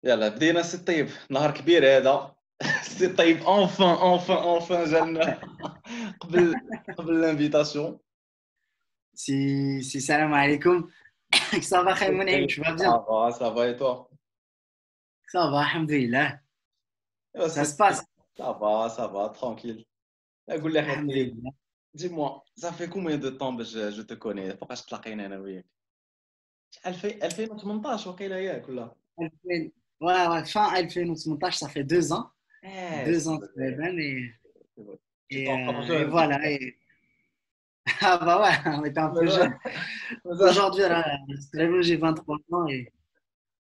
يلا بدينا سي الطيب نهار كبير هذا سي الطيب enfin جالنا قبل قبل l'invitation. Si salam alaikum. Ça va, Khaïm Mounir, tu vas bien? Ça va et toi? Ça va, alhamdoulilah. Eh Ça c'est se passe. ça va tranquille. قول لي اخي الطيب. Alhamdoulilah. Dis-moi, ça fait combien de temps je te connais فوقاش تلاقينا انا وياك؟ 2018 وقيلا ياك ولا؟ 2000 Ouais, ouais, fin 2018, ça fait 2 ans. Eh, 2 ans, c'est c'est vrai, bien. c'est vrai. J'étais Et, encore euh, et jeune. voilà. Ah bah ouais, on était un peu Mais jeunes. ça, Aujourd'hui, là, j'ai 23 ans et,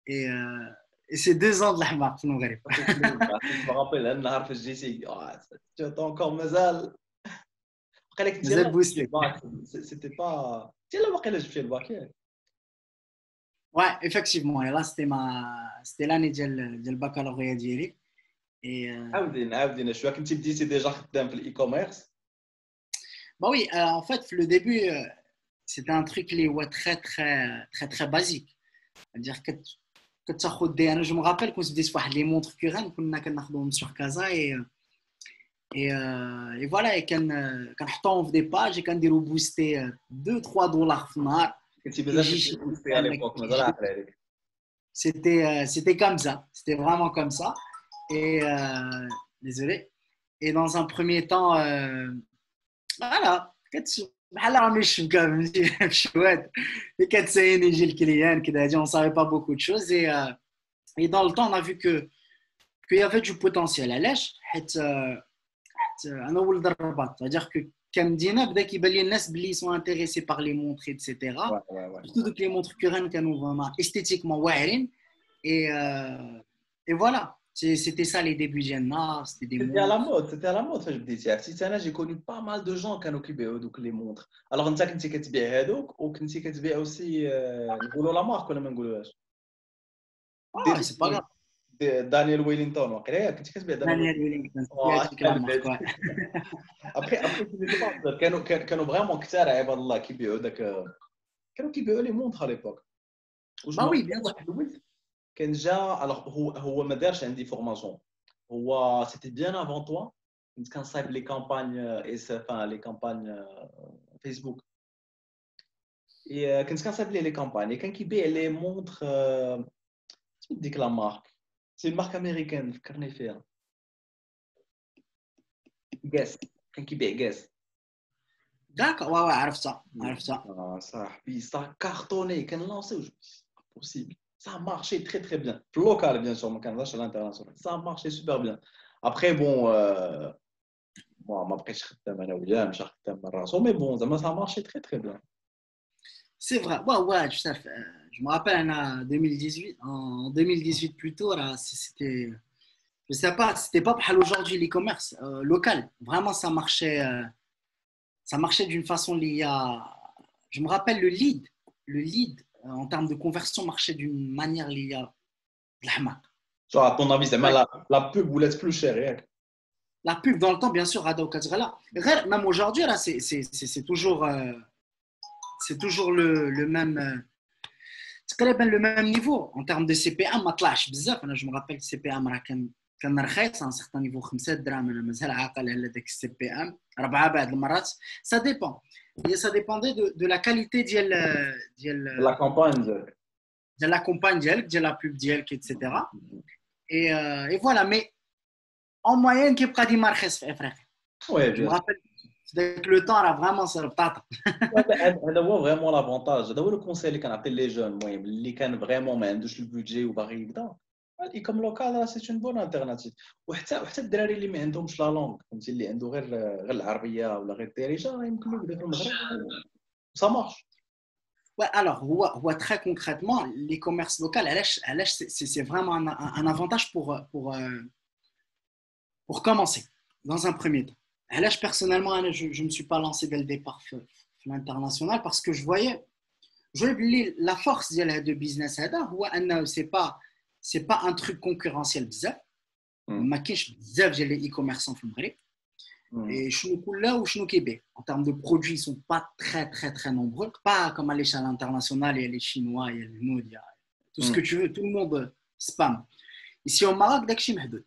euh, et c'est 2 ans de l'Ahmar, في المغرب. je me rappelle un نهار في الجيسي tu as encore مازال قال لك انت مازال يلاه جبتي بوستي. الباك سيتي با انت يلاه واقيلا جبتي الباك ياك Ouais, effectivement. Et là, c'était l'année ديال البكالوريا ديالي. Et, عاودينا شويه كنتي بديتي ديجا خدام في الاي كوميرس. bah oui, en fait, le début, c'était un truc qui est très, très, très, très basique. C'est-à-dire que je me rappelle qu'on se disait les montres Current, qu'on a sur Casa et voilà, et quand on fait des pages et quand on booster 2-3 dollars كنتي qui مازال كنتي بوستي على ليبوك مازال عاقل عليك. c'était comme ça, c'était vraiment comme ça. Et désolé. Et dans un premier temps, voilà, بحال راهم يشبكوا فهمتي بشوات اللي كتساين يجي الكليان كذا هادي on savait pas beaucoup de choses et dans le temps on a vu que qu'il y avait du potentiel علاش حيت انا ولد الرباط c'est-à-dire que كمدينه بدا كيبان لي الناس بلي sont intéressés par les montres etc. Ouais. surtout دوك les montres كوران كانوا vraiment esthétiquement واعرين et et voilà c'était ça les débuts ديالنا c'était des montres. C'était à la mode فاش بديتي عرفتي انا j'ai connu pas mal de gens كانوا كيبيعوا دوك لي مونتر. alors انت كنتي كتبيع هادوك وكنتي كتبيع اوسي نقولوا لا مارك ولا ما نقولوهاش Ah, c'est pas grave. دانيال ويلينغتون واقيلا ياك كنتي كتبيع دانيال Daniel ويلينغتون. Wellington, c'est lui qui la marque, ouais. ابخي كنت تبارطاج كانوا فريمون كثار عباد الله كيبيعوا داك كانوا كيبيعوا لي مونتر على ليبوك. وجو Bah مو oui, رابيل bien sûr. واحد الولد كان جا الوغ هو ما دارش عندي فورماسيون. هو سيتي بيان افون توا كنت كنصايب لي كامباني اس اف لي كامباني فيسبوك. كنت كنصايب ليه لي كامباني كان كيبيع لي مونتر سميت ديك لا مارك سي مارك امريكان فكرني فيها غاس كان كيبيع غاس. D'accord, ouais, ouais, عرفت ça. صاحبي صا كارتوني كان لونسي بوسيبل ça marchait très très bien في اللوكال bien sûr ما كنهضرش على الانترناسيونال ça marchait super bien après bon ما بقيتش خدام انا وياه مشى خدام من راسو مي بون زعما ça marchait très très bien. C'est vrai, ouais, ouais, je me rappelle en 2018, en 2018 plutôt, là, c'était, je sais pas, c'était pas pour aujourd'hui l'e-commerce local. Vraiment, ça marchait d'une façon liée à, je me rappelle le lead en termes de conversion marchait d'une manière liée à l'ahmak. Genre à ton avis زعما la pub ولات plus chère ياك. La pub dans le temps, bien sûr, Ada Okazghala. Même aujourd'hui, là, c'est toujours le même. تقريبا le même niveau en termes de CPA ما طلعش بزاف. انا جو مابيل سي بي ام راه كان رخيص ان سيغتان نيفو 5 دراهم. انا مازال عاقل على داك السي بي ام 4 بعض المرات. Ça dépend. Ça dépendait de la qualité La campagne ديالك. de la campagne ديالك ديال la pub ديالك etc. Et voilà, mais en moyenne كيبقى ديما رخيص في افريقيا. Oui Je me bien sûr. rappelle avec le temps là vraiment c'est بطاطا. هذا هو فريمون لافونتاج هذا هو لو كونساي اللي كنعطي لي جون المهم اللي كان فريمون ما عندوش البودجي وباغي يبدا الايكوم لوكال راه سي اون بون التيرناتيف. وحتى الدراري اللي ما عندهمش لا لونغ فهمتي اللي عنده غير العربيه ولا غير الدارجه راه يمكن له يبدا في المغرب سا مارش. Ouais, alors, très concrètement, les commerces locaux, c'est vraiment un avantage pour commencer, dans un premier temps. Personnellement, je ne me suis pas lancé dès le départ sur l'international parce que je voyais la force de business, c'est pas un truc concurrentiel. ما كاينش بزاف ديال لي e-commerçants في المغرب. Et en termes de produits, ils ne sont pas très, très, très nombreux. Pas comme à l'échelle internationale, il y a les Chinois, il y a les Nord, il y a tout ce que tu veux. Tout le monde spam. Ici au Maroc, داكشي محدود.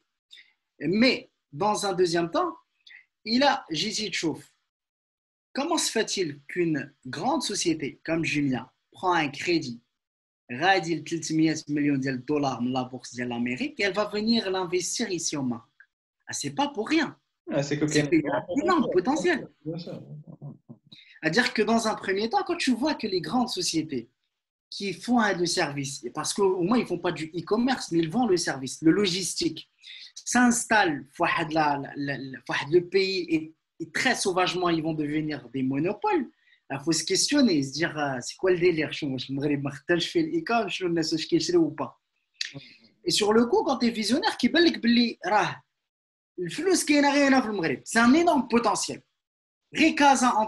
Mais dans un deuxième temps, il a جيتي تشوف comment se fait-il qu'une grande société comme Jumia prend un crédit غادي ل 300 millions de dollars من la bourse de l'Amérique et elle va venir l'investir ici au Maroc. Ah, c'est pas pour rien. C'est que C'est qu'il y a un énorme potentiel. Bien sûr. C'est-à-dire que dans un premier temps, quand tu vois que les grandes sociétés qui font le service, parce qu'au moins ils ne font pas du e-commerce, mais ils vendent le service, le logistique, s'installent le pays et très sauvagement ils vont devenir des monopoles. Il faut se questionner, se dire c'est quoi le délire, je fais le e-commerce, je ne sais pas ou pas. Et sur le coup, quand tu es visionnaire, c'est un énorme potentiel. Rikaza en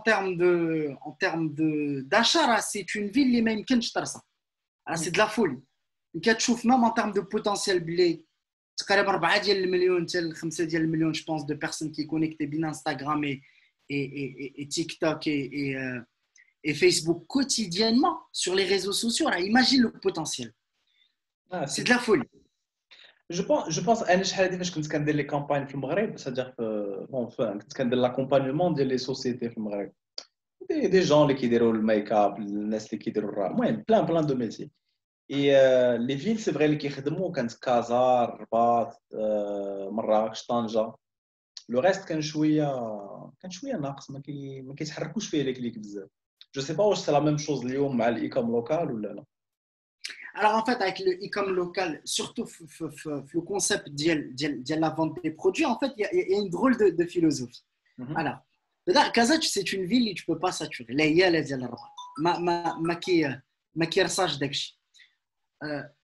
termes d'achat, c'est une ville qui même c'est de la folie. Même en termes de potentiel, تقريبا 4 ديال المليون حتى 5 ديال المليون je pense de personnes qui connectent bien Instagram et TikTok et Facebook quotidiennement sur les réseaux sociaux. Alors, imagine le potentiel. C'est de la folie. Je pense انا شحال هادي فاش كنت كندير لي كامباين في المغرب c'est-à-dire كنت كندير لاكومبانيمون ديال لي سوسيتي في المغرب دي جون اللي كيديروا الميك اب الناس اللي كيديروا الرا المهم بلان دو ميتي اي لي فيل سي فري اللي كيخدموا كانت كازا الرباط مراكش طنجه لو ريست كان شويه ناقص ما كيتحركوش فيه لي كليك بزاف جو سي با واش سي لا ميم شوز اليوم مع الاي كوم لوكال ولا لا. Alors en fait, avec le e-com local, surtout le concept de la vente des produits, en fait, il y a une drôle de philosophie. Alors, Kazach, c'est une ville où tu ne peux pas saturer. Là, il y a les ma qui recherche d'Akshi.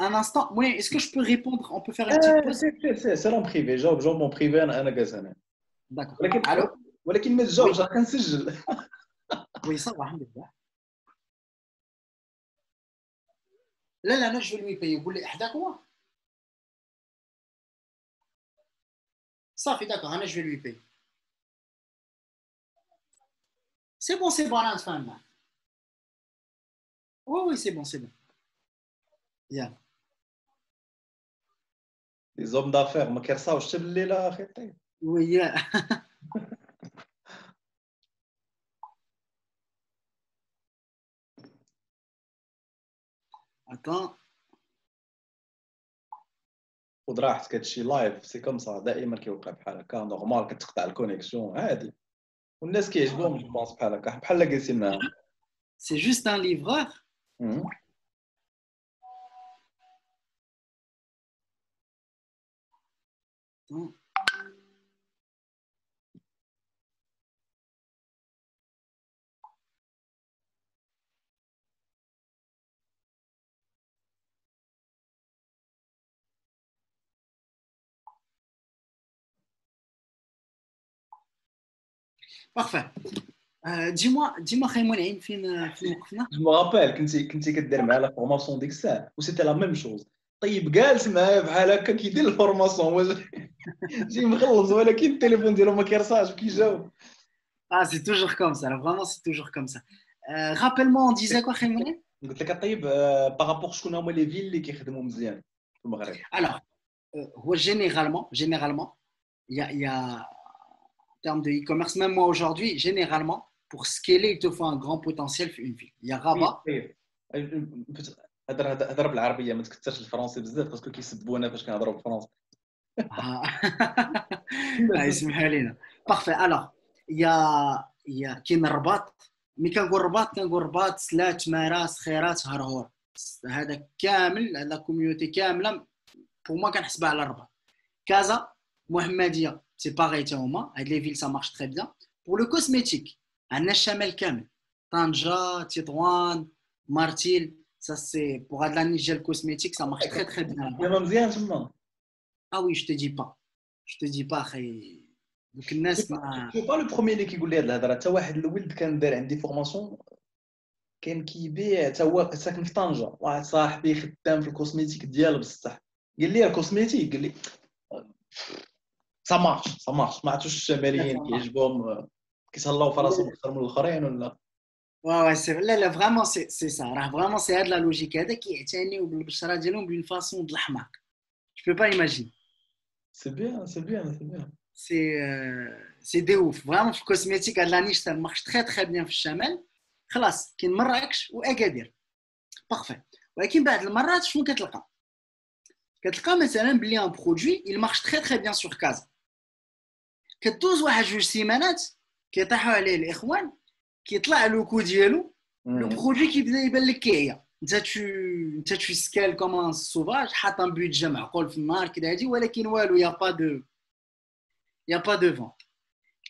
Un instant, oui, est-ce que je peux répondre? On peut faire une petite pause? C'est en privé, genre mon privé, أنا قاسنا. D'accord. ولكن ما تجاوبش راك كنسجل. Oui, ça va, alhamdoulilah. لا انا جو lui payer يقول لي حداك هو صافي داكور انا جو lui payer سي بون انا نتفاهم معاك وي سي بون يا لي زوم دافير ما كيرصاوش حتى بالليله اخي طيب وي يا Attends. خذ راحتك هادشي لايف سي كوم سا دائما كيوقع بحال هكا نورمال كتقطع الكونيكسيون عادي والناس كيعجبهم جو بونس بحال هكا بحال جالسين معاهم. C'est juste un livreur. Parfait. dis-moi خيمون عين فين وقفنا. جو مو رابيل كنتي كدير معاه لا فورماسيون ديك الساعه و سيتي لا ميم شوز طيب جالس معايا بحال هكا كيدير الفورماسيون واش جي مخلص ولكن التليفون ديالو ما كيرصاش وكيجاوب. C'est toujours comme ça, vraiment c'est toujours comme ça. Rappelle-moi, on disait quoi خيمون؟ قلت لك طيب بارابور شكون هما لي فيل اللي كيخدموا مزيان في المغرب. Alors généralement il y a en termes de e-commerce, même moi aujourd'hui, généralement, pour scaler, il te faut un grand potentiel في une ville. Il y a Rabat. هضر بالعربيه ما تكثرش الفرنسي بزاف باسكو كيسبونا فاش كنهضروا بالفرنسي. اسمح لينا. Parfait. Alors, il y a كاين الرباط. مي كنقول رباط سلات مراس خيرات هرهور. هذا كامل هذا كوميونيتي كامله pour moi كنحسبها على الرباط. كازا محمديه c'est pareil تاهما هاد لي فيل ça marche très bien. Pour le cosmétique عندنا الشمال كامل طنجة تطوان مارتيل ça c'est pour هاد لاني ديال الكوسميتيك ça marche très très bien. دابا مزيان تما. Ah oui je te dis pas اخي دوك الناس ما شوف با لو بروميير اللي كيقول لي هاد الهضره حتى واحد الولد كان دار عندي فورماسيون كان كيبيع حتى هو ساكن في طنجه واحد صاحبي خدام في الكوسميتيك ديال بصح قال لي الكوسميتيك قال لي ça marche ما عرفتش الشماليين كيعجبهم كيتهلاو في راسهم اكثر من الاخرين ولا. Ouais, c'est لا vraiment c'est ça راه vraiment c'est هاد لا لوجيك هذا كيعتنيو بالبشره ديالهم بين فاصون د الحماق Je peux pas imaginer. C'est bien, c'est bien, c'est bien. C'est des ouf. Vraiment, le cosmétique, la niche, ça marche très très bien في الشمال. خلاص كاين مراكش واكادير. Parfait. ولكن بعد المرات شنو كتلقى؟ كتلقى مثلا بلي ان برودوي il marche très très bien sur Casa. كدوز واحد جوج سيمانات كيطيحوا عليه الاخوان كيطلع لو كو ديالو لو برودوي كيبدا يبان لك كيعيا انت tu سكال كوم ان سوفاج حاط ان بودجي معقول في النهار كذا هادي ولكن والو يا با دو فونت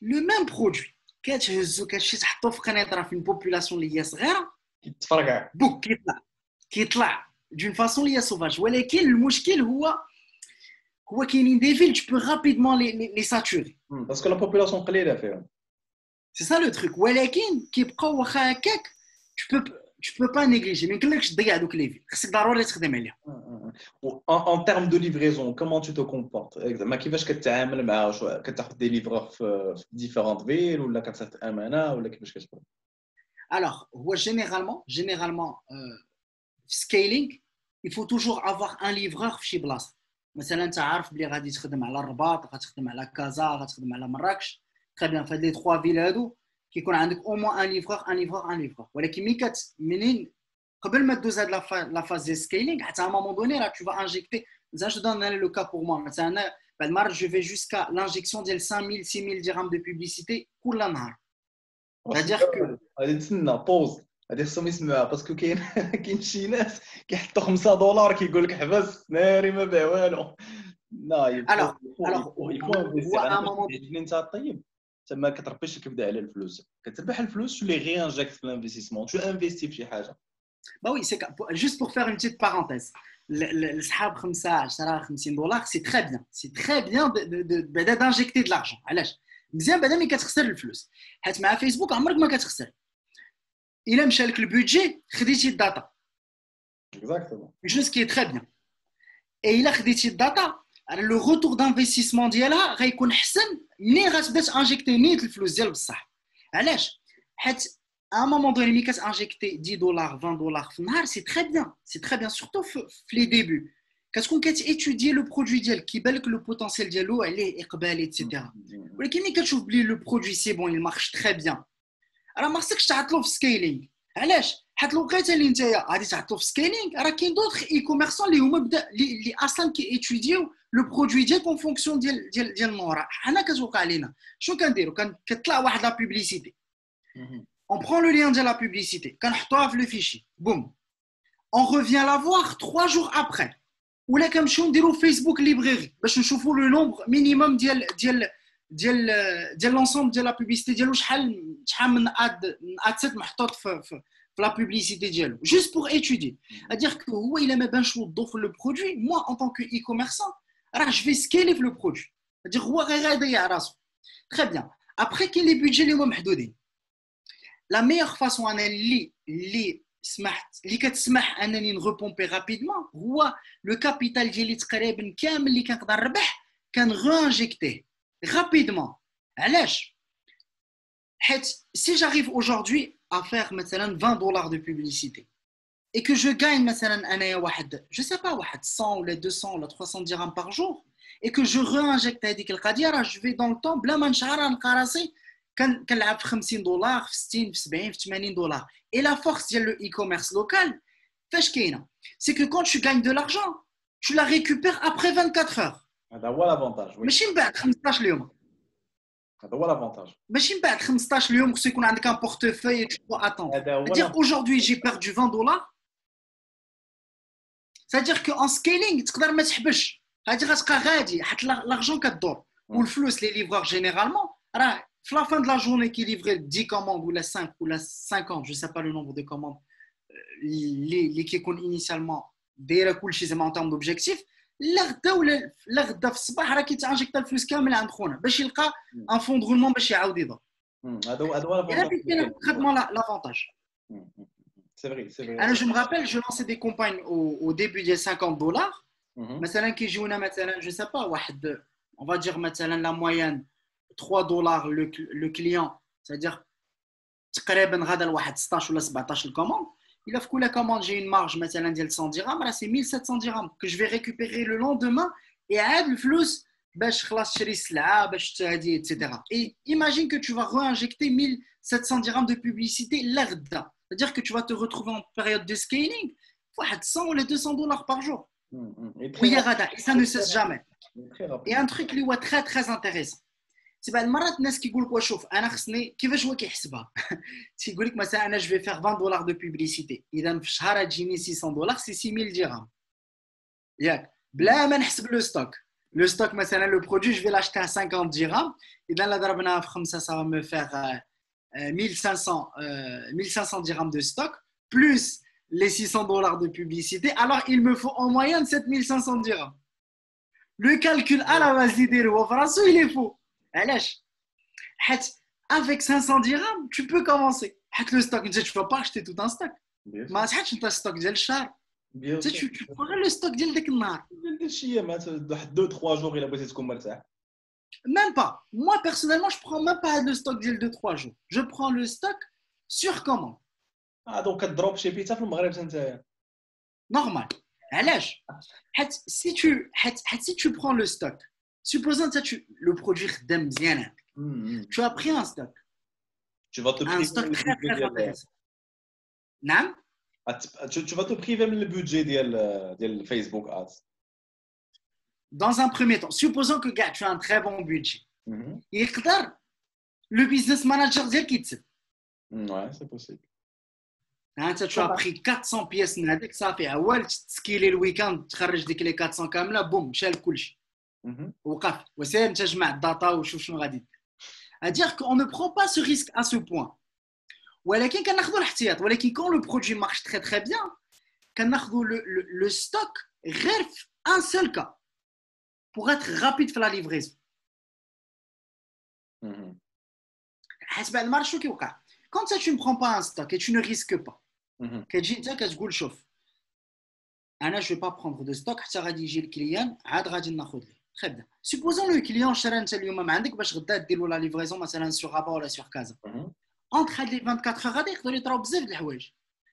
لو ميم برودوي كتهزو كتمشي تحطو في قنيطره في البوبولاسيون اللي هي صغيره كيتفرقع بوك كيطلع دون فاسون اللي هي سوفاج ولكن المشكل هو كاينين دي فيل tu peux rapidement les saturer باسكو لا بوبولاسيون قليله فيهم. C'est ça le truc. ولكن كيبقاو واخا هكاك tu peux pas négliger. ما يمكنلكش تضيع دوك لي في. خصك ضروري تخدم عليهم. En termes de livraison, comment tu te comportes? ما كيفاش كتعامل مع كتاخذ دي ليفرور في différentes villes ولا كتصيفط امانه ولا كيفاش كتكون؟ Alors, هو généralement scaling, il faut toujours avoir un livreur في شي بلاصه. مثلا انت عارف بلي غادي تخدم على الرباط، غتخدم على كازا، غتخدم على مراكش. Très bien, فهاد لي 3 فيل هادو كيكون عندك au moins un livreur. ولكن منين قبل ما تدوز هاد لا فاز ديال سكيلينغ حتى à un moment donné là tu vas injecter. مثلا je donne le cas pour moi. مثلا بعد مرة je vais jusqu'à l'injection ديال 5000 6000 dirhams de publicité كل نهار. C'est-à-dire que غادي نتسنى بوز غادي خصهم يسمعوها باسكو كاين شي ناس كيحطوا $5 كيقول لك حبس ناري ما بيع والو. لا alors هو à un moment donné انت طيب تما كتربيش كيبدا على الفلوس كتربح الفلوس tu les réinjectes في l'investissement tu investis في شي حاجه. Bah oui, c'est juste pour faire une petite parenthèse. Le sahab 5 10 $50 c'est très bien d'injecter de l'argent. علاش مزيان بعدا ملي كتخسر الفلوس حيت مع فيسبوك عمرك ما كتخسر الا مشى لك البودجي خديتي الداتا exactement une chose qui est très bien et الا خديتي الداتا لو روتور دانفستيسمون ديالها غيكون احسن ملي غتبدا تانجيكتي نيت الفلوس ديال بصح علاش حيت à un moment donné ملي كتانجيكتي $10 $20 في النهار c'est très bien surtout في لي ديبي كتكون كتيتودي لو برودوي ديالك كيبان لك لو بوتونسيال ديالو عليه اقبال ايتترا ولكن ملي كتشوف بلي لو برودوي سي بون il marche très bien راه ما خصكش تعطلو في سكيلينغ علاش حيت الوقيته اللي نتايا غادي تعطلو في سكيلينغ راه كاين دوطخ اي كوميرسون اللي هما بدا اللي اصلا كيتوديو لو برودوي ديالك اون فونكسيون ديال المورا حنا كتوقع لينا شنو كنديرو كتطلع واحد لا بوبليسيتي on prend le lien de la publicité كنحطوها في لو فيشي بوم on revient la voir 3 jours après ولا كنمشيو نديرو فيسبوك ليبريري باش نشوفوا لو نومبر مينيموم ديال لونسومبل ديال لا بوبليسيتي ديالو شحال من اد سيت محطوط في لا بوبليسيتي ديالو juste pour étudier c'est-à-dire que هو الا ما بانش الضوء في لو برودوي moi en tant que e-commerçant راه je vais scaler في لو برودوي c'est-à-dire هو غير يضيع راسو très bien après كاين لي بودجي اللي هما محدودين la meilleure façon اللي كتسمح انني نغوبومبي رابيدمون هو لو كابيتال ديالي تقريبا كامل اللي كنقدر نربح كنغوانجيكتيه رابيدمون علاش حيت si j'arrive aujourd'hui à faire مثلا $20 de publicité et que je gagne مثلا انايا واحد je sais pas واحد 100 ولا 200 ولا 300 dirhams par jour et que je réinjecte هذيك القضيه راه je vais dans le temps بلا ما نشعر نلقى راسي كنلعب في $50 في 60 في 70 في $80 et la force ديال le e-commerce local فاش كاينه c'est que quand tu gagnes de l'argent tu la récupères après 24 heures هذا هو لافونتاج ماشي من بعد 15 يوم هذا هو لافونتاج ماشي من بعد 15 يوم خصو يكون عندك ان بورتفeuille tu dois attendre c'est-à-dire aujourd'hui j'ai perdu $20 c'est-à-dire que en scaling تقدر ما تحبش هادي غتبقى غادي حيت l'argent كدور والفلوس لي ليفرور جينيرالمون راه في لا فان دو لا جورني كي ليفري 10 كوموند ولا 5 ولا 50 جو سي با لو نومبر دو كوموند اللي كيكون انيسيالمون دايره كلشي زعما ان تيرم دوبجيكتيف لا غدا في الصباح راه كيتانجيكتا الفلوس كامل عند خونا باش يلقى ان فون دو رولمون باش يعاود يضرب هذا هو لافونتاج سي فري انا جو مغابيل جو لونسي دي كومباين او ديبي ديال $50 مثلا كيجيونا مثلا جو سي با واحد on va dire مثلا la moyenne $3 le client c'est-à-dire تقريبا غادا لواحد 16 ولا 17 الكوموند il offre la commande, j'ai une marge مثلا ديال 100 dirhams, là c'est 1700 dirhams que je vais récupérer le lendemain et عاد الفلوس باش خلاص تشري السلعه باش تهدي etc. Et imagine que tu vas réinjecter 1700 dirhams de publicité لغدا. C'est-à-dire que tu vas te retrouver en période de scaling واحد 100 ou 200 dollars par jour. Et ça ne cesse jamais. Et un truc اللي هو très très intéressant. C'est بعض المرات الناس كيقول لك وشوف انا خصني كيفاش هو كيحسبها تيقول لك مثلا انا جو في فيغ 20 دولار دو بوبليسيتي اذا في الشهر تجيني 600 دولار سي 6000 درهم ياك بلا ما نحسب لو ستوك مثلا لو برودوي جو في لاشتي 50 درهم اذا لا ضربناها في 5 ça va me faire 1500 dirhams de stock plus les 600 dollars de publicité alors il me faut en moyenne 7500 dirhams. Le calcul à la base d'idée هو فراسو il est faux. علاش حيت avec 500 dirhams tu peux commencer حيت le stock tu vas pas acheter tout un stock ما تحطش انت الستوك ديال الشهر tu prends le stock ديال داك النهار ديال شي ايامات واحد 2 3 jours الا بغيتي تكون مرتاح. Même pas. Moi personnellement je prends même pas le stock ديال 2 3 jours. Je prends le stock sur commande. دونك كدروب شي بيتا في المغرب انت normal. علاش حيت si tu prends le stock supposons que le produit خدام مزيان tu as pris un stock un stock très très intéressant. نعم tu vas te priver من البودجي ديال فيسبوك ادز. Dans un premier temps, supposons que tu as un très bon budget. يقدر le business manager ديالك يتسب. Ouais, c'est possible. Tu as pris 400 pièces من هذيك صافي عوال تسكيلي الويكاند تخرج ديك لي 400 كامله بوم مشى لكلشي. وقف وسير تجمع الداتا وشوف شنو غادي دير. C'est-à-dire qu'on ne prend pas ce risque à ce point. ولكن كناخذوا الاحتياط ولكن quand le produit marche très très bien كناخذوا le stock غير في un seul cas pour être rapide في la livraison. حسب المره شنو كيوقع quand tu ne prends pas un stock et tu ne risques pas كتجي انت كتقول شوف انا جو با prendre de stock حتى غادي يجي الكليان عاد غادي ناخذ ليه très bien. Supposons le client شرا انت اليوم ما عندك باش غدا دير له لا ليفريزون مثلا sur Rabat ولا sur Casa. entre هاد لي 24 غادي يقدروا يطراو بزاف د الحوايج.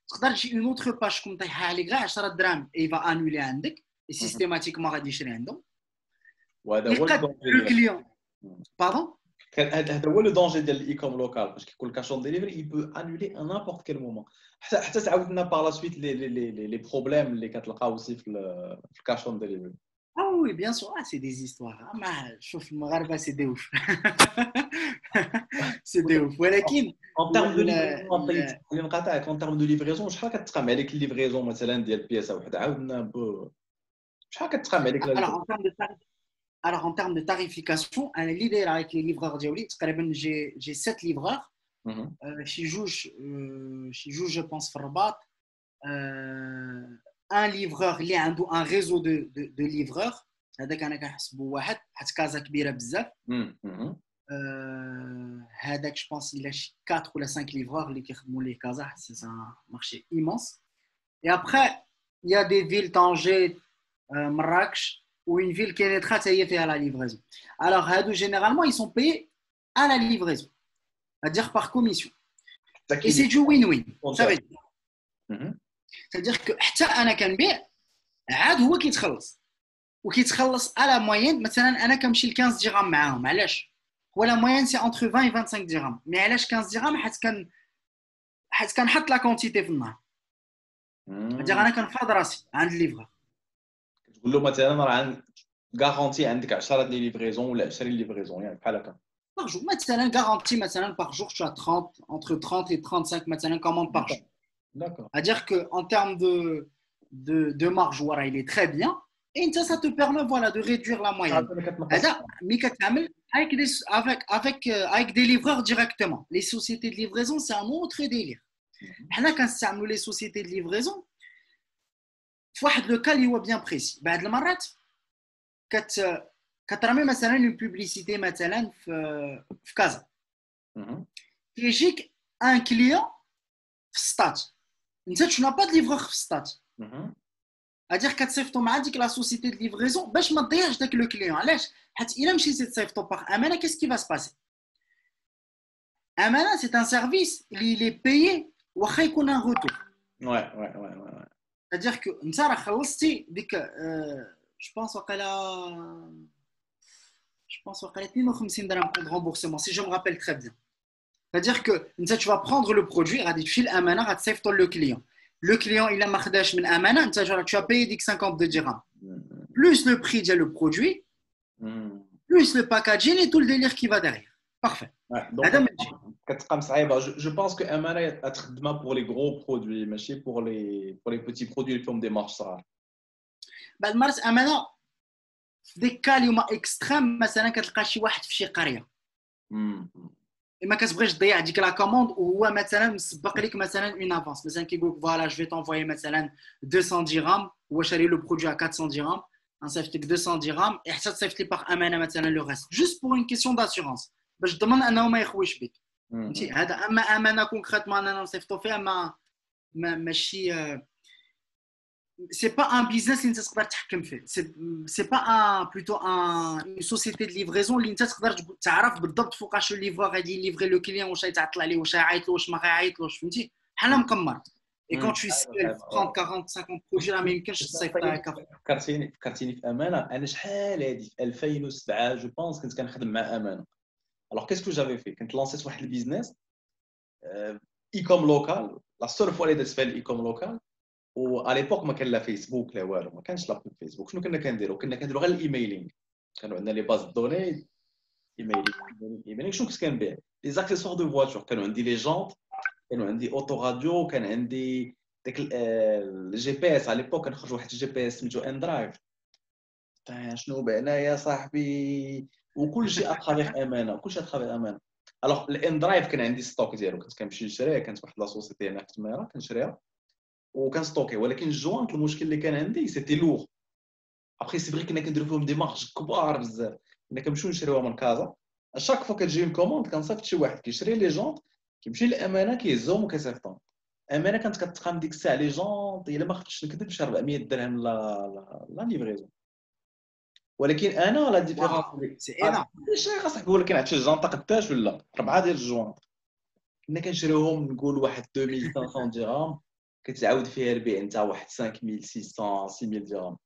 تقدر تجي اون اوتر باج تكون طيحها عليك غير 10 دراهم اي فا انولي عندك اي سيستيماتيكمون غادي يشري عندهم. وهذا هو لو كليون باردون هذا هو لو دونجي ديال الاي كوم لوكال باش كيكون الكاش اون ديليفري اي بو انولي ان نابورت كيل مومون حتى تعاود لنا باغ لا سويت لي بروبليم اللي كتلقاو aussi في الكاش اون ديليفري. Ah oui, bien sûr. Ah, c'est des histoires. Ah, mais chauffe le Maghreb, c'est des ouf. C'est des ouf. ولكن en termes de livraison اللي نقاطعك en termes de livraison شحال كتقام عليك الليفريزون مثلا ديال بياسه وحده عاودنا شحال كتقام عليك Alors en termes de tarification انا اللي داير avec les livreurs ديالي تقريبا j'ai 7 livreurs شي جوج je pense في الرباط un livreur اللي عنده un réseau de livreurs هذاك انا كنحسبه واحد حيت كازا كبيره بزاف هذاك je pense il a 4 ou 5 livreurs اللي كيخدموا ليه كازا c'est un marché immense et après il y a des villes Tanger Marrakech ou une ville qui est très هي فيها la livraison. Alors هادو généralement ils sont payés à la livraison c'est-à-dire par commission et c'est du win-win ça veut dire c'est-à-dire que حتى انا كنبيع عاد هو كيتخلص وكيتخلص على موين مثلا انا كنمشي ل 15 درهم معاهم علاش هو لا موين سي انتر 20 و 25 درهم مي علاش 15 درهم حيت كنحط لا كونتيتي في النهار هادي انا كنفرض راسي عند الليفرا تقول له مثلا راه غارونتي عندك 10 ديال ليفريزون ولا 20 ليفريزون يعني بحال هكا par jour مثلا garantie مثلا par jour tu as 30 entre 30 et 35 مثلا commandes par jour. D'accord. C'est-à-dire qu'en termes de marge, voilà, il est très bien. Et ça te permet voilà, de réduire la moyenne. Avec des livreurs directement. Les sociétés de livraison, c'est un autre délire. Quand nous les sociétés de livraison, le cas est bien précis. Quand tu as une publicité في Casa, يجيك un client stade. Tu n'as pas de livreur stade. C'est-à-dire que tu as dit que la société de livraison, ben je m'adresse avec le client. Par Amana, qu'est-ce qui va se passer? Amana, c'est un service, il est payé, ou il y a un retour. Ouais. C'est-à-dire que انت راه خلصتي ديك je pense وقيلا 52 درهم de remboursement si je me rappelle très bien. C'est-à-dire que tu vas prendre le produit غادي تمشي للامانه غتصيفطوا le client. Le client il a ما خداش من امانه انت tu as payé ديك 52 dirhams plus le prix ديال le produit plus le packaging et tout le délire qui va derrière. Parfait. Ouais, donc, je pense que Amana est traitement pour les gros produits, mais pour les petits produits, ils font des marges rares. بعد مرات امانه في دي كا اللي هما اكستريم مثلا كتلقى شي واحد في شي قريه ما كتبغيش تضيع ديك لا كوموند وهو مثلا مسبق لك مثلا اون افونس مثلا كيقول لك فوالا جو في تونفوي مثلا 200 درهم هو شاري لو برودوي ا 400 درهم غنصيفط لك 200 درهم حتى تصيفط لي باغ امانه مثلا لو ريست جوست بور اون كيسيون داسيورونس باش تضمن انه ما يخويش بك فهمتي هذا اما امانه كونكريتمون اننا نصيفطوا فيها ماشي c'est pas un business اللي انت تقدر تحكم فيه c'est pas un plutôt une société de livraison اللي انت تقدر تعرف بالضبط فوقاش الليفر غادي يليفري لو كليون واش غيتعطل عليه واش غيعيط له واش ما غيعيطلوش فهمتي بحال مقمر et quand tu scales 30 40 50 بروجي راه ما يمكنش تصيفطها هكا فكرتيني في امانه انا شحال هذه في 2007 جو بونس كنت كنخدم مع امانه alors qu'est-ce que j'avais fait كنت لونسيت واحد البيزنس اي كوم لوكال لا سول فوا اللي درت فيها الاي كوم لوكال و ليبوك ما كان لا فيسبوك لا والو ما كانش لا فيسبوك شنو كنا كنديروا غير الايميلينغ كانوا عندنا لي باز دوني ايميلينغ شنو كنت كنبيع لي زاكسيسوار دو فواتور كانوا عندي لي جونط كانوا عندي اوتو راديو كان عندي داك الجي بي اس على ليبوك كنخرج واحد الجي بي اس سميتو ان درايف شنو بعنا يا صاحبي وكل شيء اترافيغ امانه كل شيء اترافيغ امانه الوغ الان درايف كان عندي ستوك ديالو كنت كنمشي نشريه كانت واحد لا سوسيتي هنا في تماره كنشريها وكنستوكي ولكن الجوانط المشكل اللي كان عندي سيتي لوغ ابخي سي فري كنا كنديرو فيهم دي مارج كبار بزاف كنا كنمشيو نشريوها من كازا اشاك فوا كتجي كوموند كنصيفط شي واحد كيشري لي جونط كيمشي للامانه كيهزهم وكيصيفطهم امانه كانت كتقام ديك الساعه لي جونط الا ما خفتش نكذب شي 400 درهم لا ليفريزون ولكن انا لا ديفيرونس سي انا شي صاحبي ولكن عرفتي الجونطه قداش ولا 4 ديال الجوانط كنا كنشريوهم نقول واحد 2500 درهم كتعاود فيها البيع انت واحد 5600 6000 درهم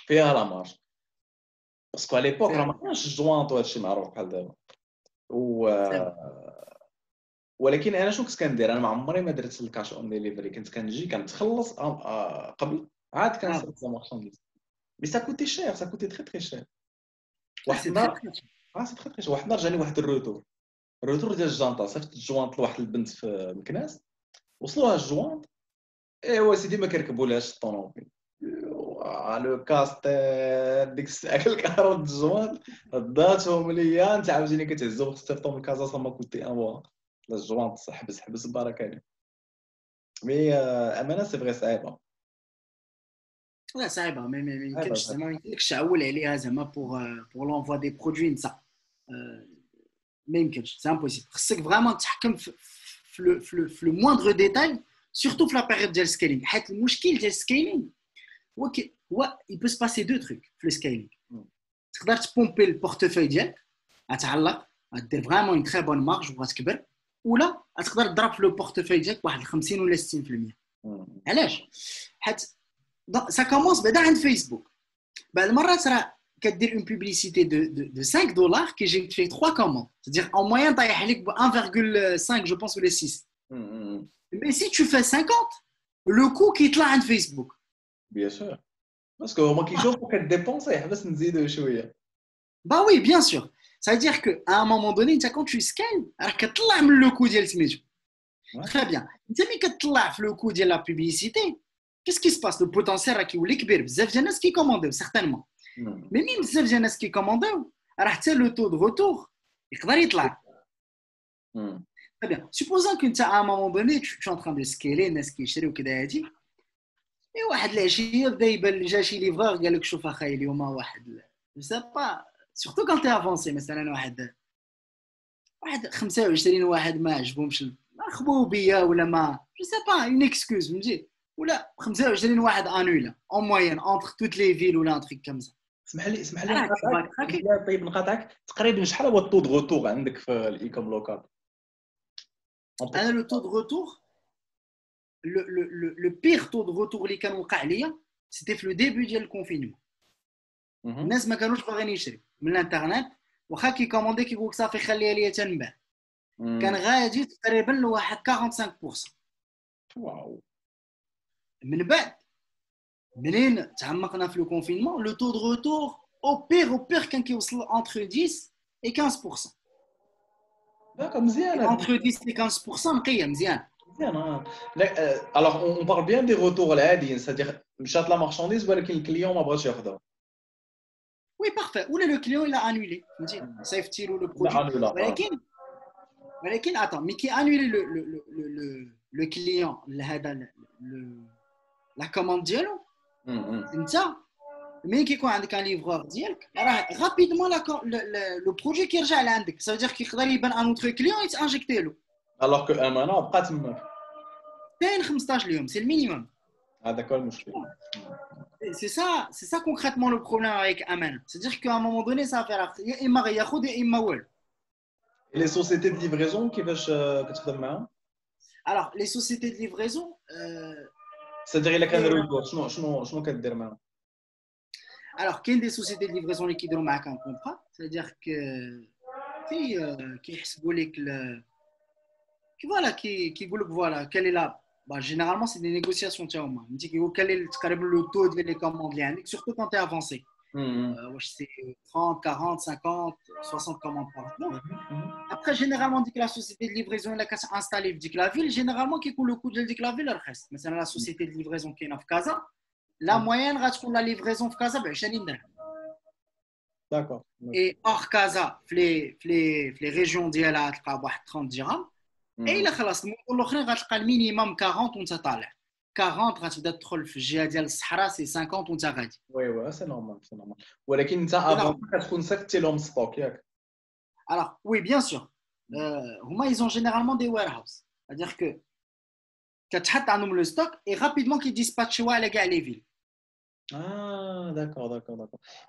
فيها لا مارج باسكو على ليبوك راه ما كانش الجوانط وهادشي معروف بحال دابا ولكن انا شنو كنت كندير انا ما عمري ما درت الكاش اون ديليفري كنت كنجي كنتخلص قبل عاد كنصيفط لا مارشانديز مي سا كوتي شير سا كوتي تري تري شير واحد النهار سي تري تري شير واحد النهار جاني واحد الروتور ديال الجانطه صيفط الجوانط لواحد البنت في مكناس وصلوها الجوانط ايوا سيدي ما كيركبولهاش الطوموبيل لو كاستير ديك الساعه الكهرباء الجوانط داتهم ليا انت عاوتاني كتهزو تصيفطو من كازا سما كنتي لا الجوانط حبس بركه عليك مي امانه سي فغي صعيبه لا صعيبه ما يمكنش زعما ما يمكنلكش تعول عليها زعما بور لونفوا دي برودوي نتا ما يمكنش سي امبوسيبل خصك فريمون تحكم في لو موندغ ديتاي سورتو في لا بيريود ديال السكيلينغ حيت المشكل ديال السكيلينغ هو il peut se passer deux trucs في السكيلينغ تقدر تبومبي البورتفوي ديالك غتعلق غدير فريمون اون تري بون مارج وغتكبر ولا تقدر تضرب في لو بورتفوي ديالك واحد 50 ولا 60% علاش حيت ça commence بعدا عند فيسبوك بعض المرات راه كدير اون بوبليسيتي de 5 دولار كيجيك تفي 3 كوموند c'est-à-dire en moyenne طايح لك ب 1,5 je pense ولا 6 mais si tu fais 50 le coût كيطلع عند فيسبوك بيان سور باسكو هما كيشوفوا كديبونسي حبس نزيدو شويه bah oui bien sûr ça veut dire que à un moment donné quand tu scales راه كتطلع من لو كو ديال سميتو très bien انت ملي كتطلع في لو كو ديال لا بوبليسيتي qu'est-ce qui se passe le potentiel راه كيولي كبير بزاف ديال الناس كيكومونديو certainement مي مين بزاف ديال الناس كيكومونديو راه حتى لو تو دو روتور يقدر يطلع très bien supposons que انت à un moment donné tu es en train de scaler الناس كيشريو كذا هادي اي واحد العشيه بدا يبان جا شي ليفرور قال لك شوف اخاي اليوم واحد جو سي با سورتو كان تي افونسي مثلا واحد 25 واحد ما عجبهمش خبو بيا ولا ما جو سي با اون اكسكوز فهمتي ولا 25 واحد انولا اون موين انتر توت لي فيل ولا ان تريك كامزا اسمح لي نقاطعك طيب نقاطعك تقريبا شحال هو الطو دو روتور عندك في الايكوم لوكال انا لو تو دو روتور le pire taux de retour اللي كان وقع ليا c'était في le début ديال الكونفينمون. الناس ما كانوش باغيين يشريو من الانترنت واخا كيكوموندي كيقول لك صافي خليها ليا تنباع. كان غادي تقريبا لواحد 45%. واو. من بعد منين تعمقنا في لو كونفينمون لو تو دو روتور او بير كان كيوصل entre 10 et 15%. داكا مزيان. entre 10 et 15% نقيه مزيان. مزيان. alors on parle bien des retours العاديين c'est-à-dire مشات لا مارشانديز ولكن الكليون ما بغاش ياخذها. Oui, parfait. Ou le client il a annulé. Safety ou le produit. ولكن attends, mais qui a annulé le client la commande ديالو انت ملي كيكون عندك ان ليفرور ديالك راه رابيدمون لو بروجي كيرجع لعندك ça veut dire كيقدر يبان ان اوتر كليون يتانجيكتي له alors que امانه بقى تما كاين 15 يوم سي المينيموم. هذاك هو المشكل. C'est ça concrètement le problème avec Amana. C'est-à-dire qu'à un moment donné, ça va faire il m'a ياخذ et il m'a والو. Et les sociétés de livraison كيفاش كتخدم معاهم؟ Alors les sociétés de livraison c'est-à-dire الا كان ريبور شنو كدير معاهم؟ Alors كاين des sociétés de livraison اللي كيديروا معاك un contrat, c'est-à-dire que كيحسبوا لك كيقول لك voilà quelle est la généralement c'est des négociations تاعهم انت كيقول quel est تقريبا le taux de les commandes اللي عندك surtout quand tu es avancé. واش c'est 30 40 50 60 commandes par jour. Après généralement dit que la société de livraison اللي كتانستالي في ديك لا فيل généralement كيكون le coût ديال ديك لا فيل رخيص. مثلا la société de livraison كاينه في كازا la moyenne غتكون la livraison في كازا ب 20 درهم. D'accord. Et hors Casa, في les régions ديالها تلقى بواحد 30 درهم. اي لا خلاص المدن الاخرين غتلقى المينيموم 40 وانت طالع 40 غتبدا تدخل في الجهه ديال الصحراء سي 50 وانت غادي. وي سي نورمال ولكن انت افون كتكون صيفطتي لهم ستوك ياك. Alors oui bien sûr هما ils ont généralement des warehouses, c'est-à-dire que كتحط عندهم لو ستوك اي رابيدمون كيديسباتشيوها على كاع لي فيل. d'accord.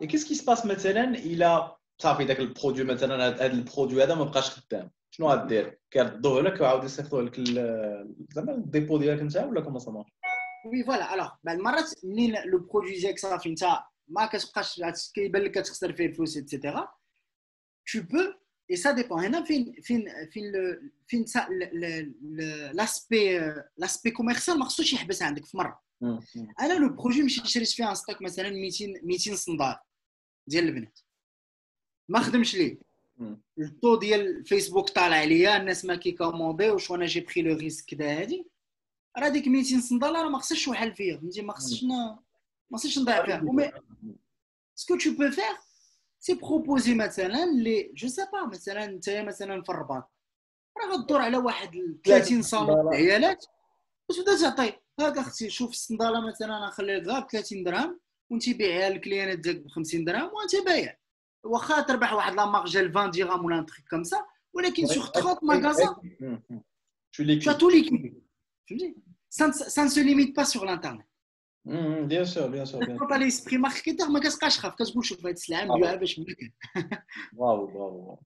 Et qu'est-ce qui se passe مثلا الا صافي داك البرودوي مثلا هذا البرودوي هذا ما بقاش خدام شنو غدير؟ كيردوه لك وعاود يصيفطوه لك زعما الديبو ديالك انت ولا كما صافي؟ وي فوالا الوغ بعض المرات منين لو برودوي ديالك صافي انت ما كتبقاش كيبان لك كتخسر فيه الفلوس ايتترا tu peux et ça dépend هنا فين l'aspect commercial ما خصوش يحبس عندك في مره. انا لو بروجي مشيت شريت فيه ان ستوك مثلا 200 صندال ديال البنات ما خدمش ليه الطو ديال الفيسبوك طالع عليا الناس ما كيكومونديوش وانا جي بري لو ريسك كدا هادي راه ديك 200 صندال راه ما خصش شحال فيا فهمتي ما خصش نضيع فيها. مي سكو تو بو فير سي بروبوزي مثلا لي جو سي با مثلا انت مثلا في الرباط راه غدور على واحد 30 صالون عيالات وتبدا تعطي هاك اختي شوف الصنداله مثلا انا نخلي لك غير 30 درهم وانت بيعها للكليانات ديالك ب 50 درهم وانت بايع واخا تربح واحد لا مارج ديال 20 درهم ولا ان تريك كوم سا ولكن سور 30 ماغازان tu as tout liquidé فهمتي ça ne se limite pas sur l'internet. bien sûr quand tu as l'esprit marketeur ما كتبقاش خاف كتقول شوف هاد السلعه نبيعها باش ممكن. برافو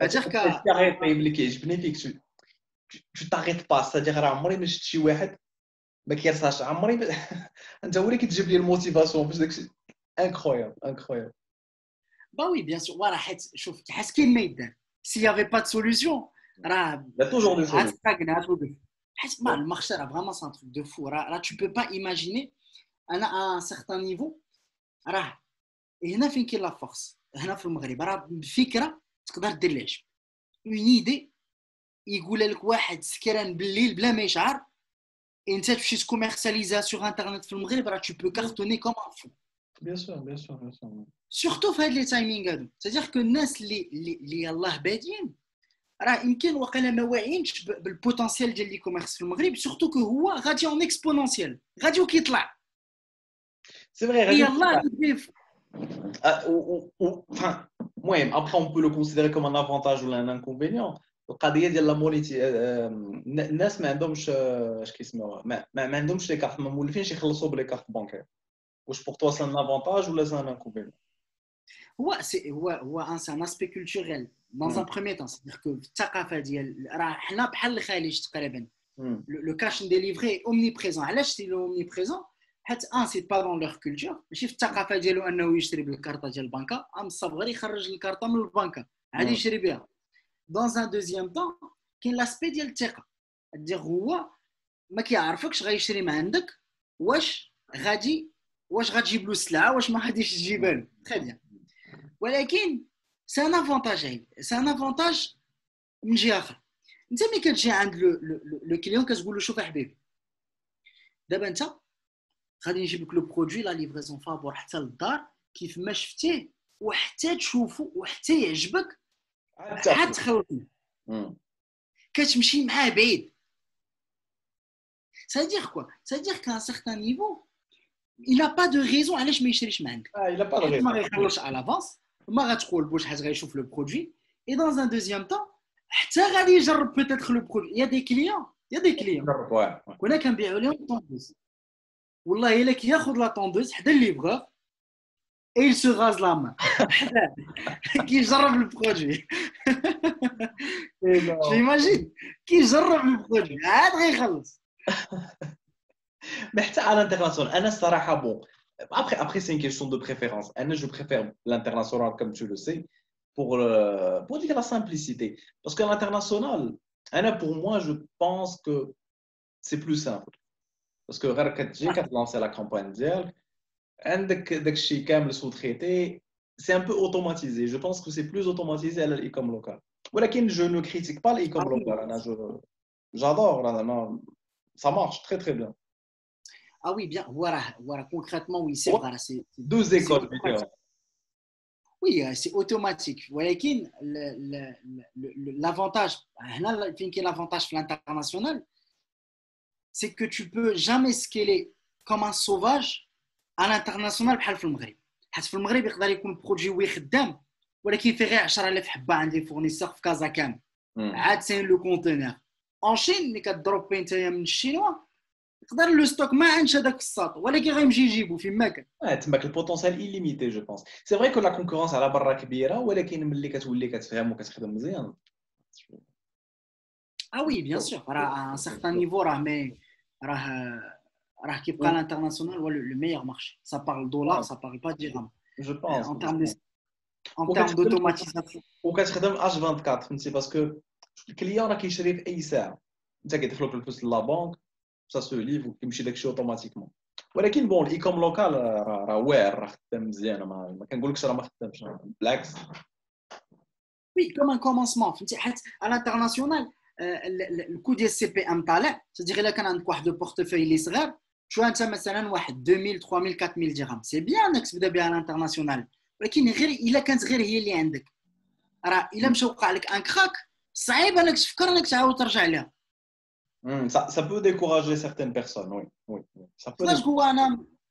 هادشي طيب اللي كيعجبني فيك tu t'arrêtes pas c'est-à-dire راه عمري ما شفت شي واحد ما كيرساش عمري انت هو اللي كتجيب لي الموتيفاسيون باش داكشي incroyable. Bah oui, bien sûr. Voilà, شوف حس كاين ما يدار. S'il y avait pas de solution, راه il y a toujours des solutions. حس ما المارشي راه vraiment c'est un truc de fou. راه tu peux pas imaginer انا à un certain niveau راه هنا فين كاين لا فورس هنا في المغرب راه بفكره تقدر دير ليها اون ايدي يقول لك واحد سكران بالليل بلا ما يشعر انت تمشي تكوميرساليزا سور انترنت في المغرب راه tu peux cartonner comme un fou. Bien sûr. سورتو في هاد لي تايمينغ هادو c'est-à-dire que الناس اللي يلاه بادين راه يمكن وقيلا ما واعيينش بالبوتنسيال ديال لي كوميرس في المغرب سورتو كو هو غادي اون اكسبونونسيال غادي وكيطلع سي فري غادي يلاه enfin المهم après on peut le considérer comme un avantage ou un inconvénient. القضيه ديال لا مونيتي الناس ما عندهمش اش كيسموها ما عندهمش لي كارت ما مولفينش يخلصوا بلي كارت بانكير. واش pour toi c'est un avantage ou c'est un inconvénient؟ هو ان اسبي كولتوريل dans un premier temps c'est-à-dire que الثقافه ديال راه حنا بحال الخليج تقريبا Le cash and delivery est omniprésent. علاش c'est omniprésent حيت c'est pas dans leur culture ماشي في الثقافه ديالو انه يشري بالكارطه ديال البنكه مصاب غير يخرج الكارطه من البنكه عادي يشري بها. dans un deuxième temps كاين لاسبي ديال الثقه دير هو ما كيعرفكش غيشري من عندك واش غتجيب له السلعه واش ما غاديش تجيبها له très bien. ولكن c'est un avantage من جهه اخرى. انت ملي كتجي عند لو كليون كتقول له شوف حبيبي دابا انت غادي نجيب لك لو برودوي لا ليفريزون فابور حتى للدار كيف ما شفتيه وحتى تشوفو وحتى يعجبك عاد تخلصني كتمشي معاه بعيد. ça veut dire quoi? ça veut dire qu'à un certain niveau il n'a pas de raison علاش ما يشريش من عندك. il a pas de raison. ما غيخلصش على لافونس ما غتقول بوش حيت غيشوف لو برودوي. et dans un deuxième temps حتى غادي يجرب بوتيتر لو برودوي. يا دي كليون كنا كنبيعوا لهم طوندوز والله الا كياخذ لا طوندوز حدا الليفغور et il se rase la main كيجرب البرودوي. j'imagine كيجرب البرودوي عاد غيخلص. Mais à l'international, Anna Saraha, bon. Après, c'est une question de préférence. Anna, je préfère l'international, comme tu le sais, pour dire la simplicité. Parce que l'international, Anna, pour moi, je pense que c'est plus simple. Parce que quand tu lances la campagne d'IEL, c'est un peu automatisé. Je pense que c'est plus automatisé à l'e-com local. Voilà, je ne critique pas l'e-com local. J'adore, ça marche très très bien. Ah oui, bien, voilà, concrètement, oui, c'est vrai. C'est, deux écoles, oui, c'est automatique. ولكن l'avantage, l'avantage de l'international, c'est que tu peux jamais scaler comme un sauvage à l'international بحال في المغرب. حيت في المغرب يقدر يكون برودوي خدام ولكن فيه غير 10,000 حبه عند لي فورنيسور في كازا كامل عاد سين لو كونتينر. en Chine ملي كدروبي نتايا من الشينوا يقدر لو ستوك ما عندش هذاك الساط ولكن غيمشي يجيبو فين ما كان. تماك البوتونسيال illimité جو بونس. سي فري كو لا كونكورونس على برا كبيره ولكن ملي كتولي كتفهم وكتخدم مزيان. ah oui bien sûr راه un certain niveau راه كيبقى الانترناسيونال هو لو ميور مارشي. ça parle dollar ça parle pas dirham je pense en termes d'automatisation وكتخدم H24 فهمتي باسكو الكليون راه كيشري في اي ساعه انت كيدخلوا لك الفلوس لا بانك ça se livre وكيمشي داكشي اوتوماتيكمون. ولكن بون الايكوم لوكال راه واعر راه خدام مزيان ما كنقولكش راه ما خدامش بالعكس. oui comme un commencement فهمتي حيت على الانترناسيونال الكود ديال السي بي ام طالع تدير الا كان عندك واحد البورتفوي اللي صغير شو انت مثلا واحد 2000 3000 4000 درهم سي بيان انك تبدا بها على الانترناسيونال ولكن غير الا كانت غير هي اللي عندك راه الا مشى وقع لك ان كراك صعيب انك تفكر انك تعاود ترجع لها. ça peut décourager certaines personnes oui ça peut. هو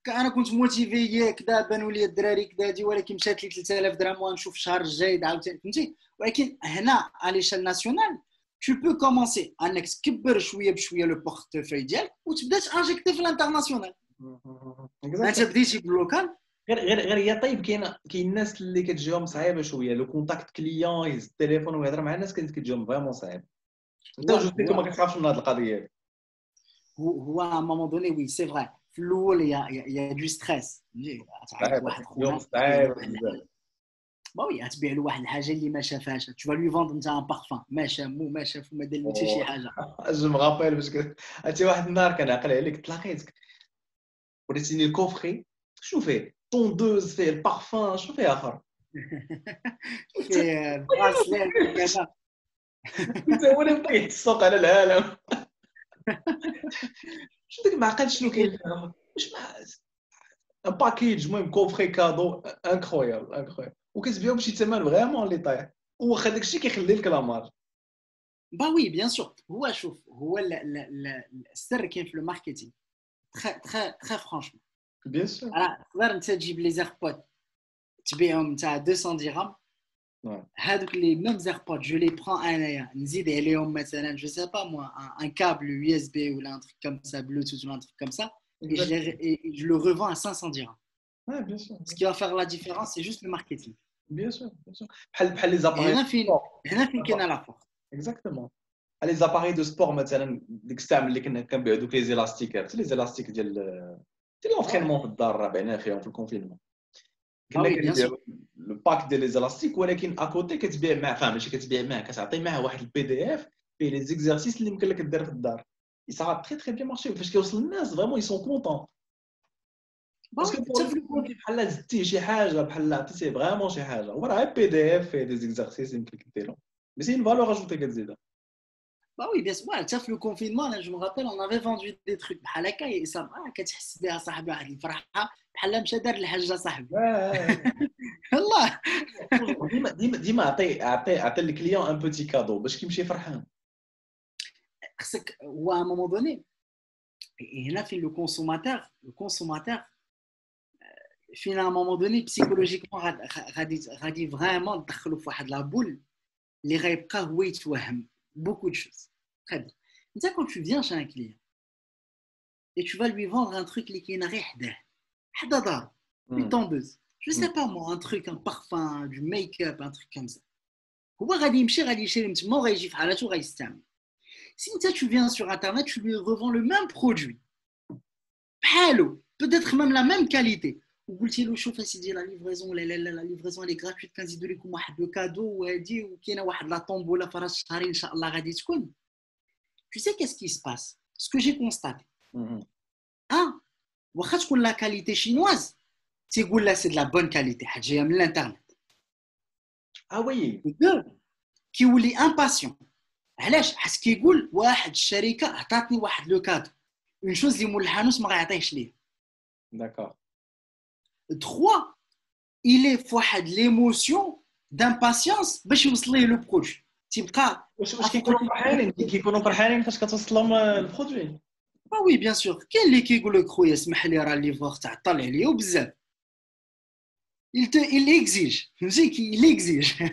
انا كنت موتيفي كذا بانوا لي الدراري كذا ولكن مشات لي 3000 درهم ونشوف الشهر الجاي عاوتاني فهمتي. ولكن هنا على ليشال ناسيونال tu peux commencer انك تكبر شويه بشويه لو بورتفوي ديالك وتبدا تانجيكتي في الانترناسيونال. انت بديتي باللوكال غير هي طيب كاين الناس اللي كتجيهم صعيبه شويه لو كونتاكت كليون يهز التليفون ويهضر مع الناس كتجيهم فريمون صعيب. انت جو سيكو ما كتخافش من هذه القضيه. هو à un moment donné oui c'est vrai في الاول يا دو ستريس تعيط واحد خويا با وي غتبيع له واحد الحاجه اللي ما شافهاش tu vas lui vendre انت ان بارفان ما شامو ما شافو ما دار حتى شي حاجه. جو مغابيل باش عرفتي واحد النهار كنعقل عليك تلاقيتك وريتيني الكوفري شنو فيه طوندوز فيه البارفان شنو فيه اخر فيه براسليت كذا انت هو اللي بقيت السوق على العالم. شنو داك معقل شنو كاين واش ان باكيج المهم كوفري كادو انكرويابل وكتبيعو بشي ثمن فريمون اللي طايح واخا داكشي كيخلي لك لا مارج. با وي بيان سور هو شوف هو السر كاين في الماركتينغ تري فرانشمون بيان سور. راه تقدر انت تجيب لي زيربود تبيعهم نتاع 200 درهم هادوك لي ميم زيربود جو لي برون انايا نزيد عليهم مثلا جو سي با موا ان كابل يو اس بي ولا ان تريك كوم سا بلوتوث ولا ان تريك كوم سا et je le revends à 500 dirhams. Ouais, bien sûr. Ce qui va faire la différence, c'est juste le marketing. Bien sûr, bien sûr. بحال les appareils. هنا فين كاينه لا فورس. Exactement. les appareils de sport مثلا ديك الساعه ملي كنا كنبيعوا دوك لي زيلاستيك عرفتي لي زيلاستيك ديال لونترينمون في الدار راه بعنا فيهم في الكونفينمون Ah كنا oui, bien sûr. كنبيعوا لو باك ديال لي زيلاستيك ولكن اكوتي كتبيع معاه فاهم ماشي كتبيع معاه كتعطي معاه واحد البي دي اف فيه لي زيكزارسيس اللي يمكن لك دير في الدار يصرا تري تري بيان مارشي فاش كيوصل الناس فريمون يسون كونطون Bah باسكو oui, بور لي بحال زدتي شي حاجه بحال عطيتيه فريمون شي حاجه وراه بي دي اف فيه دي زيكزارسيس يمكن لك ديرهم مي سي اون فالور اجوتي كتزيدها bah oui, bien sûr. Ouais, tu sais, le confinement, là, je me rappelle, on avait vendu des trucs. بحال هكا ça كتحس بها صاحبي واحد الفرحه بحال مشى دار الحاجه صاحبي والله. ديما عطي الكليون ان بوتي كادو باش كيمشي فرحان خصك هو à un moment donné هنا فين le consommateur فين à un moment donné psychologiquement غادي vraiment تدخلوا في واحد لا بول اللي غيبقى هو يتوهم beaucoup de choses. Très bien. انت quand tu viens chez un client et tu vas lui vendre un truc اللي كاين غير حداه حدا دار une tondeuse je sais pas moi un truc un parfum du make-up un truc comme ça هو غادي يمشي غادي يشري من تما وغيجي في حالته وغيستعمل. Si tu viens sur internet tu lui revends le même produit بحالو peut-être même la même qualité وقلتي له شوف اسيدي لا ليفريزون لا ليفريزون اللي غراتويت كنزيدوا لكم واحد لو كادو وهادي وكاينه واحد لا طومبولا في راس الشهرين ان شاء الله غادي تكون. Tu sais qu'est-ce qui se passe? Ce que j'ai constaté. واخا تكون لا كاليتي شينواز تيقول لا سي د لا بون كاليتي حيت جايه من الانترنت. وي كيولي امباسيون علاش؟ حيت كيقول واحد الشركه عطاتني واحد لو كادو اون شوز اللي مول الحانوت ما غيعطيهش ليا. داكور 3 il est فواحد ليموسيون دامباسيونس باش يوصل ليه لو بروجي تيبقى واش كيكونوا فرحانين فاش كتوصل لهم البرودوي وي بيان سور. كاين اللي كيقول لك خويا اسمح لي راه الليفور تعطل عليا وبزاف il exige فهمتي il exige.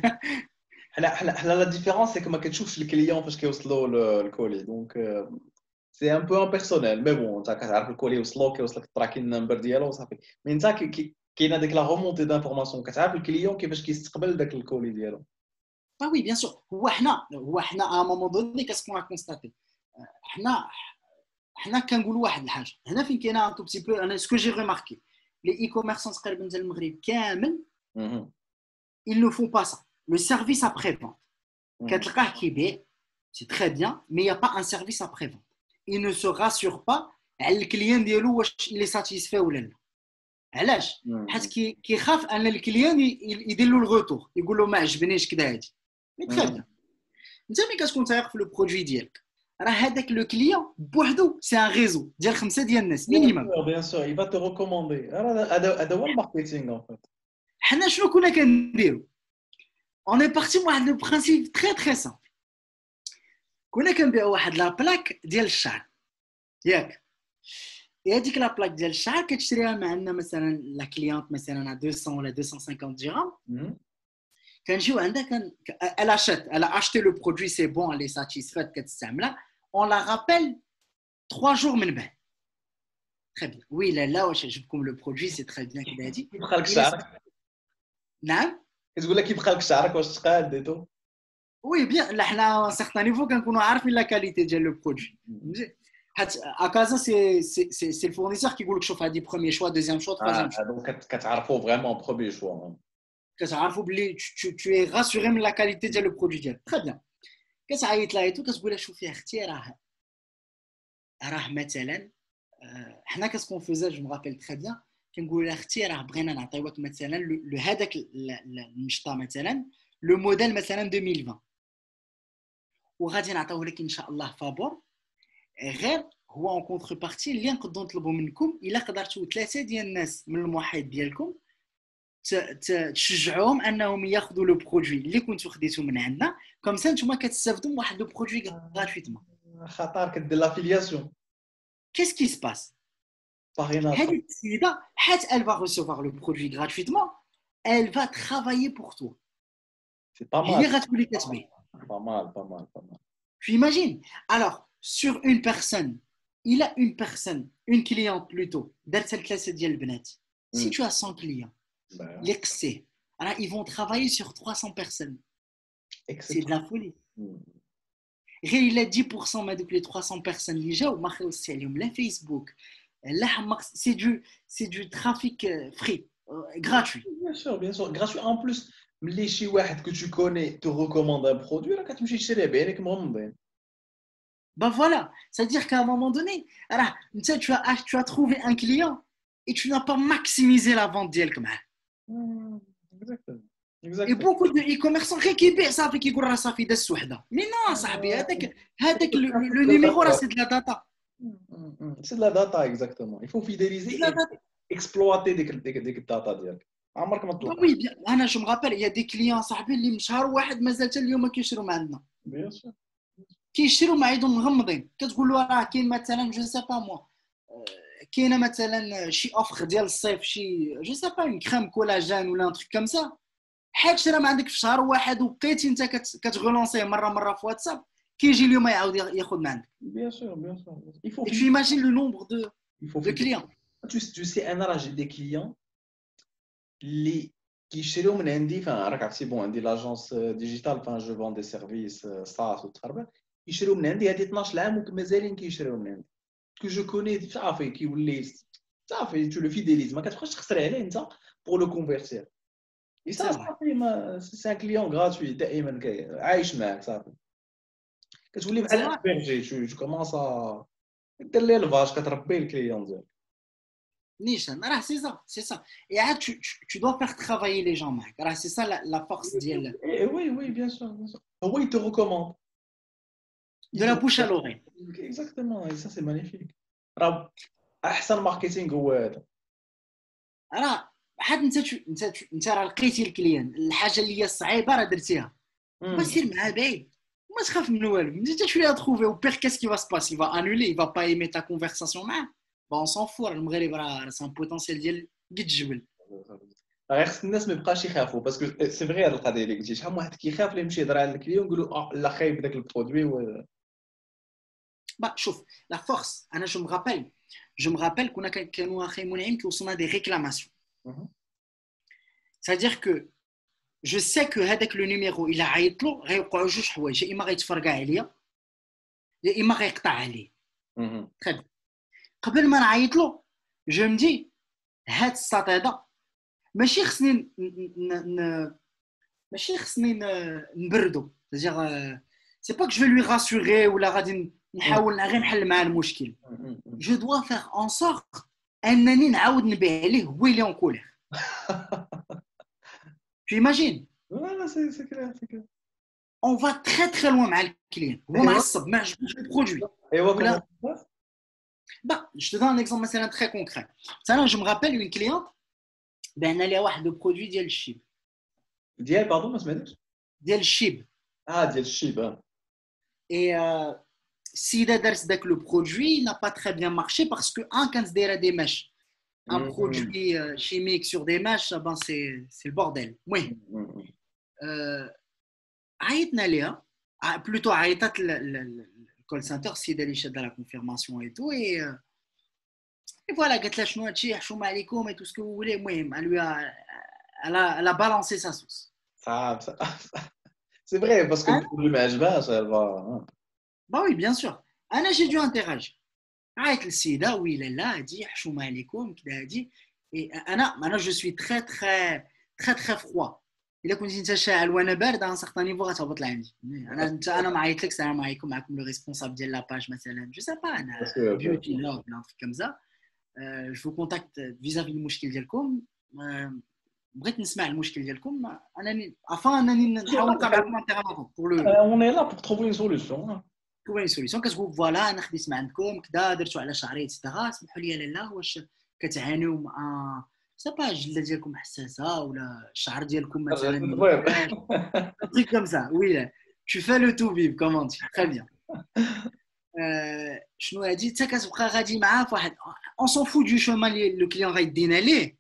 حنا لا ديفيرونس سي ما كتشوفش الكليون فاش كيوصلوا الكولي دونك سي ان بو امبيرسونيل مي بون انت كتعرف الكولي وصلو كيوصلك التراكين نمبر ديالو وصافي مي انت كاينه ديك لا رومونتي دانفورماسيون كتعرف الكليون كيفاش كيستقبل داك الكولي ديالو. وي بيان سور. هو حنا ا مومون دوني كاسكون كونستاتي حنا كنقولوا واحد الحاجه هنا فين كاينه ان تو بتي بو انا سكو جي ريماركي لي اي كوميرسون تقريبا ديال المغرب كامل ils ne font pas ça. Le service après-vente كتلقاه كيبيع سي تري بيان مي يا با ان سيرفيس après-vente. il ne se rassure pas على الكليان ديالو واش il est satisfait ولا لا. علاش؟ حيت كيخاف ان الكليان يدير له الغوتور يقول له ما عجبنيش كذا هادي مي تري بيان. انت ملي كتكون تايق في لو برودوي ديالك راه هذاك لو كليون بوحدو سي ان ريزو ديال 5 ديال الناس مينيموم. بيان سور il va te recommander هذا هو الماركتينغ ان فيت. حنا شنو كنا كنديرو؟ on est parti واحد لو برينسيپ تري تري سامبل. كنا كنبيعوا واحد لا بلاك ديال الشعر ياك هذيك لا بلاك ديال الشعر كتشريها معنا مثلا لا كليونت مثلا 200 ولا 250 درهم كنجيو عندها elle achète elle a acheté le produit c'est bon elle est satisfaite كتستعملها on la rappelle 3 jours من بعد très bien oui لا واش عجبكم لو برودوي سي très bien كذا هادي كيبقى لك شعرك نعم كتقول لك كيبقى لك شعرك واش تقاد ديتو وي بيان لا حنا سيغتان نيفو كنكونوا عارفين لا كاليتي ديال لو برودوي حيت اكازا سي الفورنيسور كيقول لك شوف هادي بروميير شوا دوزيام شوا تروازيام شوا دونك كتعرفوا فريمون بروميير شوا كتعرفوا بلي tu es rassuré من لا كاليتي ديال لو برودوي ديالك تري بيان. كتعيط لها ايتو كتقول لها شوفي اختي راه مثلا حنا كاسكون فوزا جو مغابيل تري بيان كنقول لها اختي راه بغينا نعطيوك مثلا هذاك المشطه مثلا لو موديل مثلا 2020 وغادي نعطيوه لك ان شاء الله فابور غير هو اون كونتر بارتي اللي نقدروا نطلبوا منكم الا قدرتوا 3 ديال الناس من المحيط ديالكم تشجعوهم انهم ياخذوا لو برودوي اللي كنتو خديتو من عندنا كوم سا نتوما كتستافدوا من واحد لو برودوي غراتويتمون. خطر كدير لافيلياسيون كيس كي سباس هذه السيده حيت elle va recevoir le produit gratuitement elle va travailler pour toi c'est pas mal هي غتولي كتبيع pas mal tu imagines alors sur une personne il a une cliente plutôt درت الكلاسه ديال البنات si tu as 100 clients les قسيه راه ils vont travailler sur 300 personnes c'est de la folie غير الا 10% من هذوك لي 300 بيرسون اللي جاو ما خلصتي عليهم لا فيسبوك لا حماق. سي دو ترافيك فري gratuit. Bien sûr. Gratuit. En plus, les شي واحد que tu connais te recommande un produit, là, كتمشي تشريه بعينك مغمضين. Ben voilà, c'est-à-dire qu'à un moment donné, alors, tu sais, tu as trouvé un client et tu n'as pas maximisé la vente d'elle. Exactement. Et Exactement. beaucoup de e-commerçants qui يبيع صافي كيقول راه صافي داز وحده. Mais non صاحبي هذاك le numéro là c'est de la data. C'est de la data, exactement. Il faut C'est de fidéliser la et data. exploiter ديك الداتا ديالك. عمرك ما Ben تطلع. oui, bien. انا جو مغابيل il y a des clients صاحبي اللي من شهر واحد مازال حتى اليوم كيشروا من عندنا. Bien sûr. كيشروا مع يدهم مغمضين. كتقول له راه كاين مثلا جو سي با موا كاينه مثلا شي اوفر ديال الصيف شي جو سي با اون كريم كولاجين ولا ان تروك كوم سا حيت شرا ما عندك في شهر واحد وبقيتي انت كتغلونسيه مره في واتساب كيجي اليوم يعاود ياخذ من عندك. Bien sûr, bien sûr. Il faut Et tu imagines le nombre il faut de clients. Tu sais, انا j'ai des clients اللي كيشريو من عندي. راك عرفتي بون عندي لاجونس ديجيتال جو فون دي سيرفيس ساس وتخربق. يشريو من عندي هذه 12 عام ومازالين كيشريو من عندي. كو جو كوني صافي كيولي صافي تو لو فيديليز ما كتبقاش تخسر عليه انت بور لو كونفيرتير. اي C'est vrai. صافي ما سي ان كليون غراتوي دائما عايش معاك صافي. كتولي C'est بحال ان vrai. بيرجي تو كومونس دير ليه الفاج كتربي الكليون ديالك. Nishan, ah, c'est ça. Et ah, tu dois faire travailler les gens, mec. Ah, c'est ça la force Oui, oui, bien sûr, bien sûr. Oui, il te recommande. de la bouche à l'oreille. Exactement, et ça c'est magnifique. راه احسن ماركتينغ هو هذا. راه حد انت راه لقيتي الكليان الحاجه اللي هي صعيبه راه درتيها ما سير معاه بعيد وما تخاف من والو انت شويه تروفي او بير كاس كي va se passer il va annuler il va pas aimer ta conversation معاه با on s'en fout المغرب راه سان بوتونسيال ديال قد الجبل. غير خص الناس ما يبقاش يخافوا باسكو سي فري هذه القضيه اللي قلتي شحال من واحد كيخاف اللي يمشي يهضر على الكليون يقولوا لا خايب داك البرودوي با شوف لا فورس انا جو me rappelle كنا كانوا اخي منعم كيوصلنا دي ريكلاماسيون. C'est-à-dire que je sais que هذاك لو نيميرو الا عيط له غيوقعوا جوج حوايج يا اما غيتفرقع عليا يا اما غيقطع عليه. تخيل قبل ما نعيط له جو مدي هاد السطيده ماشي خصني ماشي خصني نبردو. c'est-à-dire c'est pas que je vais lui rassurer ولا غادي نحاول غير نحل معاه المشكل. je dois faire en sorte انني نعاود نبيع عليه هو اللي اون كولير. tu imagines لا سي كلير سي كلير. on va très très loin مع الكليان هو معصب ما عجبوش البرودوي ولا bah je te donne un exemple مثلا très concret. مثلا je me rappelle une cliente بعنا ليها واحد لو برودوي ديال الشيب ديال باردون ما سمعتش ديال الشيب ديال الشيب. et السيده دارت داك لو برودوي n'a pas très bien marché parce que كانت دايره دي ماش un produit chimique sur des mèches ben c'est le bordel. المهم عيطنا ليها plutôt عيطت الكول سنتر السيده اللي شاده لا كونفيرماسيون اي تو اي فوالا قالت لها شنو هادشي حشومه عليكم اي تو سكو ولي. المهم elle a balancé sa sauce. صعب سي فري باسكو البرودوي ما عجبهاش bah oui bien sûr انا j'ai dû interagir. عيط للسيده وي لا هادي حشومه عليكم كذا هادي انا جو سوي تري تري تري تري فروا. الا كنتي انت شاعل وانا بارد ان سارتان نيفو غتهبط لعندي. انا ما عيطلكش السلام عليكم معكم لو ريسبونسابل ديال لاباج مثلا جو سي با انا بيوتي لا ولا ان كوم سا جو فو كونتاكت فيزافي المشكل ديالكم بغيت نسمع المشكل ديالكم انني انني نحاول نلقى معكم انتيرامون بور لو on est là pour trouver une solution. trouver une solution. كتقول فوالا انا خديت مع عندكم كذا درتو على شعري اكسترا سمحوا لي لالا واش كتعانيو مع سابا الجلده ديالكم حساسه ولا الشعر ديالكم مثلا تريك كوم سا وي tu fais le tout vivre comme on dit très bien. شنو هادي حتى كتبقى غادي معاه فواحد on s'en fout du chemin اللي لو كليون غيدينا ليه.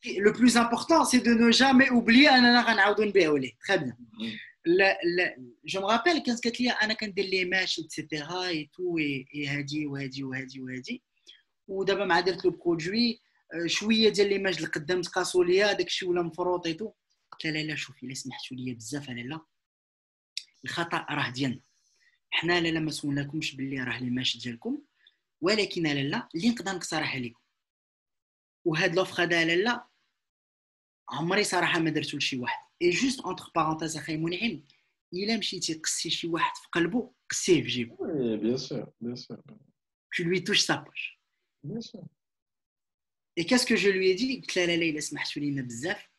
le plus important c'est de ne jamais oublier اننا غنعاودو نبيعو ليه. très bien. لا جو مغابيل كانت قالت لي انا كندير لي ماش ايتترا اي تو اي هادي وهادي ودابا مع درت لو برودوي شويه ديال لي ماش لقدام تقاسوا ليا داكشي ولا مفروط اي تو. قلت لا شوفي الا سمحتوا لي بزاف انا لا الخطا راه ديالنا حنا لا ما سولناكمش باللي راه لي ماش ديالكم ولكن لا اللي نقدر نقترحها لكم وهاد لوفر هذا لا عمري صراحه ما درتو لشي واحد اي جوست اونتر بارونتيز اخي منعم الا مشيتي قصي شي واحد في قلبه قصيه في جيبو وي بيان سور tu lui touches sa poche بيان سور et qu'est-ce que je lui ai dit قلت لا الا سمحتوا لينا بزاف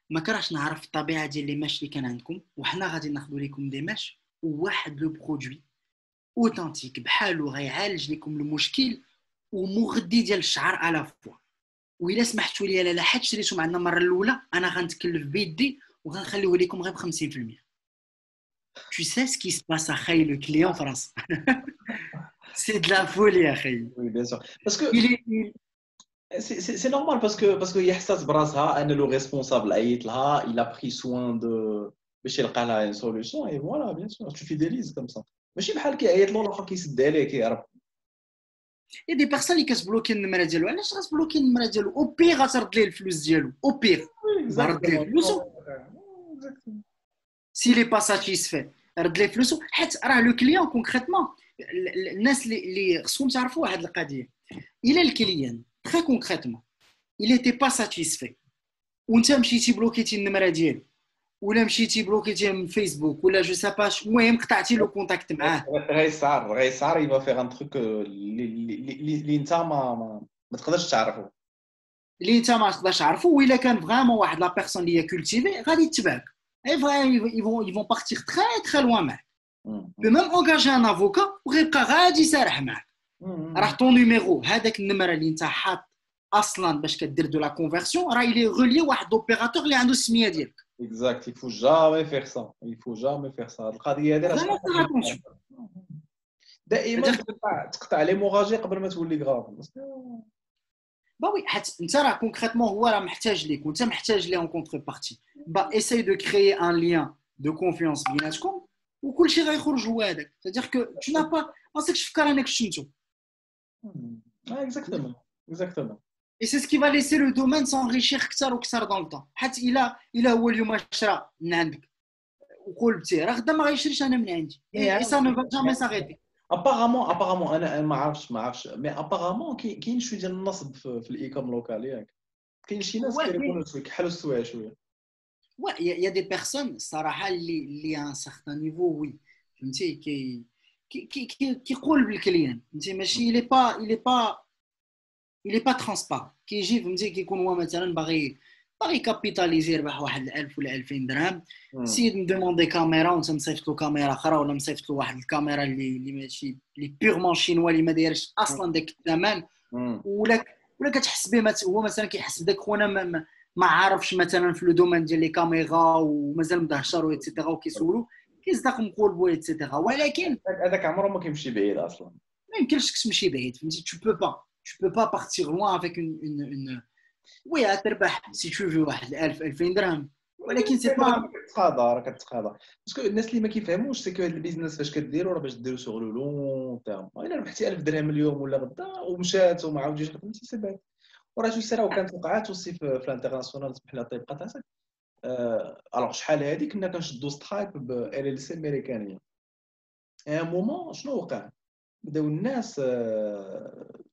ما كرهش نعرف الطبيعه ديال لي ماش اللي كان عندكم وحنا غادي ناخذوا لكم دي ماش وواحد لو برودوي اوثنتيك بحالو غيعالج لكم المشكل ومغذي ديال الشعر على فوا وإلا سمحتوا لي لا حد شريتو معنا المره الاولى انا غنتكلف بيدي وغنخليه لكم غير ب 50%. Tu sais ce qui se passe à Khay, le client France. C'est de la folie, Khay. Oui, bien sûr. Parce que Il est... c'est normal parce que يحسس براسها ان لو ريسبونسابل عيط لها il a pris soin de باش يلقى لها une solution et voilà bien sûr tu fidélises comme ça ماشي بحال كيعيط له الاخر كيسد عليه كيهرب. Il y a des personnes qui كتبلوكي النمره ديالو علاش غتبلوكي النمره ديالو او بيغ غترد ليه الفلوس ديالو او بيغ رد ليه فلوسو s'il est pas satisfait رد ليه فلوسو حيت راه لو كليون كونكريتمون الناس اللي خصهم تعرفوا واحد القضيه الى الكليان très concrètement il était pas satisfait وانت مشيتي بلوكيتي النمره ديالو ولا مشيتي بلوكيتيه من فيسبوك ولا جو سا باش المهم قطعتي له كونتاكت معاه غيسعر يبا فيغ ان تروك اللي انت ما تقدرش تعرفه اللي انت ما تقدرش تعرفه والا كان فريمون واحد لا بيرسون اللي هي كولتيفي غادي يتبعك اي ils vont partir très très loin معك peut même engager un avocat وغيبقى غادي يسارح معك راه طون نيميرو هذاك النمره اللي انت حاط اصلا باش كدير دو لا كونفيرسيون راه يلي غولي واحد اوبيراتور اللي عنده السميه ديالك Exact, il faut jamais faire ça. Il faut jamais faire ça. القضيه هذه راه دائما تقطع ليموراجي قبل ما تولي غراف. با وي حيت انت راه كونكريتمون هو راه محتاج ليك وانت محتاج ليه اون كونتر بارتي با ايساي دو كريي ان لين دو كونفيونس بيناتكم وكل شيء غيخرج هو هذاك c'est-à-dire que tu n'as pas راسك تفكر انك شنتو exactement et c'est ce qui va laisser le domaine s'enrichir اكثر واكثر dans le temps حيت الا هو اليوم شرا من عندك وقلبتي راه غدا ما غيشريش انا من عندي et ça ne va jamais s'arrêter apparemment انا ما عرفتش مي apparemment كاين شويه ديال النصب في الايكوم لوكال ياك كاين شي ناس كيكونوا كيحلوا السوايع شويه ouais il y a des personnes صراحه اللي à un certain niveau oui فهمتي كيقول بالكليان فهمتي ماشي il est pas transparent كيجي فهمتي كيكون هو مثلا باغي كابيتاليزي ربح واحد 1000 ولا 2000 درهم سيد ندوموندي كاميرا وانت مصيفط له كاميرا اخرى ولا مصيفط له واحد الكاميرا اللي ماشي اللي بيغمون شينوا اللي ما دايرش اصلا داك الثمن ولا كتحس به هو مثلا كيحس بداك خونا ما عارفش مثلا في لو دومين ديال لي كاميرا ومازال مدهشر ايتترا وكيسولو كيصدق مقولبو ايتترا ولكن هذاك عمره ما كيمشي بعيد اصلا ما يمكنش تمشي بعيد فهمتي tu peux pas partir loin avec une oui تربح si tu veux واحد 1000 2000 درهم ولكن سي با كتقاضى باسكو الناس اللي ما كيفهموش سي كو هاد البيزنس فاش كديروا راه باش ديروا سوغ لو لون تيرم الا ربحتي 1000 درهم اليوم ولا غدا ومشات وما عاودتيش خدمتي سي بعد وراه جو سيرا وكانت وقعات وسي في الانترناسيونال سمح لي طيبقه تاعك الوغ شحال هادي كنا كنشدوا سترايب ب ال ال سي امريكانيه ان مومون شنو وقع بداو الناس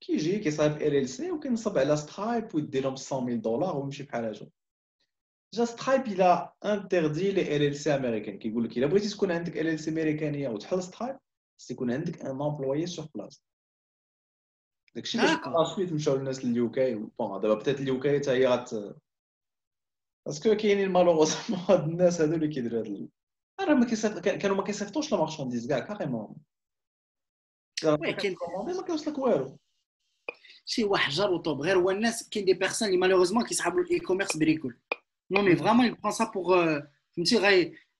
كيجي كيصايب ال ال سي وكينصب على سترايب ويدير لهم 100000 دولار ويمشي بحال هكا جا سترايب الى انتردي لي ال ال سي امريكان كيقول لك الا بغيتي تكون عندك ال ال سي امريكانيه وتحل سترايب خص يكون عندك ان امبلويي سور بلاص داكشي باش سويت مشاو الناس لليو كاي بون دابا بدات اليو كاي حتى هي باسكو كاينين مالوغوزمون هاد الناس هادو اللي كيديروا هاد راه ما كانوا ما كيصيفطوش لا مارشانديز كاع كاريمون ولكن ما كيوصلك والو شي وحجر وطوب غير هو الناس كاين دي بيرسون اللي مالوغوزمون كيسحبوا الاي كوميرس بريكول نو مي فريمون يل برون سا بوغ فهمتي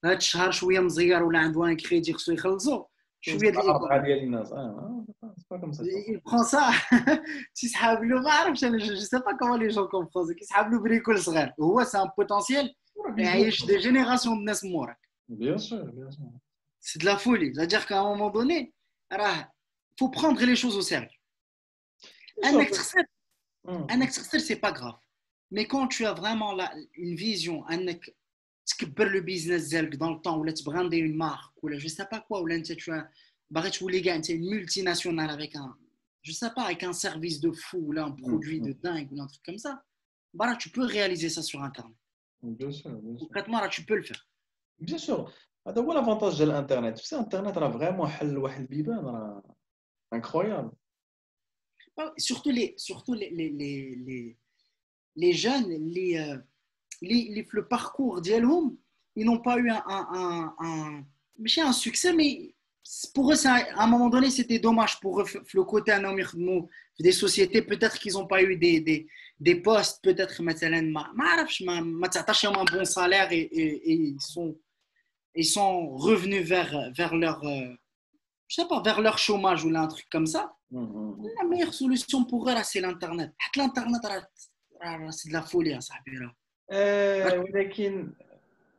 هاد الشهر شويه مزير ولا عنده ان كريدي خصو يخلصو شويه ديال الايكوميرس ديال الناس يبقى صح تيسحاب له ما عرفتش انا جو سي با كومون لي جون كومبرون كيسحاب له بريكول صغير هو سان بوتونسيال يعيش دي جينيراسيون الناس موراك بيان سور سي دو لا فولي c'est-à-dire qu'à un moment donné راه faut prendre les choses au sérieux انك تخسر c'est pas grave mais quand tu as vraiment une vision انك تكبر le business ديالك dans le temps ولا تبغي ندير une marque ولا je sais pas quoi ولا انت tu as باغي تولي كاع انت une multinationale avec un je sais pas avec un service de fou ou là un produit de dingue ou un truc comme ça bah tu peux réaliser ça sur internet Bien sûr, bien sûr. concrètement là tu peux le faire Bien sûr. هذا هو l'avantage ديال الانترنت. في الانترنت راه فريمون حل واحد البيبان راه incroyable. les jeunes le parcours ديالهم ils n'ont pas eu ماشي un succès mais pour eux à un moment donné c'était dommage pour eux le côté انهم يخدموا في des sociétés peut-être qu'ils n'ont pas eu des postes peut-être مثلا ما عرفش ما تعطاش un bon salaire et ils sont revenus vers leur je sais pas vers leur chômage ou là, un truc comme ça la meilleure solution pour eux là, c'est l'internet حتى l'internet c'est de la folie صاحبي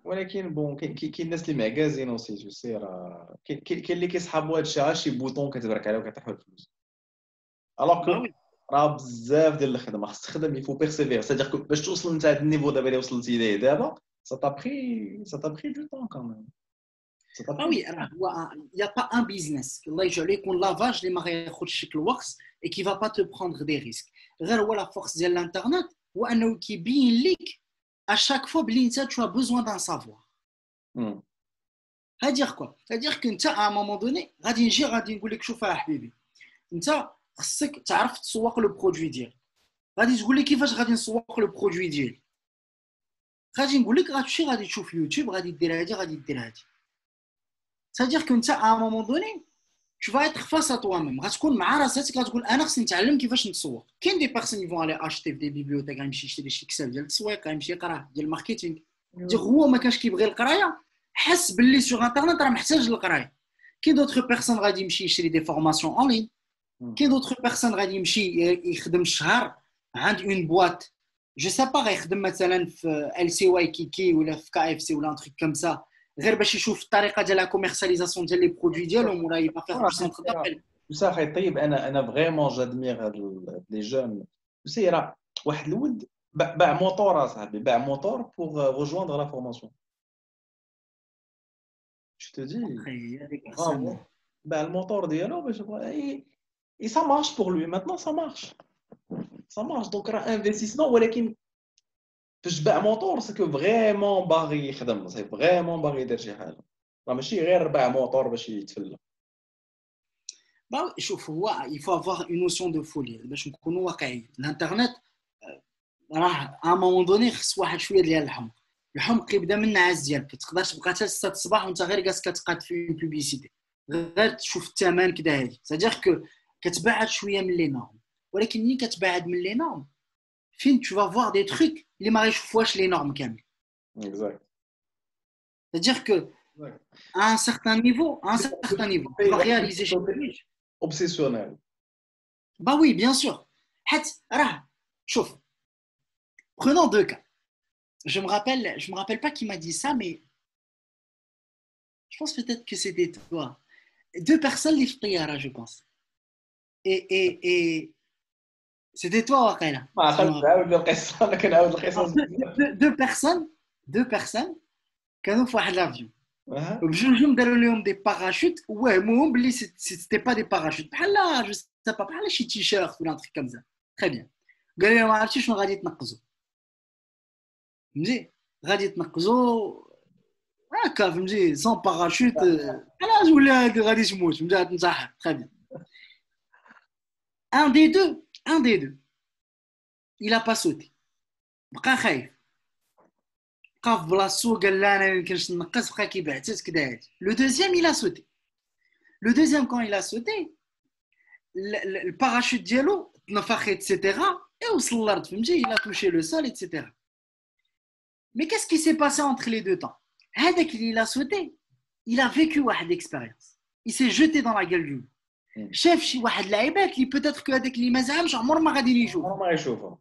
ولكن بون كاين الناس اللي معكازين اوسي جو سي راه كاين اللي كيسحبوا هادشي غير شي بوطون كتبرك عليه وكيطيحوا الفلوس الوغ كو راه بزاف ديال الخدمه خاص تخدم يفو بيرسيفير سادير باش توصل انت هاد النيفو دابا اللي وصلتي ليه دابا ça t'a pris du temps quand même. Ah oui, il n'y a pas un business الله يجعل يكون لافاج اللي ما غياخذش شكل الوقت et qui va pas te prendre des risques. غير هو la force ديال الانترنت هو انه كيبين لك à chaque fois بلي انت tu as besoin d'un savoir. C'est-à-dire quoi? C'est-à-dire que انت à un moment donné غادي نقول لك شوف يا حبيبي انت خصك تعرف تسوق لو برودوي ديالك. غادي تقول لي كيفاش غادي نسوق لو برودوي ديالي. غادي نقول لك غتمشي غادي تشوف يوتيوب غادي دير هادي غادي دير هادي. C'est-à-dire que à un moment donné, tu vas être face à toi-même. غتكون مع راسك غتقول انا خصني نتعلم كيفاش نتسوق. كاين دي بيرسون يفون علي اشتي في دي بيبليوتيك غيمشي يشري شي كتاب ديال التسويق غيمشي يقراه ديال الماركتينغ. دير هو ما كانش كيبغي القرايه حس باللي سوغ انترنت راه محتاج للقرايه. كاين دوطخ بيرسون غادي يمشي يشري دي فورماسيون اون لين. كاين دوطخ بيرسون غادي يمشي يخدم شهر عند اون بواط جو سي با غيخدم مثلا في ال سي واي كيكي ولا في كي اف سي ولا ان تريك كوم سا غير باش يشوف الطريقه ديال لا كوميرسياليزاسيون ديال لي برودوي ديالهم ولا يبقى فيها سونتر دابيل بصح طيب انا فريمون جادمير هاد لي جون سي راه واحد الولد باع موطور اصاحبي باع موطور بوغ ريجوندر لا فورماسيون جو تو دي باع الموطور ديالو باش اي سا مارش بور لوي ماتنون سا مارش دونك راه انفستيسمون ولكن فاش باع موطور سكو فريمون باغي يخدم سي فريمون باغي يدير شي حاجه راه ماشي غير باع موطور باش يتفلى شوف هو il faut avoir une notion de folie باش نكونوا واقعيين الانترنت راه à un moment donné خص واحد شويه ديال الحمق يبدا من النعاس ديالك تقدر تبقى حتى 6 الصباح وانت غير جالس كتقاد في بوبليسيتي غير تشوف الثمن كذا هادي c'est-à-dire que كتبعد شويه من لي نورم ولكن ملي كتبعد من لي نورم فين tu vas voir des trucs اللي ما غيشوفوهاش لي نورم كامل exact c'est-à-dire que à un certain niveau tu vas réaliser chez lui obsessionnel bah oui bien sûr حتى راه شوف prenons deux cas je me rappelle pas qui m'a dit ça mais je pense peut-être que c'était toi deux personnes اللي في الطياره je pense et c'était toi واقيلا ما عقلت نعاود القصه انا كنعاود القصص deux personnes كانوا في واحد لافيون بجوجهم داروا لهم دي باراشوت وهموهم بلي سيتي با دي باراشوت بحال جو سي با بحال شي تيشيرت ولا نتري كم ذا تري بيان قال لهم ما عرفتش شنو غادي تنقزوا فهمتي غادي تنقزوا هكا فهمتي سون باراشوت علاش ولا غادي تموت فهمتي غتنتحر تري بيان un des deux il a pas sauté بقى خايف بقى في بلاصتو قال لا انا ما يمكنش ننقص بقى كيبعثت كدا هادي لو دوزيام il a sauté le deuxième quand il a sauté le parachute ديالو تنفخ etc et وصل للارض فهمتي il a touché le sol etc mais qu'est-ce qui s'est passé entre les deux temps هذاك اللي il a sauté il a vécu واحد expérience il s'est jeté dans la gueule du loup شاف شي واحد لعيبات اللي peut-être que هذاك اللي ما زعمش عمر ما غادي يشوفه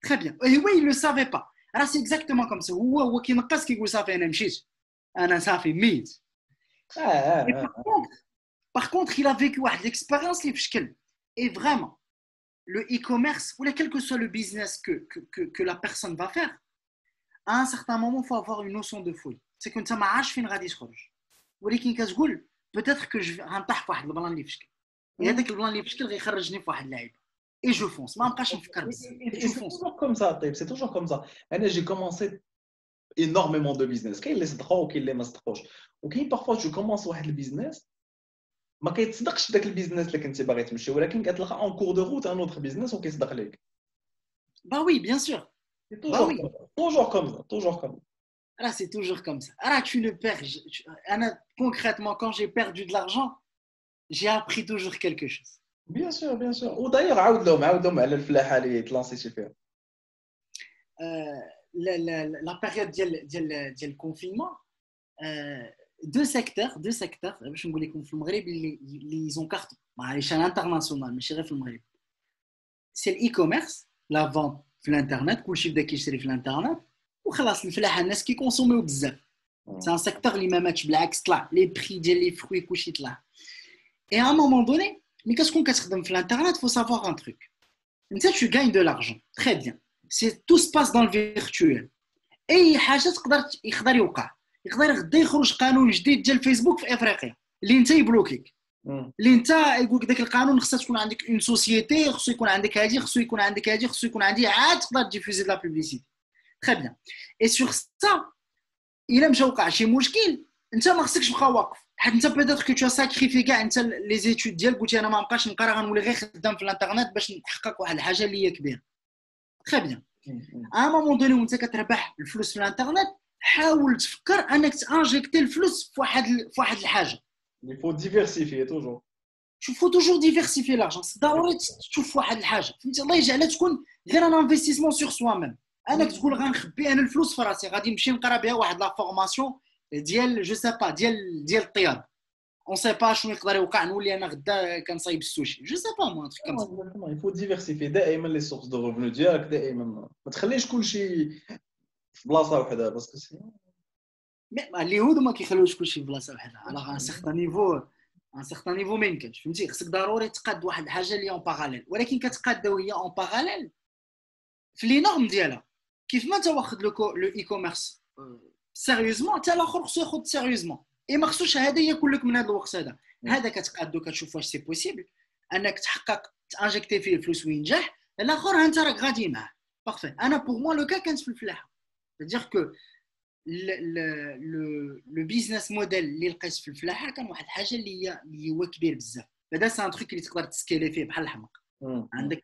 très bien et oui il le savait pas راه سي اكزاكتومون كوم سا هو كينقص كيقول صافي انا مشيت انا صافي ميت par contre il a vécu واحد l'expérience اللي في شكل et vraiment le e-commerce ou quel que soit le business que la personne va faire à un certain moment il faut avoir une notion de folie c'est que انت ما عارفش فين غادي تخرج ولكن كتقول peut-être que je غنطيح في واحد البلان اللي فشكل وهذاك البلان اللي فشكل غيخرجني في واحد اللعيبه اي جو فونس ما نبقاش نفكر بزاف Et جو c'est فونس toujours comme ça, Taïb, c'est toujours comme ça. Moi, j'ai commencé énormément de business. كاين اللي صدقوا وكاين اللي ما صدقوش. وكاين parfois tu commences واحد البيزنس ما كيتصدقش داك البيزنس اللي كنتي باغي تمشي ولكن كتلقى اون كور دو روت ان اوتر بيزنس وكيصدق لك. bah oui bien sûr C'est bah toujours oui comme ça. Toujours comme ça, toujours comme ça. là c'est toujours comme ça là tu le perds concrètement quand j'ai perdu de l'argent j'ai appris toujours quelque chose Bien sûr, bien sûr. وداير عاود لهم على الفلاحه اللي تلانسيتي فيها. la période ديال الconfinement deux secteurs باش نقول لكم في المغرب اللي ils ont carton à l'échelle internationale ماشي غير في المغرب c'est l'e-commerce la vente في الانترنت كلشي بدا كيشري في الانترنت وخلاص الفلاحه الناس كيكونسوميو بزاف سي ان سيكتور اللي ما ماتش بالعكس طلع لي بري ديال لي فروي كلشي طلع et à un moment donné ملي كتكون كتخدم في الانترنت faut savoir un truc انت tu gagnes de l'argent très bien c'est tout se passe dans le virtuel اي حاجه يقدر يوقع يقدر غدا يخرج قانون جديد ديال فيسبوك في افريقيا اللي انت يبلوكيك اللي انت يقول لك داك القانون خصها تكون عندك اون سوسيتي خصو يكون عندك هادي خصو يكون عندك هادي خصو يكون عندي عاد تقدر ديفوزي لا بوبليسيتي très bien et sur ça الا مشى وقع شي مشكل انت ما خصكش تبقى واقف حيت انت بيتيتر كو تو ساكريفي كاع انت لي زيتود ديالك قلتي انا ما نبقاش نقرا غنولي غير خدام في الانترنت باش نحقق واحد الحاجه اللي هي كبيره très bien à un moment donné وانت كتربح الفلوس في الانترنت حاول تفكر انك تانجيكتي الفلوس في واحد الحاجه Il faut diversifier toujours. il faut toujours diversifier l'argent ضروري تشوف واحد الحاجه فهمتي الله يجعلها تكون غير ان انفستيسمون سور سوا ميم انك تقول غنخبي انا الفلوس في راسي غادي نمشي نقرا بها واحد لا فورماسيون ديال جو سي با ديال الطياب اون سي با شنو يقدر يوقع نولي انا غدا كنصايب السوشي جو سي با مو كم Il faut diversifier دائما لي سورس دو ريفونو ديالك دائما ما تخليش كلشي في بلاصه وحده باسكو اليهود ما كيخليوش كلشي في بلاصه وحده على ان سيغتان نيفو ما يمكنش فهمتي خصك ضروري تقاد واحد الحاجه اللي اون باراليل ولكن كتقاد وهي اون باراليل في لي نورم ديالها كيف ما انت واخد لو اي كوميرس سيريوزمون حتى الاخر خصو ياخذ سيريوزمون اي ما خصوش هذا ياكل لك من هذا الوقت هذا كتقادو كتشوف واش سي بوسيبل انك تحقق تانجكتي فيه الفلوس وينجح الاخر انت راك غادي معاه بارفي انا بور موا لو كا كانت في الفلاحه c'est-à-dire que le business model اللي لقيت في الفلاحه كان واحد الحاجه اللي هو كبير بزاف هذا سي ان تروك اللي تقدر تسكيلي فيه بحال الحمق عندك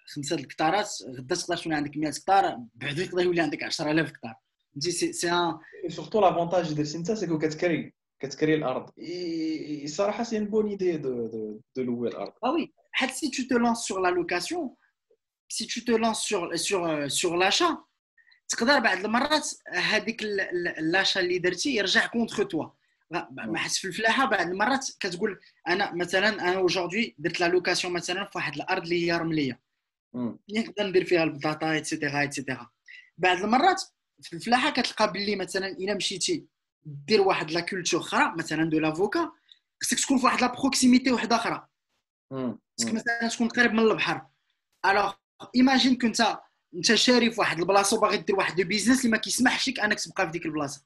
5 الكتارات غدا تقدر تولي عندك 100 كتار بعدا يقدر يولي عندك 10000 كتار فهمتي سي ان سورتو لافونتاج ديال سينتا سي كو كتكري الارض صراحه سي ان بون ايدي دو لوي الارض وي حيت si tu te lances sur la location si tu te lances sur l'achat تقدر بعض المرات هذيك اللاشا اللي درتي يرجع كونتر توا ما حس في الفلاحه بعض المرات كتقول انا مثلا انا اوجوردي درت لا لوكاسيون مثلا في واحد الارض اللي هي رمليه نقدر ندير فيها البطاطا ايتترا بعض المرات في الفلاحه كتلقى باللي مثلا الا مشيتي دير واحد لا كولتور اخرى مثلا دو لافوكا خصك تكون في واحد لا بروكسيميتي وحده اخرى خصك مثلا تكون قريب من البحر الوغ ايماجين كنت انت شاري في واحد البلاصه وباغي دير واحد دو بيزنس اللي ما كيسمحش لك انك تبقى في ديك البلاصه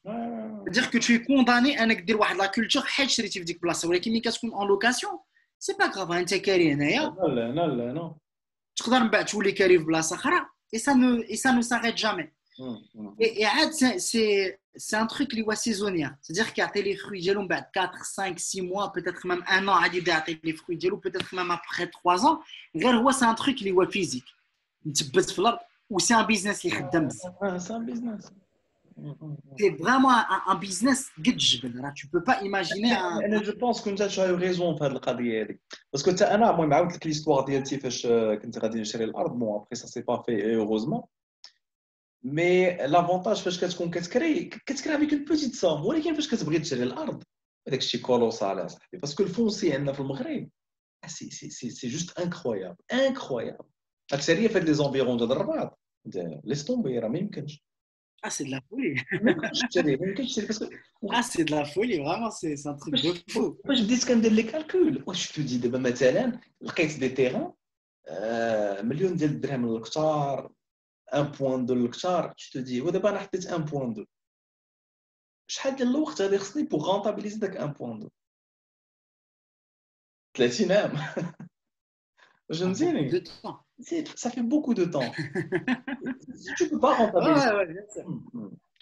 دير كو تو كونداني انك دير واحد لا كولتور حيت شريتي في ديك البلاصه ولكن ملي كتكون اون لوكاسيون سي با غراف انت كاري هنايا لا تقدر من بعد تولي كاري في بلاصه اخرى اي سا نو ساريت جامي اي عاد سي ان تروك اللي هو سيزونيير c'est-à-dire كيعطي لي فروي ديالو من بعد 4 5 6 mois peut-être même un an عاد يبدا يعطي لي فروي ديالو peut-être même après 3 ans غير هو سي ان تروك اللي هو فيزيك مثبت في الارض و سي ان بيزنس اللي خدام بزاف سي ان بيزنس سي فريمون ان بيزنس قد الجبل راه tu peux pas imaginer انا جو بونس كنت شايف ريزون في هذه القضيه هذه باسكو حتى انا المهم عاودت لك ليستوار ديالتي فاش كنت غادي نشري الارض بون ابري سا سي با في اوروزمون مي لافونتاج فاش كتكون كتكري افيك اون بوتيت سوم ولكن فاش كتبغي تشري الارض هذاك الشيء كولوسال اصاحبي باسكو الفونسي عندنا في المغرب سي جوست انكرويابل اكثريه في هاد لي زونفيرون ديال الرباط ليس طومبي راه ما يمكنش سي دو لا فولي ما يمكنش تشري باسكو سي دو لا فولي فريمون سي ان تروك دو فو باش بديت كندير لي كالكول واش تو دي دابا مثلا لقيت دي تيران مليون ديال الدرهم للكتار 1.2 للكتار تو دي ودابا انا حطيت 1.2 شحال ديال الوقت غادي خصني بوغ غونطابيليزي داك 1.2 30 عام. Je me beaucoup dis, de temps. ça fait beaucoup de temps. Tu peux pas rentabiliser. Ouais, bien sûr.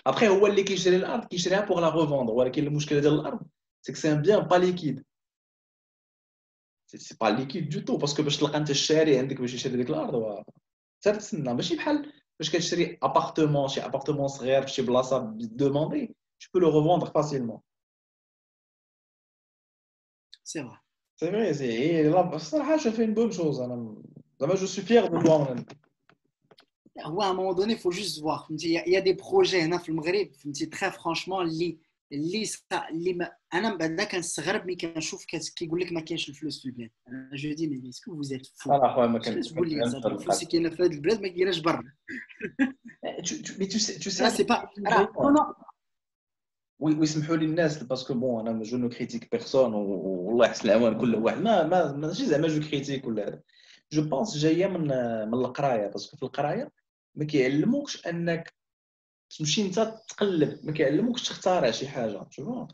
Après, هو اللي كيشري الارض كيشريها pour la revendre, ولكن المشكله ديال الارض c'est que c'est un bien pas liquide. C'est pas liquide du tout parce que باش تلقى انت الشاري عندك باش يشري ديك الارض حتى تسنى ماشي بحال باش كتشري ابارتمون شي ابارتمون صغير في شي بلاصه دوموندي tu peux le revendre facilement. C'est vrai. C'est vrai, c'est là الصراحه je fais une bonne chose انا زعما je suis fier de moi. Ouais, à un moment donné, il faut juste voir. Il y a des projets هنا في المغرب très franchement انا بعدا كنستغرب ملي كنشوف كيقول لك ما كاينش الفلوس في البلاد. جو دي مي اسكو vous êtes fou. انا اخويا ما اش كنت تقول لي صافي الفلوس اللي كاينه في هذه البلاد ما كايناش برا. mais tu sais Là c'est pas non. ويسمحوا لي الناس باسكو بون انا جو نو كريتيك بيرسون والله يحسن العوان كل واحد ما ماشي زعما جو كريتيك ولا هذا جو بونس جايه من القرايه باسكو في القرايه ما كيعلموكش انك تمشي انت تقلب ما كيعلموكش تخترع شي حاجه شوف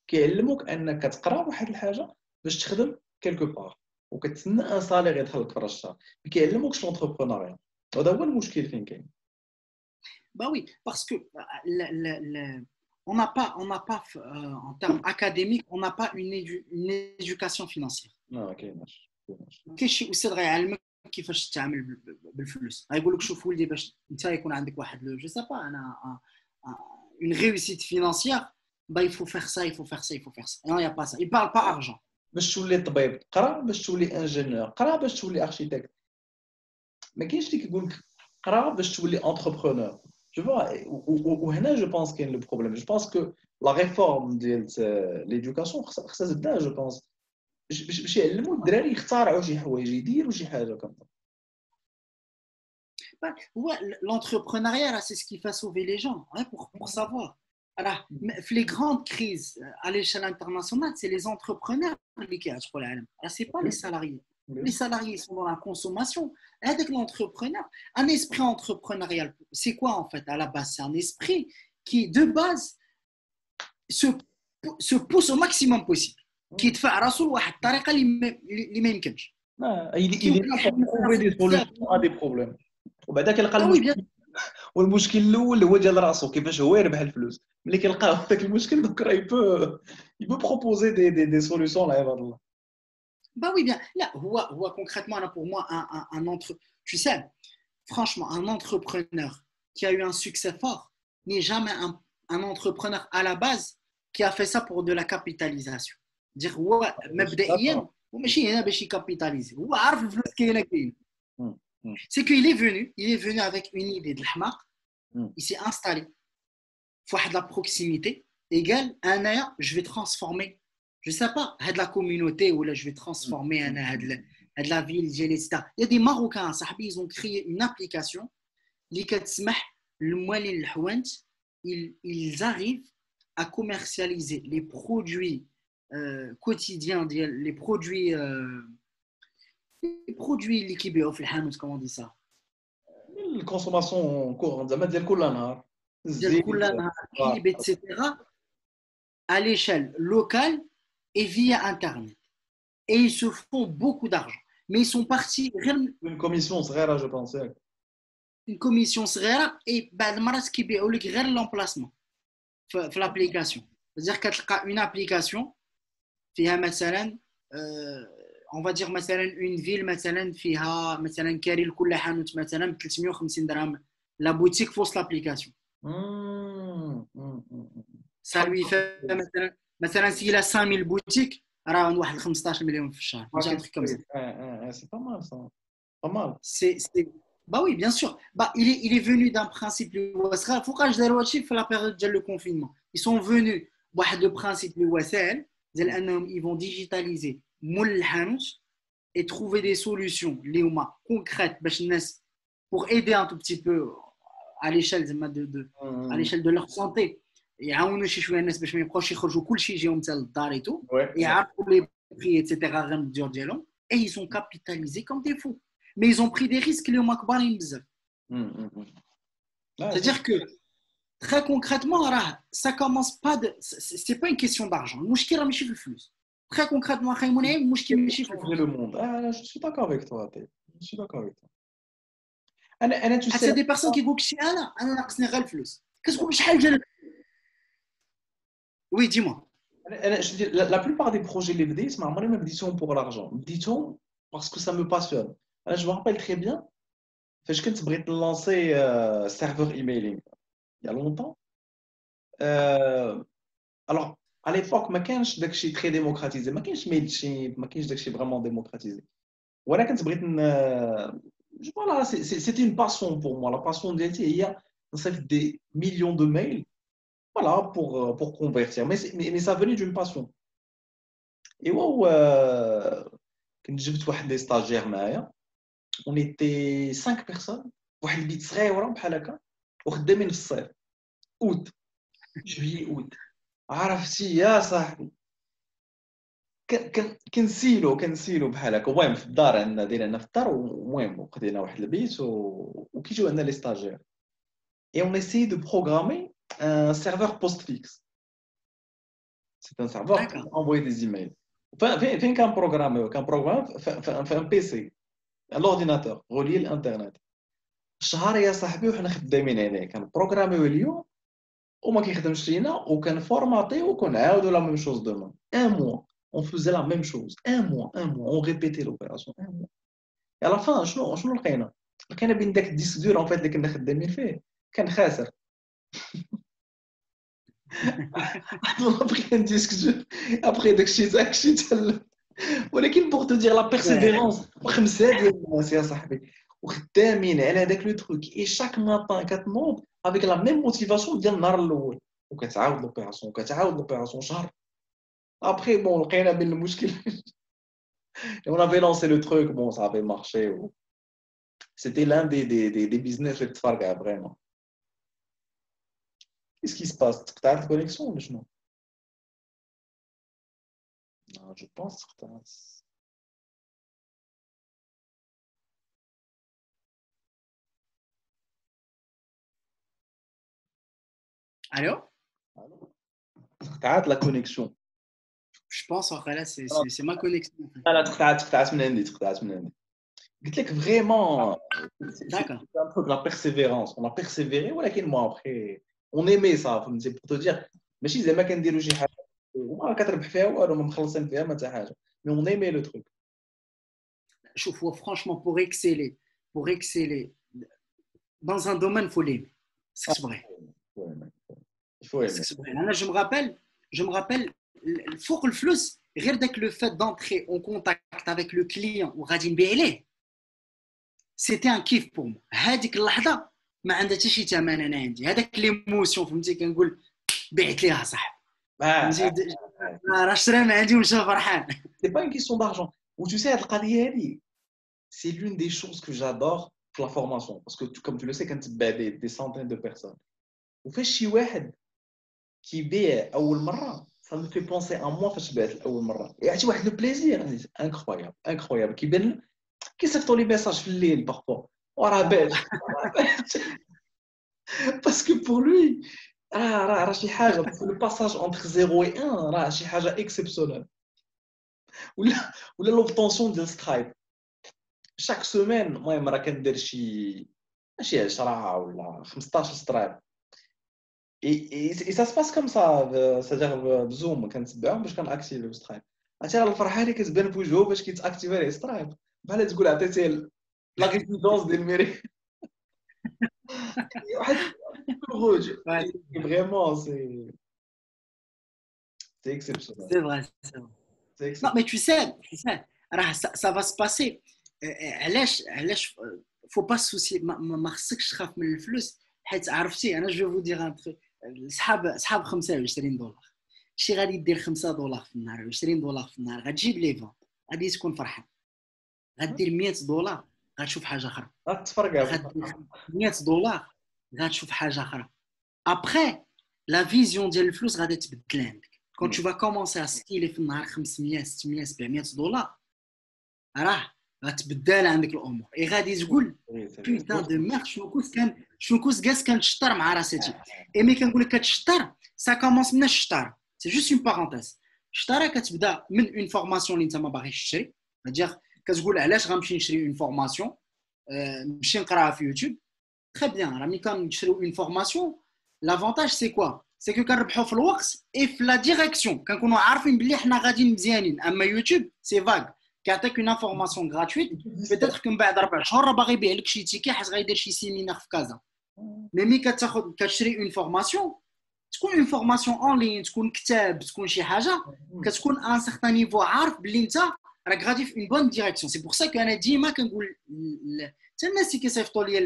كيعلموك انك تقرا واحد الحاجه باش تخدم كيلكو بار وكتسنى ان صالير يدخل لك في الشهر ما كيعلموكش لونتربرونيا هذا هو المشكل فين كاين. Bah oui, parce que on n'a pas en termes académiques, on n'a pas une éducation financière. ما كايناش كاين شي استاذ غيعلمك كيفاش تتعامل بالفلوس غيقول لك شوف ولدي باش انت يكون عندك واحد لو جو سا با انا une réussite financière bah il faut faire ça il faut faire ça il faut faire ça non il y a pas ça il parle pas argent باش تولي طبيب قرا باش تولي انجينيور قرا باش تولي اركيتكت ما كاينش اللي كيقول لك قرا باش تولي انتربرونور tu vois وهنا je pense كاين le problème je pense que la réforme ديال l'éducation خصها تبدا je pense باش يعلموا الدراري يختارعوا شي حوايج يديروا شي حاجه كنظن. Ouais, l'entrepreneuriat là, c'est ce qui fait sauver les gens hein, pour savoir. Alors, les grandes crises à l'échelle internationale, c'est les entrepreneurs qui ont le problème. C'est pas les salariés. Les salariés sont dans la consommation. Avec l'entrepreneur, un esprit entrepreneurial, c'est quoi en fait à la base? C'est un esprit qui de base se pousse au maximum possible. Qui te fait راسو لواحد الطريقه اللي ما يمكنش. il est là pour trouver des solutions à des problèmes. وبعدا كيلقى المشكل والمشكل الاول هو ديال راسو كيفاش هو يربح الفلوس ملي كيلقى ذاك المشكل دونك راه يبو بروبوزي دي سوليوشن لعباد الله. Bah oui bien là هو concrètement là pour moi tu sais franchement un entrepreneur qui a eu un succès fort n'est jamais un entrepreneur à la base qui a fait ça pour de la capitalisation. dire هو مبدئيا وماشي هنا باش يكابيتاليزي هو عارف الفلوس كاينه c'est qu'il est venu avec une idée de l'ahmaq il s'est installé faut de la proximité égale je vais transformer je sais pas de la communauté ou là je vais transformer de la ville etc. Il y a des Marocains صاحبي ils ont créé une application اللي كتسمح للموالين الحوانت ils arrivent à commercialiser les produits quotidiens les produits اللي كيبيعوا في الحانوت comment on dit ça الكونسوماسيون كورون زعما ديال كل نهار ديال كل نهار حليب etc. à l'échelle locale et via internet et ils se font beaucoup d'argent mais ils sont partis une commission صغيره je pense une commission صغيره et بعد المرات كيبيعوا لك غير l'emplacement في l'application c'est-à-dire كتلقى une application فيها مثلا on va dire مثلا une ville مثلا فيها مثلا كاري لكل حانوت مثلا ب 350 درهم la boutique فوسط l'application ça lui fait مثلا s'il a 5000 boutiques راه واحد 15 مليون في الشهر un truc comme ça c'est pas mal ça pas mal c'est bah oui bien sûr bah il est venu d'un principe فوقاش داروا هادشي في la période ديال le confinement ils sont venus بواحد le principe اللي هو ساهل ديال انهم ils vont digitaliser مول الحانوت et trouver des solutions اللي هما concrètes باش الناس pour aider un tout petit peu à l'échelle à l'échelle de leur santé يعاونوا شي شويه الناس باش ما يبقاوش يخرجوا كلشي يجيهم حتى للدار ايتو يعرفوا لي بري ايتترا غير الديور ديالهم et ils ont capitalisé comme des fous mais ils ont pris des risques اللي هما كبارين بزاف c'est-à-dire que très concrètement راه ça commence pas c'est pas une question d'argent المشكل راه ماشي في الفلوس très concrètement خاي منعم المشكل ماشي في changer الفلوس. le monde. Ah, je suis d'accord avec toi. Je suis d'accord avec toi. Tu حتى sais, دي بيرسون كيقول لك شي انا ناقصني غير الفلوس كتقول شحال جا وي ديما. je te dis, la plupart des projets les BD, ما عمري ما بديتهم pour l'argent. بديتهم parce que ça me passionne. Je me rappelle très bien, فاش كنت بغيت نلانسي serveur emailing il y a longtemps. Alors, à l'époque, ما كانش داكشي très démocratisé, ما كانش MailChimp, ما كانش داكشي vraiment démocratisé. وانا كنت بغيت voilà, c'était une passion pour moi. La passion ديالتي هي نصيفط des millions de mails voilà, pour convertir. Mais ça venait d'une passion. Et wow, كنت جبت واحد لي ستاجير معايا. On était 5 personnes. واحد البيت صغيره بحال هكا وخدامين في الصيف. اوت جويي اوت. عرفتي يا صاحبي كنسيلو بحال هكا. المهم في الدار عندنا دايرين في الدار المهم خدينا واحد البيت وكيجيو عندنا لي ستاجير. Et on essayait de programmer un serveur postfixe. C'est un serveur pour envoyer des emails. فين كان بروغرامي في ان بي سي l'ordinateur relié للانترنت. شهر يا صاحبي وحنا خدامين عليه كان بروغراميو اليوم وما كيخدمش لينا وكان فورماتيو وكنعاودوا لا ميم شوز دومون ان موا on faisait la même chose un mois on répétait l'opération un mois et à la fin شنو لقينا بين داك الديسك دور ان فيت اللي كنا خدامين فيه كان خاسر. après un disque dur après داكشي تسلم. ولكن pour te dire la persévérance 5 ديال الناس يا صاحبي وخدامين على هذاك لو تروك اي شاك ماتان كتنوض افيك لا ميم موتيفاسيون ديال النهار الاول وكتعاود لوبيراسيون شهر. Après bon لقينا بين المشكل et on avait lancé le truc bon ça avait marché c'était l'un des business اللي تفرقع vraiment. Qu'est-ce qui se passe تقطعت الكونيكسيون ولا شنو؟ Non, je pense تقطعت. Allô? تقطعت لا كونيكسيون. Je pense en fait là c'est ma connexion. لا تقطعت من عندي قلت لك فريمون D'accord. un peu la persévérance on a persévéré ولكن moi après on aimait ça فهمتي pour te dire ماشي زعما كنديروا شي حاجه وما كتربح فيها والو ما مخلصين فيها ما حتى حاجه mais on aimait le truc. شوف هو franchement pour exceller dans un domaine faut l'aimer. C'est que c'est vrai. Il faut aimer. C'est que c'est vrai. Là, je me rappelle فوق الفلوس غير داك le fait d'entrer en contact avec le client وغادي نبيع ليه c'était un kiff pour moi. هذيك اللحظه ما عندها حتى شي ثمن انا عندي هذاك ليموسيون فهمتي كنقول بعت ليها صاحبي فهمتي راه شرا من عندي ومشى فرحان. C'est pas une question d'argent. Ou tu sais هاد القضيه هذه c'est l'une des choses que j'adore pour la formation parce que comme tu le sais كنتبع des centaines de personnes وفاش شي واحد كيبيع اول مره ça me fait penser à moi فاش بعت اول مره يعطي واحد لو بليزير incroyable كيبان كيصيفطوا لي ميساج في الليل بارفو وراه باش باسكو بور لوي راه شي حاجه لو باساج انتر 0 et 1 راه شي حاجه اكسبسيونيل. ولا لوبطونسيون ديال سترايب شاك سيمين المهم راه كندير شي 10 ولا 15 سترايب et ça se passe comme ça c'est-à-dire بزوم كنتبعهم باش كنأكتيفي سترايب. عرفتي راه الفرحه اللي كتبان في وجهه باش كيتاكتيفي عليه سترايب بحال تقول عطيتيه لا ريزيدونس ديال ميري واحد روج فريمون c'est exceptionnel. C'est vrai. Non mais tu sais ça va se passer. علاش faut pas se soucier ما خصكش تخاف من الفلوس حيت عرفتي انا جو فو دير ان تري صحاب $25 شي غادي دير $5 في النهار $20 في النهار غتجيب لي فون غادي تكون فرحان غدير $100 غتشوف حاجه اخرى غتفرقع $100 غتشوف حاجه اخرى ابري لا فيزيون ديال الفلوس غادي تبدل عندك كون tu vas commencer à سكيلي في النهار $500 $600 راه غتبدل عندك الامور اي غادي تقول بوتان دو ميرد شنو كوس كاس كنشطر مع راسيتي اي مي كنقول لك كتشطر سا كومونس من الشطر سي جوست اون بارونتيز اشترى كتبدا من اون فورماسيون اللي انت ما باغيش تشري دير كتقول علاش غنمشي نشري اون فورماسيون نمشي نقراها في يوتيوب تري بيان راه ملي كنشريو اون فورماسيون لافونتاج سي كوا سي كو كنربحوا في الوقت اي في لا ديريكسيون كنكونوا عارفين بلي حنا غاديين مزيانين اما يوتيوب سي فاغ كيعطيك اون انفورماسيون غراتويت بيتيتر كون بعد 4 شهور راه باغي يبيع لك شي تيكي حيت غايدير شي سيمينار في كازا مي كتاخذ كتشري اون فورماسيون تكون اون فورماسيون اون لين تكون كتاب تكون شي حاجه كتكون ان سيغتان نيفو عارف بلي انت راك غادي في اون بون ديريكسيون سي بور سا كو انا ديما كنقول حتى الناس اللي كيصيفطوا لي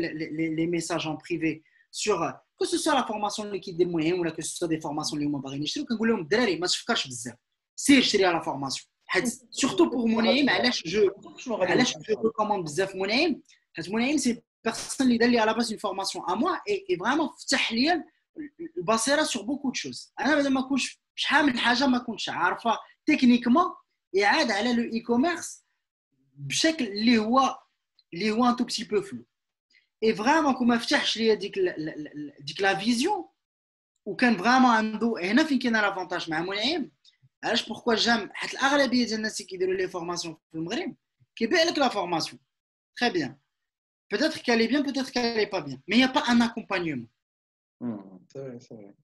لي ميساج اون بريفي سور كو سو سوا لا فورماسيون اللي كيدير المهم ولا كو سو سوا دي فورماسيون اللي هما باغيين يشريو كنقول لهم الدراري ما تفكرش بزاف سير شري لا فورماسيون حيت سورتو بور منعم علاش جو ريكوموند بزاف منعم حيت منعم سي بيرسون اللي دار لي على باس اون فورماسيون ا موا اي فريمون فتح لي البصيره سور بوكو دو شوز انا بعدا ما كنتش شحال من حاجه ما كنتش عارفه تكنيكمون يعاد على لو اي كوميرس بشكل اللي هو ان تو بتي بو فلو اي فريمون كون فتحش لي ديك لا فيزيون وكان فريمون عنده هنا فين كاين لافونتاج مع منعم علاش بوركوا جام حيت الاغلبيه ديال الناس اللي كيديروا لي فورماسيون في المغرب كيبيع لك لا فورماسيون تري بيان peut-être qu'elle est bien peut-être qu'elle est pas bien mais il y a pas un accompagnement c'est vrai.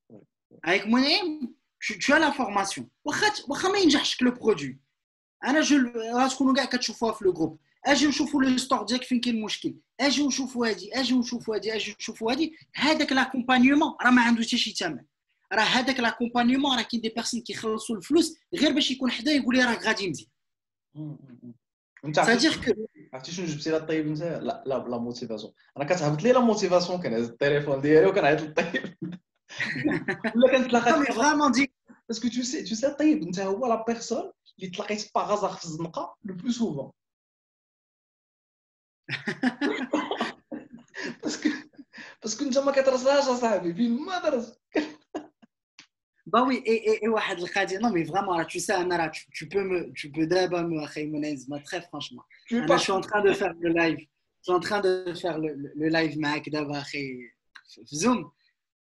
avec منعم tu as la formation واخا ما ينجحش لو برودوي انا غتكونوا كاع كتشوفوها في لو جروب اجي نشوفوا لو ستور ديالك فين كاين المشكل اجي نشوفوا هادي هذاك لاكومبانيومون راه ما عنده حتى شي ثمن راه هذاك لاكومبانيومون راه كاين دي بيرسون كيخلصوا الفلوس غير باش يكون حدا يقول لي راك غادي مزيان انت عرفتي شنو جبتي لها الطيب انت لا موتيفاسيون انا كتهبط لي لا موتيفاسيون كنهز التليفون ديالي وكنعيط للطيب ولا كنتلاقى فريمون دي باسكو tu sais الطيب انت هو لا بيرسون اللي تلاقيت باغازار في الزنقه لو بلو سوفون باسكو انت ما كترسلهاش اصاحبي فين ما درت Bah oui, et واحد القضيه non mais vraiment là tu sais Anna tu peux d'abord me خيمونيز très franchement انا je suis en train de faire le live je suis en train de faire le live معاك دابا اخي في زوم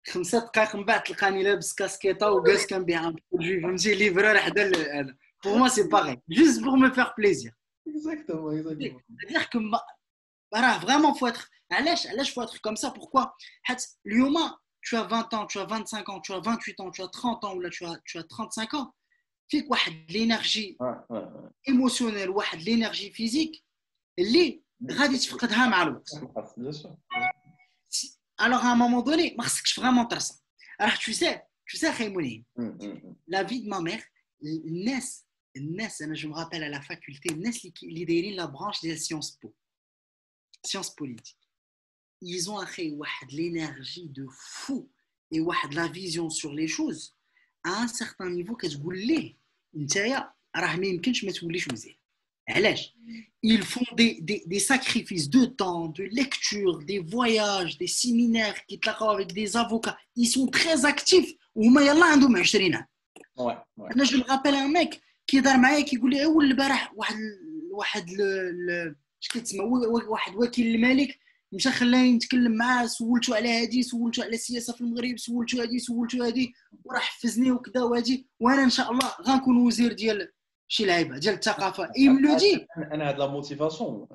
5 دقائق من بعد تلقاني لابس كاسكيطه وجالس كنبيع ان برودوي فهمتي ليفرور حدا انا pour moi c'est pareil juste pour me faire plaisir exactement c'est-à-dire que راه vraiment faut être علاش faut être comme ça pourquoi حيت اليوم tu as 20 ans, tu as 25 ans, tu as 28 ans, tu as 30 ans ou là tu as 35 ans. فيك واحد l'énergie émotionnelle واحد l'énergie physique اللي غادي تفقدها مع الوقت. Alors à un moment donné, ما خصكش vraiment ترسم. Alors tu sais خيموني. La vie de ma mère, الناس انا je me rappelle à la faculté الناس اللي دايرين la branche ديال sciences politiques. Ils ont l'énergie de fou et la vision sur les choses à un certain niveau كتقول ليه نتايا راه ما يمكنش ما توليش مزيان علاش ils font des sacrifices de temps de lecture des voyages des séminaires qui تلاقاو avec des avocats ils sont très actifs وهما يلا عندهم 20 عام انا جو rappelle un mec كي دار معايا كيقول لي اول البارح واحد اش كيتسمى واحد وكيل الملك مشى خلاني نتكلم معاه سولته على هادي سولته على السياسه في المغرب سولته هادي وراه حفزني وكذا وهادي وانا ان شاء الله غنكون وزير ديال شي لعيبه ديال الثقافه ملو دي انا هاد لا موتيفاسيون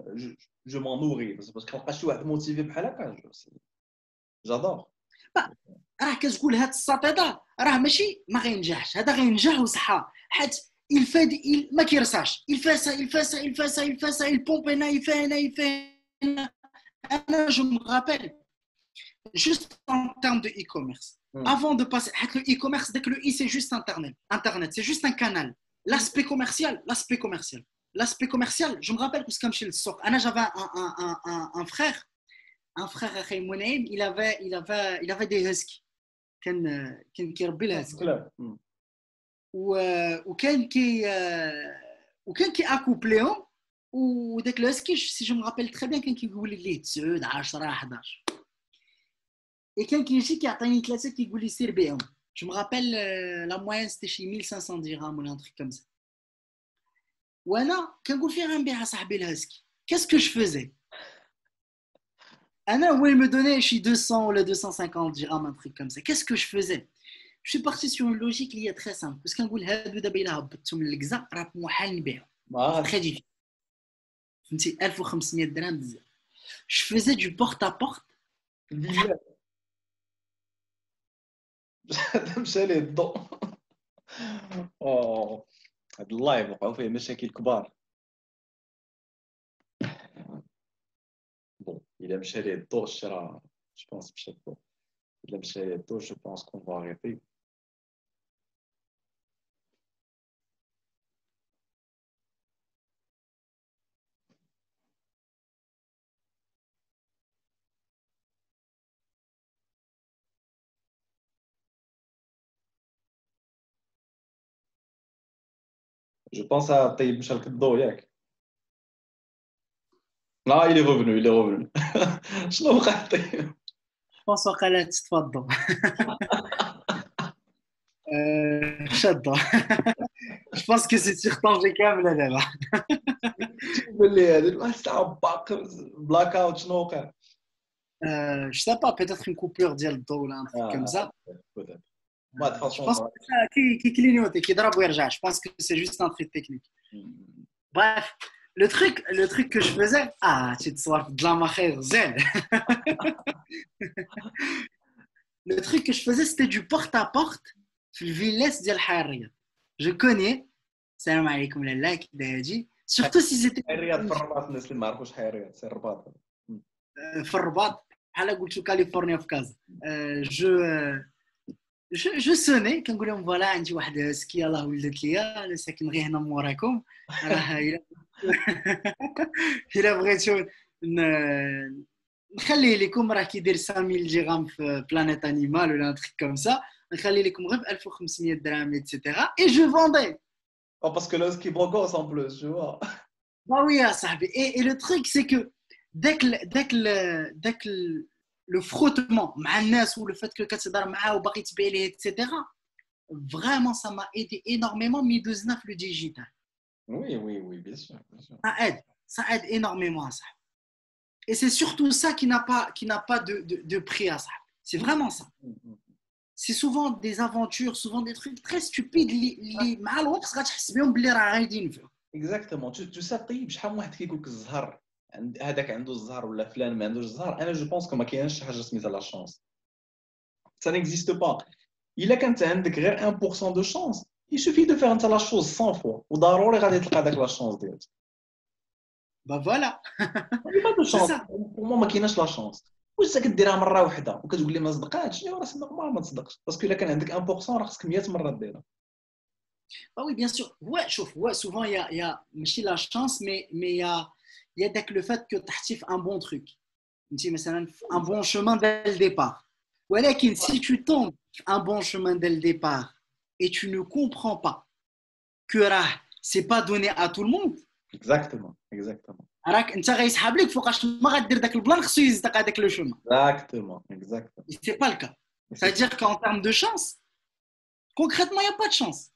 جو مون نوري باسكو لقى شي واحد موتيفي بحال هكا جادور راه كتقول هاد الساطيطه راه ماشي ما غينجحش هذا غينجح وصحه حيت ما كيرساش il fait ça il pompe هنا Anna, je me rappelle, juste en termes de e-commerce, avant de passer, le e-commerce, dès que le i c'est juste Internet, c'est juste un canal. L'aspect commercial, je me rappelle que c'est comme chez le soc. Anna, j'avais un frère à Khaymonaim, il avait des huskies. Qui ربي الهسكي وكان كي اكوبليهم وداك الهسكي سي جو مغابيل تري بيان كان كيقول لي تسعود 10 11 كان كيجي كيعطيني 3 كيقول لي سير بيعهم جو مغابيل لا موين سيتي شي 1500 درهم ولا ان تريك كوم سا وانا كنقول فيه غنبيع صاحبي الهسكي كاسكو جو فوزي انا هو me donnait شي 200 ولا 250 درهم un truc comme ça qu'est-ce que je faisais je suis parti sur une logique qui est très simple parce qu'on dit هادو دابا الا هبطتهم للكزا راه محال نبيعو ما très difficile فهمتي 1500 درهم بزاف je faisais du porte à porte الفيلا مشى ليه الضوء. اوه هاد اللايف وقعوا فيه مشاكل كبار. بون الا مشى ليه الضوء الشي راه جو بونس مشى الضوء. الا مشى ليه الضوء جو بونس كون فوا اريتي. جو بونس طيب مشى لك الضوء ياك. لا il est revenu il est revenu. شنو وقع طيب؟ je pense وقالها تفضل شادة je pense que c'est sur طنجة كاملة دابا تقول لي هذا الواحد تاع باك بلاك اوت شنو وقع؟ je sais pas peut-être une coupure ديال الضوء ولا un truc comme ça ما de je façon pense que ça qui clignote qui ضرب ويرجع je pense que c'est juste un truc technique bref le truc que je faisais tu te sois de la خير زين le truc que je faisais c'était du porte à porte في الفيلاس ديال الحي الرياض je connais السلام عليكم لالا كي دايجي surtout si c'était الرياض في الرباط. الناس اللي ما عرفوش حي الرياض سير الرباط في الرباط بحال قلت كاليفورنيا في كازا جو سوني كنقول لهم فوالا عندي واحد سكي الله ولدت ليا انا ساكن غير هنا موراكم راه الا بغيتو نخليه لكم راه كيدير 5000 درهم في بلانيت انيمال ولا ان تريك كوم سا نخلي لكم غير ب 1500 درهم ايتترا اي جو فوندي parce que là ce qui est beau gosse en plus tu vois. bah oui يا صاحبي et le truc c'est que dès que le frottement مع الناس ou le fait que كتهضر معاه وباغي تبيع ليه etc. Vraiment, ça m'a aidé énormément, ميدوزنا في le digital. Oui, bien sûr. Ça aide énormément à ça. Et c'est surtout ça qui n'a pas de prix à ça. C'est vraiment ça. C'est souvent des aventures, souvent des trucs très stupides اللي مع الوقت غتحس بهم بلي راه غايدين فيهم. Exactement. Tu sais طيب شحال من واحد كيقول لك الزهر هذاك عنده الزهر ولا فلان ما عندوش الزهر. انا جو بونس كو ما كاينش شي حاجه سميتها لا شانس. Ça n'existe pas. الا كانت عندك غير 1% de chance, il suffit de faire la chose 100 fois وضروري غادي تلقى داك لا شانس ديالك. Bah voilà. C'est ça. Pour moi ما كايناش لا شانس. واش كديرها مره واحده وكتقول لي ما صدقاتش راه نورمال ما تصدقش باسكو الا كان عندك 1% راه خصك 100 مره ديرها. Ah oui, bien sûr. Ouais, souvent il y a la chance, mais il y a le fait que tu actives un bon truc. Un bon chemin dès le départ. Voilà, si tu tombes un bon chemin dès le départ et tu ne comprends pas que c'est pas donné à tout le monde. Exactement. راك انت غيسحب لك فوقاش ما غدير داك البلان خصو يصدق هذاك لو شوما. Exactement. C'est pas le cas. C'est-à-dire qu'en termes de chance, concrètement, il n'y a pas de chance.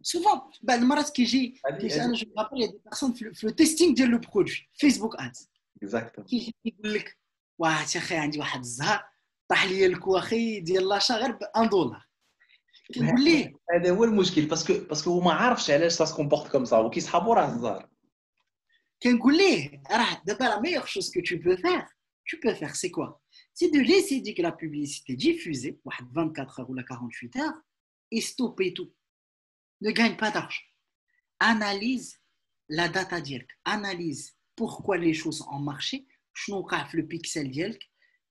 Souvent, بعد المرات كيجي انا جو رابيل يا دي بيرسون في لو تيستينغ ديال لو برودوي فيسبوك ادز كيجي يقول لك واه يا اخي عندي واحد الزهر طاح لي الكو اخي ديال لاشا غير ب 1 دولار كنقول ليه هذا هو المشكل باسكو هو ما عارفش علاش سا سكومبورت كوم سا وكيسحابو راه الزهر. كنقول ليه راه دابا لا meilleure chose que tu peux faire c'est quoi, c'est de laisser dire que la publicité diffusée واحد 24 heures ou la 48 heures et stopper tout. Ne gagne pas d'argent. Analyse la data ديالك, analyse pourquoi les choses ont marché, شنو وقع في le pixel ديالك,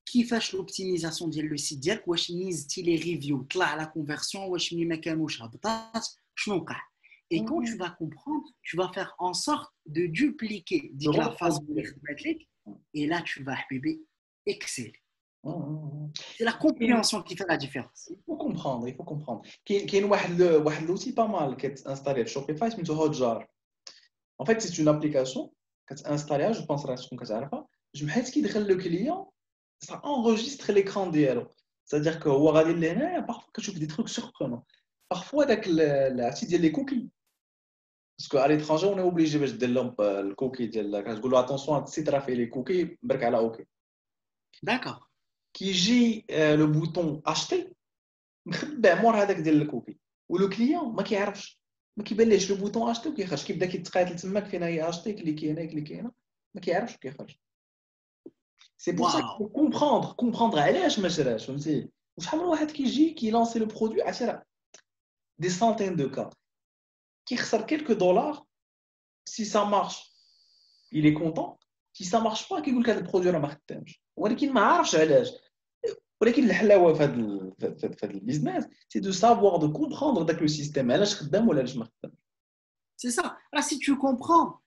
كيفاش l'optimisation ديال le site ديالك, واش نيزتي les reviews, طلع la conversion, واش ملي ما كانوش هبطات, شنو وقع. Et quand tu vas comprendre, tu vas faire en sorte de dupliquer la phase et là tu vas exceller. C'est la compréhension qui fait la différence. Il faut comprendre. كاين واحد l'outil pas mal كتانستالي في Shopify سميتو Hotjar. En fait, c'est une application كتانستاليها, je pense راه تكون كتعرفها, بحيث كيدخل لو كليون ça enregistre l'écran ديالو. C'est-à-dire que هو غادي لهنايا parfois كتشوف des trucs surprenants. Parfois داك العرفتي ديال لي كوكي, parce qu'à l'étranger on est obligé باش دير لهم الكوكي ديال كتقول له attention هاد السيت راه فيه لي كوكي برك على اوكي. D'accord. Qui j'ai le bouton acheter, مخبع مور هذاك ديال الكوكي ولو كليون ما كيعرفش ما كيبانليش لو بوطون اشتي وكيخرج كيبدا كيتقاتل تماك فين هي اشتي اللي كاينه ما كيعرفش وكيخرج سي بور سا واو كومبروندر علاش ما شراش فهمتي وشحال من واحد كيجي كيلونسي لو برودوي عشرة دي سانتين دو كا كيخسر كيلكو دولار سي سا مارش il est content si ça marche pas كيقول لك هذا البرودوي راه ما خدامش ولكن ما عارفش علاش ولكن الحلاوه في هذا البيزنس سي دو سافوار دو كومبروندر داك لو سيستيم علاش خدام ولا علاش ما خدامش c'est ça راه si tu comprends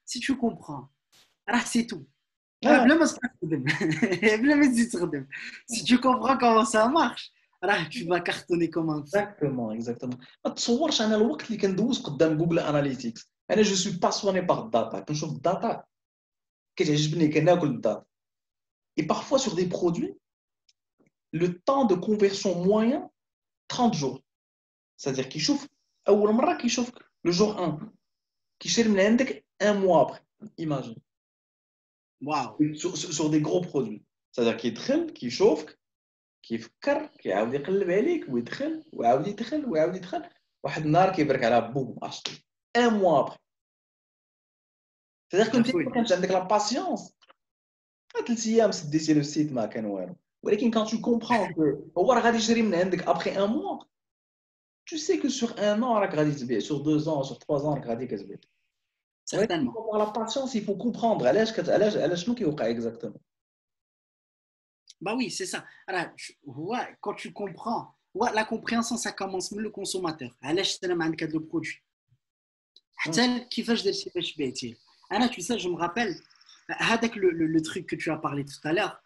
راه c'est tout راه اه بلا ما تبقى تخدم بلا ما تزيد تخدم si tu comprends comment ça marche راه tu vas cartonner comme un fou اكزاكتومون ما تصورش انا الوقت اللي كندوز قدام جوجل اناليتيكس انا جو سوي باسوني باغ الداتا كنشوف الداتا كتعجبني كناكل الداتا et parfois sur des produits le temps de conversion moyen 30 jours c'est-à-dire كيشوف اول مره كيشوف le jour 1 كيشري من عندك un mois après imagine واو sur des gros produits c'est-à-dire كيدخل كيشوفك كيفكر كيعاود يقلب عليك ويدخل ويعاود يدخل واحد النهار كيبرك على بوم اشتي un mois après c'est-à-dire que انت ما كانش عندك لا باسيونس 3 ايام سديتي لو سيت ما كان والو ولكن quand tu comprends que هو راه غادي يشري من عندك après un mois tu sais que sur un an راك غادي تبيع sur 2 ans sur 3 ans راك غادي كتبيع ولكن certainement pour la patience il faut comprendre علاش شنو كيوقع exactement bah oui c'est ça راه هو quand tu comprends هو la compréhension ça commence من le consommateur علاش اشترى من عندك هذا البرودوي حتى كيفاش درتي باش بعتيه انا tu sais je me rappelle هذاك le truc que tu as parlé tout à l'heure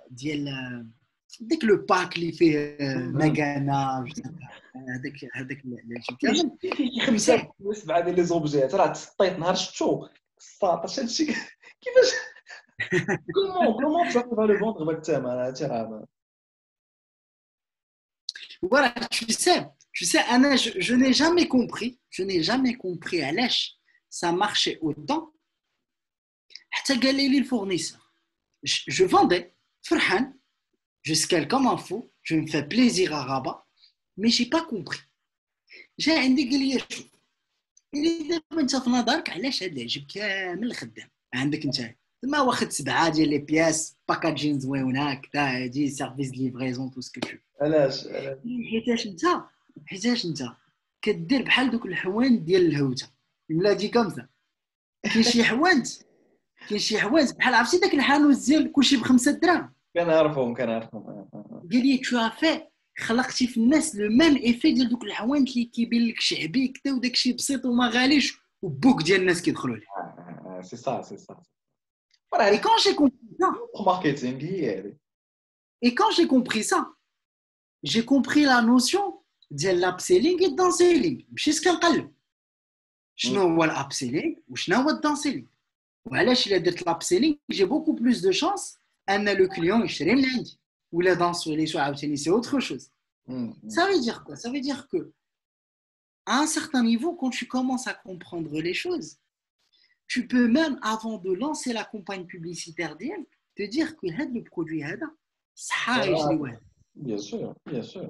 ديال ديك لو باك اللي فيه ماغانا هذاك اللي كامل خمسه سبعه ديال لي زوبجيات راه تسطيت نهار شفتو 19 هادشي كيفاش كومون tu arrives à le vendre بهذا الثمن هادشي راه voilà tu sais Anna je n'ai jamais compris علاش ça marchait autant حتى قال لي الفورنيسور je vendais فرحان je scale comme un fou je me fais plaisir à Rabat mais j'ai pas compris جا عندي قال لي شوف اللي دابا انت في نظرك علاش هذا العجب كامل خدام عندك انت ما واخد 7 ديال لي بياس باكاجين زوينه كدا هادي سيرفيس ليفريزون تو سكو تو علاش حيتاش انت كدير بحال دوك الحوانت ديال الهوته ولا دي كامزه كاين شي حوانت بحال عرفتي داك الحانوت ديال كلشي ب5 دراهم كنعرفهم قال لي تو افي خلقتي في الناس لو ميم ايفي ديال دوك الحوانت اللي كيبان لك شعبي كدا وداكشي بسيط وما غاليش وبوك ديال الناس كيدخلوا ليه سي سا et quand j'ai compris ça ماركتينغ هي هذه et quand j'ai compris ça j'ai compris la notion ديال l'upselling et downselling ماشي كنقلب شنو هو الابسيلينغ وشنو هو الداونسيلينغ وعلاش الا درت l'upselling j'ai beaucoup plus de chance ان لو كليون يشري من عندي ولا دانسولي شو عاوتاني سي autre chose ça veut dire quoi ça veut dire que à un certain niveau quand tu commences à comprendre les choses tu peux même avant de lancer la campagne publicitaire ديالك te dire que هذا le produit هذا صح يشريوه bien sûr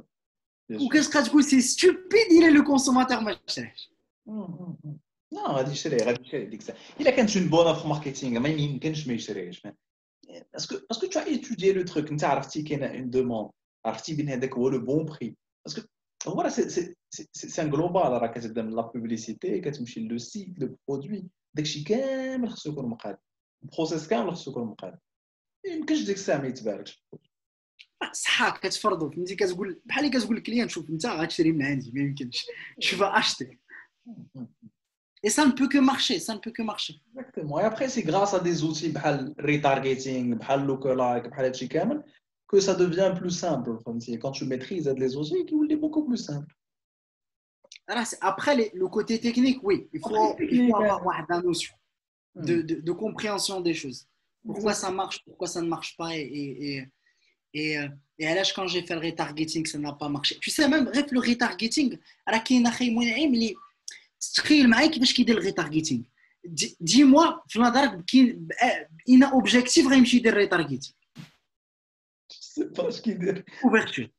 وكتبقى تقول سي ستوبيد الى لو كونسوماتور ما شراش لا غادي يشري ديك الساعه الا كانت اون بون اوفر ماركتينغ ما يمكنش ما يشريهش باسكو tu as étudié le truc انت عرفتي كاينه اون دوموند عرفتي بان هذاك هو لو بون بري باسكو هو راه سي ان جلوبال راه كتبدا من لا بوبليسيتي كتمشي لو سيت لو برودوي داكشي كامل خصو يكون مقاد البروسيس كامل خصو يكون مقاد يمكنش ديك الساعه ما يتباركش صح كتفرضوا فهمتي كتقول بحال اللي كتقول الكليان شوف انت غتشري من عندي ما يمكنش tu vas acheter et ça ne peut que marcher exactement et après c'est grâce à des outils بحال retargeting بحال lookalike بحال هادشي كامل que ça devient plus simple فهمتي quand tu maîtrises les outils كيولي beaucoup plus simple après le côté technique oui il faut avoir une notion de compréhension des choses pourquoi ça marche pourquoi ça ne marche pas et علاش quand j'ai fait le retargeting ça n'a pas marché tu sais même le retargeting راه كاين اخي منعم اللي تخيل معايا كيفاش كيدير الريتارغيتينغ دي موا في نظرك كاين ان اوبجيكتيف غيمشي يدير ريتارغيتينغ فاش كيدير اوفرتور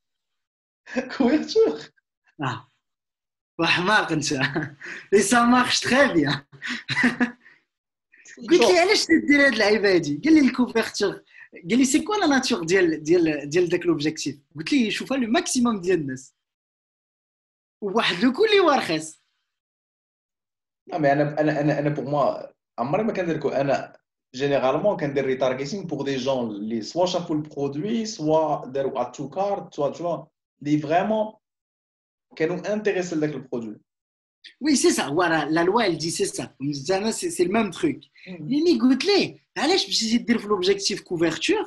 couverture. Ah, وحماق انت. Et ça marche très bien. قلت لي علاش تدير هاد اللعيبه هادي؟ قال لي الكوفرتور، قال لي سي كوا لا ناتور ديال داك لوبجيكتيف؟ قلت لي شوفها لو ماكسيموم ديال الناس وواحد لو كل هو رخيص. Non, mais pour moi, عمري ما كندير انا généralement كندير retargeting pour des gens اللي soit شافوا le produit soit داروا à tout cart soit tu vois اللي vraiment كانوا intéressés لذاك le produit. Oui, c'est ça. Voilà, la loi, elle dit c'est ça. C'est le même truc. Mais قلت ليه علاش باش تدير في l'objectif couverture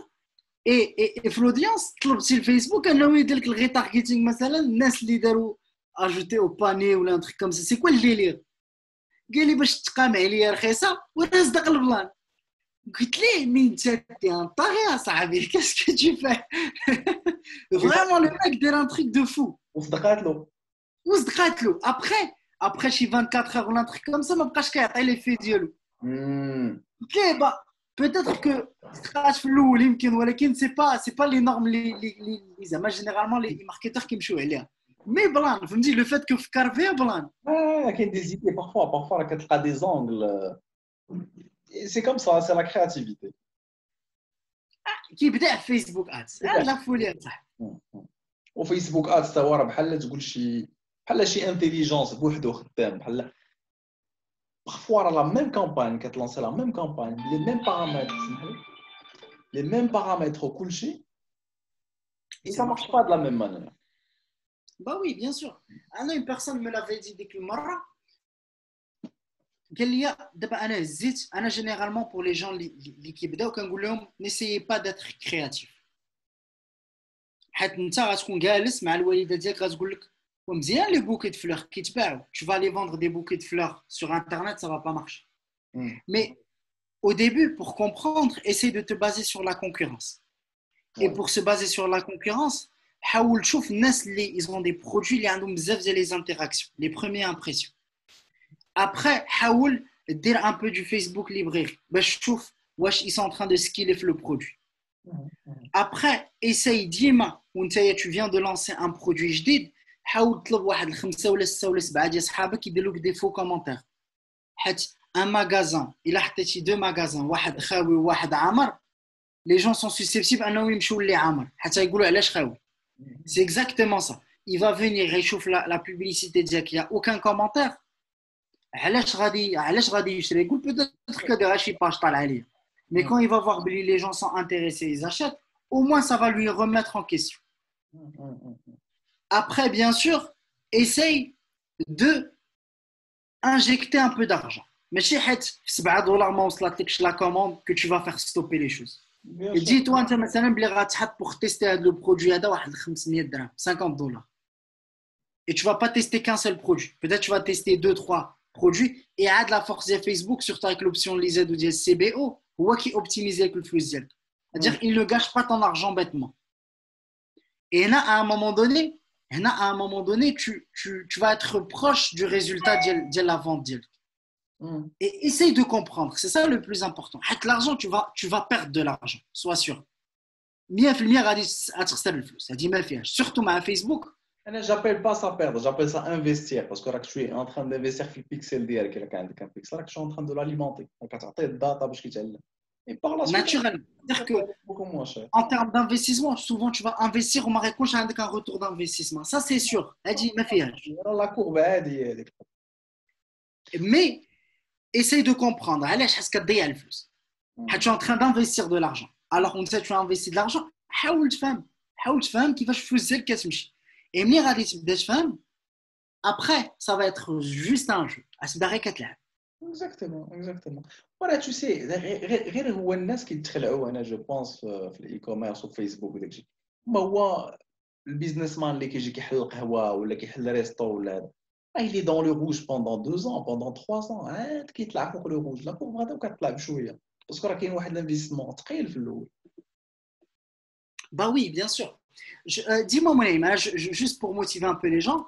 et في l'audience طلب سي الفيسبوك انه يدير لك الريتارجيتينغ مثلا الناس اللي داروا اجوتي او باني ولا ان تريك كوم سا. سي كوا الديلير؟ قال لي باش تقام عليا رخيصه وانا صدق البلان. قلت ليه مي انت تي ان طاغي اصاحبي كاسكو تي فاي. فريمون لو ماك دار ان تريك دو فو وصدقات له après شي 24 heures ولا ان تريك كوم سا ما بقاش كيعطي لي في ديالو. قلت ليه با peut-être que تقاش في الاول يمكن ولكن سي با لي نورم لي زعما جينيرالمون لي ماركتور كيمشيو عليها. مي بلان فهمتي لو فات كو فكر فيها بلان. كاين دي زيدي parfois راه كتلقى دي زونغل. سي كوم سا سي لا كرياتيفيتي. كيبدا في فيسبوك ادز لا فولي صح. وفيسبوك ادز تا هو راه بحال تقول بحال شي انتيليجونس بوحدو خدام بحال parfois la même campagne quand tu lances la même campagne les mêmes paramètres au كلشي et ça marche pas de la même manière. Bah oui, bien sûr. Une personne me l'avait dit ديك المره قال لي دابا انا زيت انا جينيرالمون بور لي جون اللي كيبداو كنقول لهم نيسيي با داتر كرياتيف حيت انت غتكون جالس مع الوالده ديالك غتقول لك ومزيان لي بوكي دو فلور كيتباعوا tu vas aller vendre des bouquets de fleurs sur internet ça va pas marcher. Mais au début pour comprendre essaye de te baser sur la concurrence. Et pour se baser sur la concurrence حاول تشوف الناس اللي ils ont des produits اللي عندهم بزاف ديال les interactions les premières impressions. Après حاول دير un peu du Facebook librairie باش تشوف واش ils sont en train de skiller في le produit. Après essaye ديما وانت tu viens de lancer un produit جديد حاول تطلب واحد الخمسه ولا سته ولا سبعه ديال صحابك يديروا لك دي فو كومونتير. حيت ان ماغازان الا حطيتي دو ماغازان واحد خاوي وواحد عامر لي جون سون سوسيبسيبل انه يمشيو للي عامر حتى يقولوا علاش خاوي. سي اكزاكتومون سا. il va venir يشوف لا بوبليسيتي ديالك يا اوكان كومونتير علاش غادي يشري يقول peut-être que دير شي باج طالع عليه. Mais quand il va voir que les gens sont intéressés ils achètent au moins ça va lui remettre en question. Après, bien sûr, essaye de injecter un peu d'argent. Mais si c'est $7 la commande que tu vas faire stopper les choses. Et dis-toi, pour tester le produit, $500, et tu ne vas pas tester qu'un seul produit. Peut-être tu vas tester 2-3 produits et add la force de Facebook, surtout avec l'option LIZ ou de CBO, ou qui optimise avec le flux. C'est-à-dire qu'il ne gâche pas ton argent bêtement. Et là, à un moment donné, tu vas être proche du résultat de la vente. Et essaye de comprendre. C'est ça le plus important. Avec l'argent, tu vas perdre de l'argent. Sois sûr. 100% غادي تخسر الفلوس. هذه ما فيهاش. Surtout مع Facebook. J'appelle pas ça perdre, j'appelle ça investir. Parce que je suis en train d'investir في البيكسل ديالك. إلا كان عندك un pixel, je suis en train de l'alimenter. كتعطيه الداتا باش كيتعلم. Et par la suite, naturellement. C'est-à-dire que en termes d'investissement, souvent tu vas investir au Marrakech avec un retour d'investissement. Ça, c'est sûr. La courbe est هذيك. Mais essaye de comprendre. Tu es en train d'investir de l'argent. Alors, on sait que tu as investi de l'argent. حاول تفهم كيفاش الفلوس ديالك كتمشي. Et ملي غادي تبدا تفهم, après, ça va être juste un jeu. أصبحي كتلعب. Exactement. Voilà, tu sais, غير هو الناس كيتخلعوا انا جو بونس في الاي كوميرس وفيسبوك وداك الشيء. ما هو البيزنس مان اللي كيجي كيحل القهوه ولا كيحل ريستو ولا هذا il est dans le rouge pendant 2 ans pendant 3 ans عاد كيطلع فوق لو روج لا كورب هذا وكتطلع بشويه باسكو راه كاين واحد الانفستيسمون ثقيل في الاول. Bah oui, bien sûr. Dis-moi, Mohamed, juste pour motiver un peu les gens,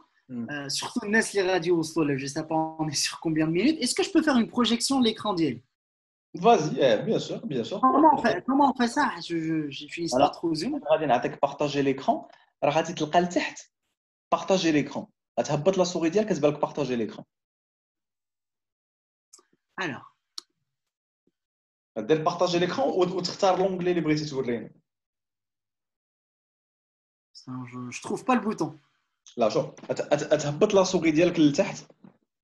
surtout les radios, je ne sais pas on est sur combien de minutes, est-ce que je peux faire une projection de l'écran d'IL? Vas-y, bien sûr. Comment on fait ça? Je suis pas trop zoom. غادي نعطيك بارطاجي l'écran راه غادي تلقى لتحت بارطاجي ليكرون غتهبط لا سوري ديالك كتبان لك بارطاجي ليكرون Alors, دير بارطاجي ليكرون وتختار لونغلي اللي بغيتي توريني je trouve pas le bouton. لا شوف تهبط لا سوري ديالك لتحت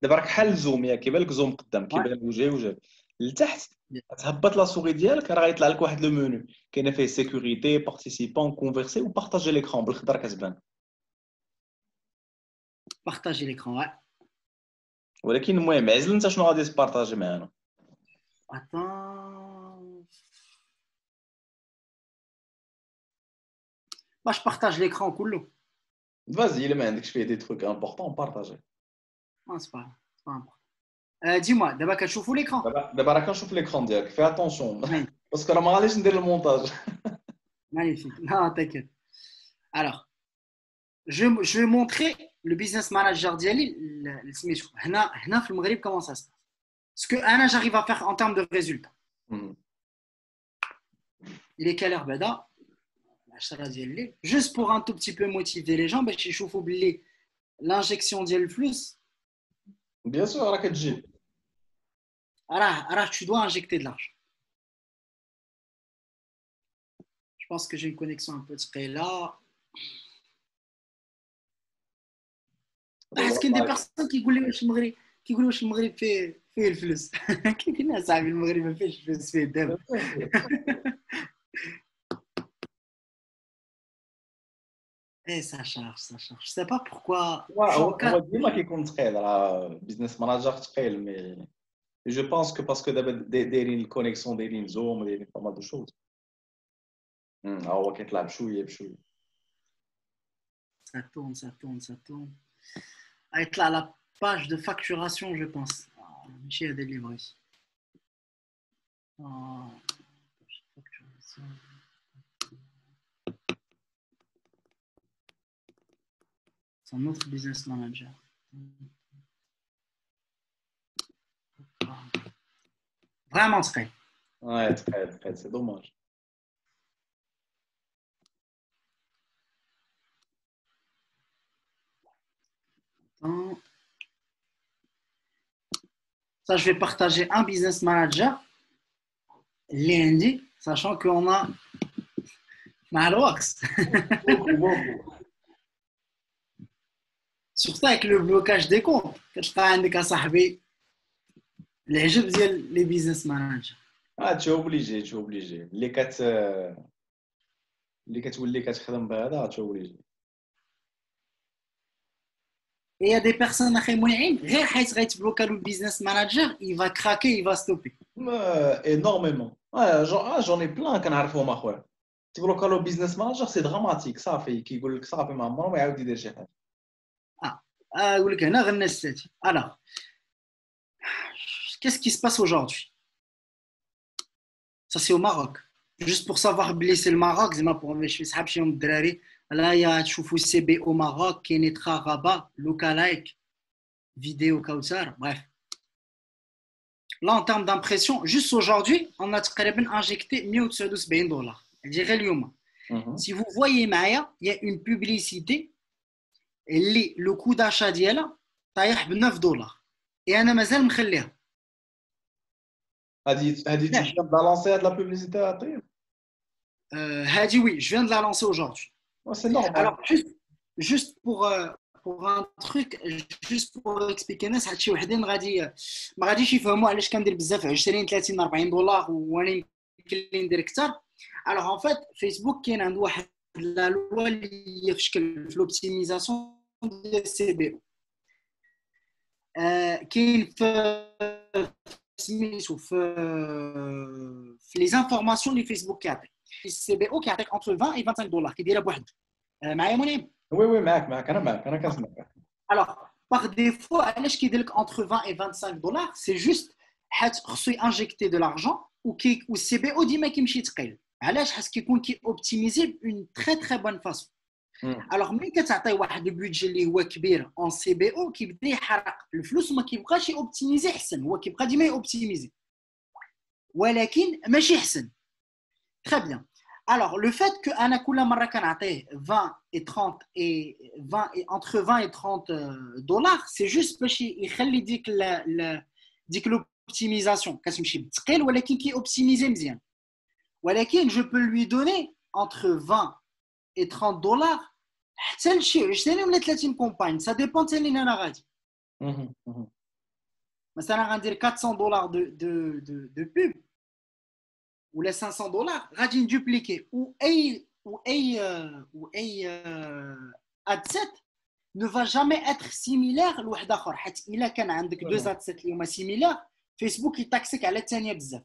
دابا راك حال الزوم ياك كيبان لك زوم قدام Ouais. كيبان وجهي لتحت تهبط لا سوري ديالك راه غيطلع لك واحد لو منيو كاينه فيه سيكوريتي بارتيسيبون كونفرسي وبارطاجي ليكرون بالخضر كتبان Partager l'écran, ouais. ولكن المهم عزل انت شنو غادي تبارطاجي معنا Attends. Moi, je partage l'écran كله. فازي الا ما عندكش فيه دي تروك امبورطون بارطاجي Non, c'est pas important. Dis-moi, d'abord, كتشوفوا l'écran. دابا راه كنشوف ليكرون ديالك في اتونسيون Oui, باسكو راه ما غاديش ندير المونتاج magnifique. Non, t'inquiète. Alors, je vais montrer le business manager ديالي سميتو هنا في المغرب comment ça se passe. Ce que أنا j'arrive à faire en termes de résultats. Il est quelle heure بعدا 10 ديال الليل. Juste pour un tout petit peu motiver les gens باش يشوفوا باللي l'injection ديال الفلوس بيان سور راه كتجي راه tu dois injecter de l'argent. Je pense que j'ai une connexion un peu ثقيلة. حيت كاين دي بيرسون كيقول لي واش المغرب فيه الفلوس. كاين ناس صاحبي المغرب ما فيهش الفلوس فيه الدم. Et ça charge. Je sais pas pourquoi. هو ديما كيكون ثقيل راه بيزنس ماناجر ثقيل مي جو بونس كو باسكو دابا دايرين الكونيكسيون دايرين زوم دايرين فما دو شوز هو كيطلع بشويه Ça tourne. يطلع la page de facturation, je pense. ماشي هذا اللي بغيت. Facturation. C'est un autre business manager. Vraiment très. Ouais, très, c'est dommage. Ça, je vais partager un business manager lundi, sachant qu'on a Malwax. Surtout avec le blocage des comptes. كتلقى عندك اصاحبي العجب ديال لي بيزنس مانجر tu es obligé اللي كتولي كتخدم بهذا tu es obligé. Et il y a des personnes اخي منعين غير حيت غيتبلوكا له البيزنس مانجر il va craquer, il va stopper. Énormément. J'en ai plein كنعرفهم اخويا. تبلوكا له بيزنس مانجر سي دراماتيك صافي كيقول لك صافي ما عمره ما يعاود يدير شي حاجه. يقول لك هنا غنى الساتي. Alors, qu'est-ce qui se passe aujourd'hui? Ça c'est au Maroc. Juste pour savoir blesser le Maroc, زعما pour باش في صحاب شي الدراري لا تشوفوا سي بي او ماروك كاين ترا غابا لوكالايك فيديو كوثر bref. Là en termes d'impression, juste aujourd'hui, on a تقريبا injecté $179. يعني غير اليوم. Si vous voyez معايا, il y a une publicité اللي لو كو داشا ديالها طايح ب $9 et انا مازال مخليها. هذه tu viens de la lancer هاد لا بوبليسيتي عطيه. هذه oui, je viens de la lancer aujourd'hui. C'est normal. Alors juste pour un truc, juste pour expliquer الناس هادشي وحدين ما غاديش يفهموا علاش كندير بزاف 20 30 $40 وانا يمكن لي ندير اكثر. Alors en fait فيسبوك كاين عنده واحد لا لوا اللي في شكل في لوبتيميزاسيون ديال السي بي او. كاين في سميتو في لي زانفورماسيون اللي فيسبوك كيعطي السي بي او كيعطيك entre 20 et $25 كيديرها بوحدو. معايا منيم؟ وي معاك انا كنسمعك. Alors par défaut علاش كيدير لك entre 20 et $25 c'est juste حيت خصو انجيكتي دو لارجون و السي بي او ديما كيمشي ثقيل. علاش؟ حيت كيكون كي اوبتيميزي اون تري بون فاسون. الوغ ملي كتعطي واحد البودجي اللي هو كبير اون سي بي او كيبدا يحرق الفلوس وما كيبقاش اوبتيميزي حسن. هو كيبقى ديما اوبتيميزي ولكن ماشي حسن. تري بيان. Alors, le fait que Anna Kula Marrakana 20 et 30 et 20 et entre 20 et 30 dollars, c'est juste parce qu'il dit que l'optimisation, كتمشي بثقيل ولكن كي optimiser مزيان. ولكن je peux lui donner entre 20 et 30 dollars حتى لشي 20 ولا 30 كومباين، ça dépend de اللي انا غادي. مثلا غندير 400 دولار de pub ou les 500 dollars, غادي dupliquer ou ad set ne va jamais être similaire لواحد اخر حيت الا كان عندك deux ad set اللي هما similaires فيسبوك يتاكسك على الثانيه بزاف.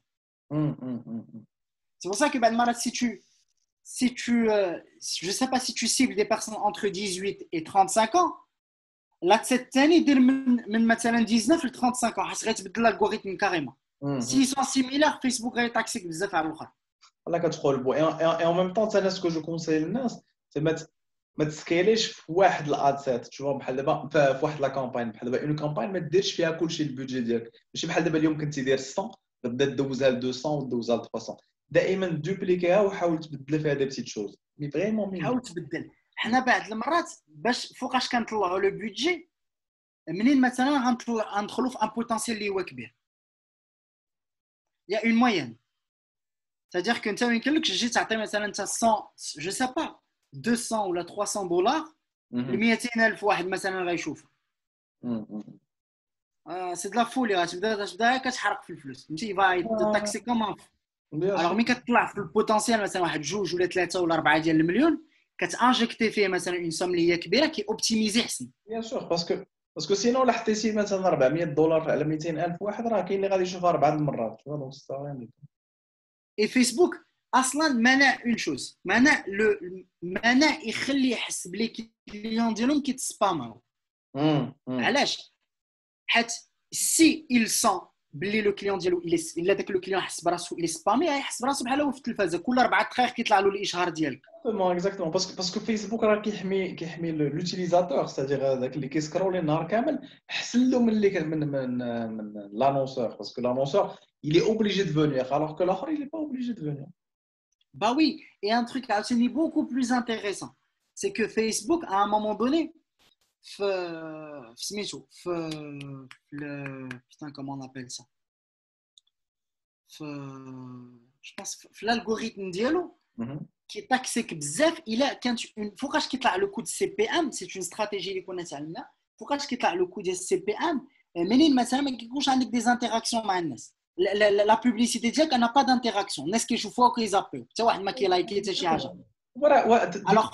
C'est pour ça que بعد المرات si tu je sais pas si tu cibles des personnes entre 18 et 35 ans l'ad set الثاني يدير من مثلا 19 ل 35 ans حيت غيتبدل الالغوريثم كاريمون. S'ils sont similaires, Facebook va يتاكسيك بزاف على الاخر. والله كتدخل بو اي اون ميم طون حتى الناس كو جو كونساي للناس ما تسكيليش في واحد الاد سيت تشوف بحال دابا في واحد لا كامباين بحال دابا اون كامباين ما ديرش فيها كلشي البودجي ديالك ماشي بحال دابا اليوم كنتي داير 100 غدا دوزها ل 200 ودوزها ل 300 دائما دوبليكيها وحاول تبدل فيها دي بتيت شوز مي فريمون حاول تبدل. حنا بعض المرات باش فوقاش كنطلعوا لو بودجي منين مثلا غندخلوا في ان بوتونسيال اللي هو كبير. Il y a une moyenne. C'est-à-dire que tu as une que j'ai مثلا 100 je sais pas 200 ou 300 دولار ل 200,000 واحد مثلا غيشوف. سي د لا فولي غتبدا كتحرق في الفلوس فهمتي فا تاكسي كومون. alors ملي كتطلع في البوتونسيال مثلا واحد 2 ولا 3 ولا 4 ديال المليون كتانجكتي فيه مثلا اون سوم اللي هي كبيره كي اوبتيميزي احسن. بيان سور باسكو سينو لا حطيتي مثلا 400 دولار على 200,000 واحد راه كاين اللي غادي يشوفها 4 المرات. دونك ستاري اي فيسبوك اصلا مانع اون شوز مانع يخلي يحس بلي كليون ديالهم كيتسباماو. علاش؟ حيت سي il sent بلي لو كليون ديالو الا داك لو كليون حس براسو الي سبامي يحس براسو بحال هو في التلفازه كل 4 دقائق كيطلع له الاشهار ديالك. اكزاكتومون باسكو فيسبوك راه كيحمي لوتيليزاتور سادير هذاك اللي كيسكرولي النهار كامل احسن له من اللي من لانونسور باسكو لانونسور il est obligé de venir alors que l'autre il est pas obligé de venir. Bah oui, et un truc absolument beaucoup plus intéressant, c'est que Facebook à un moment donné putain comment on appelle ça, je pense l'algorithme ديالو qui taxek bzaf il a quand une فوقاش كيطلع le coût de CPM c'est une stratégie اللي كنا تعلمنا فوقاش كيطلع le coût de CPM منين مثلا ما كيكونش عندك des interactions مع الناس la publicité ديالك انا با d'interaction الناس كيشوفوها وكيزابيو حتى واحد ما كيلايكي حتى شي حاجه. الوغ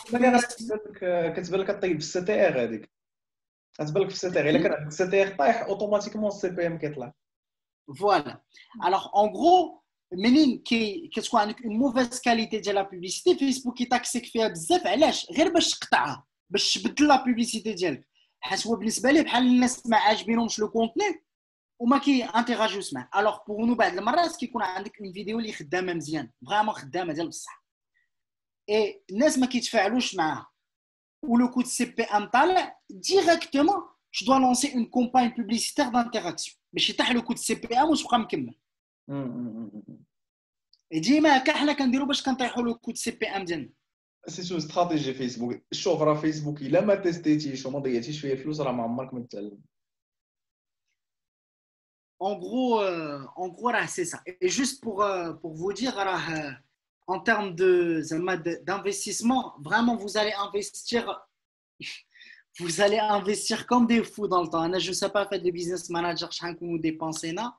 كتبان لك طيب في السي تي ار هذيك كتبان لك في السي تي ار الا كان عندك السي تي ار طايح اوتوماتيكمون السي بي ام كيطلع. فوالا alors en gros منين كتكون عندك اون موفيز كاليتي ديال لا بوبليسيتي فيسبوك كيتاكسيك فيها بزاف. علاش؟ غير باش تقطعها باش تبدل لا بوبليسيتي ديالك حيت هو بالنسبه ليه بحال الناس ما عاجبينهمش لو كونتوني وما كي انتيراجيوش معاه. الوغ بوغ نو بعض المرات كيكون عندك اون فيديو اللي خدامه مزيان فريمون خدامه ديال بصح اي الناس ما كيتفاعلوش معاها ولو كود سي بي ام طالع ديريكتومون je dois lancer une campagne publicitaire d'interaction باش يطيح لو كود سي بي ام وتبقى مكمل. ديما هكا حنا كنديروا باش كنطيحوا لو كود سي بي ام ديالنا. سي اون استراتيجي فيسبوك. شوف راه فيسبوك الا ما تيستيتيش وما ضيعتيش فيه فلوس راه ما عمرك ما تتعلم. En gros c'est ça. Et juste pour vous dire en termes d'investissement, vraiment vous allez investir comme des fous dans le temps. Je ne sais pas faire de business manager شحال نكونوا ديبانسينا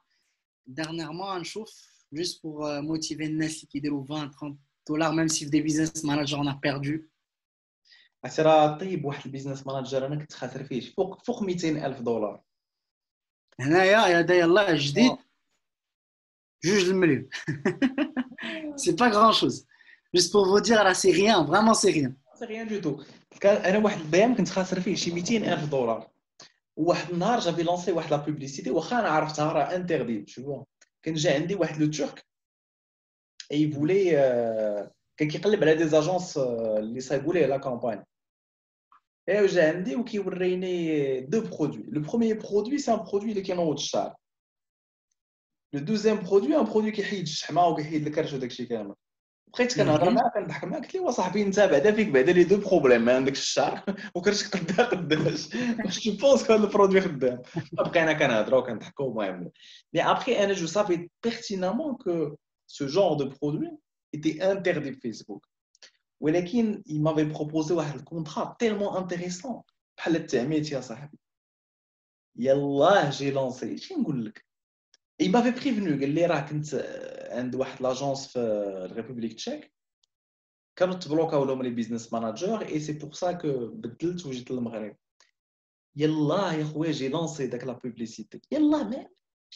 dernièrement نشوف juste pour motiver الناس qui يديروا 20 30 دولار même si des business managers on a perdu. راه طيب واحد البيزنس مانجر انا كنت خاسر فيه فوق 200,000 دولار. هنايا هذا يلاه جديد 2 المليون. C'est pas grand chose. Juste pour vous dire là c'est rien, vraiment c'est rien. C'est rien du tout. انا واحد البيام كنت خاسر فيه شي 200,000 دولار. وواحد النهار جافي لونسي واحد لا بوبليسيتي واخا انا عرفتها راه انتردي شوفوا كان جا عندي واحد لو تورك اي فولي كان كيقلب على دي زاجونس اللي صايبوا ليه لا كامباين اي جا عندي وكيوريني دو برودوي. لو بروميير برودوي سي ان برودوي اللي كينوض الشعر. لو دوزيام برودوي ان برودوي كيحيد الشحمه وكيحيد الكرش وداكشي كامل. بقيت كنهضر معاه كنضحك معاه قلت له وصاحبي انت بعدا فيك بعدا لي دو بروبليم ما عندكش الشعر وكرهتش قداش واش جو بونس هذا البرودوي خدام بقينا كنهضروا وكنضحكوا المهم مي ابخي انا جو سافي بيرتينامون كو سو جونر دو برودوي ايتي انتردي في فيسبوك ولكن il m'avait proposé واحد الكونترا تيلمون انتريسون بحال التعميت يا صاحبي يلاه جي لونسي شي نقول لك il m'avait prévenu قال لي راه كنت عند واحد لاجونس في الريبوبليك تشيك كانوا تبلوكاو لهم لي بيزنس ماناجر اي سي بور سا كو بدلت وجيت للمغرب يلاه يا خويا جي لونسي داك لا بوبليسيتي يلاه ما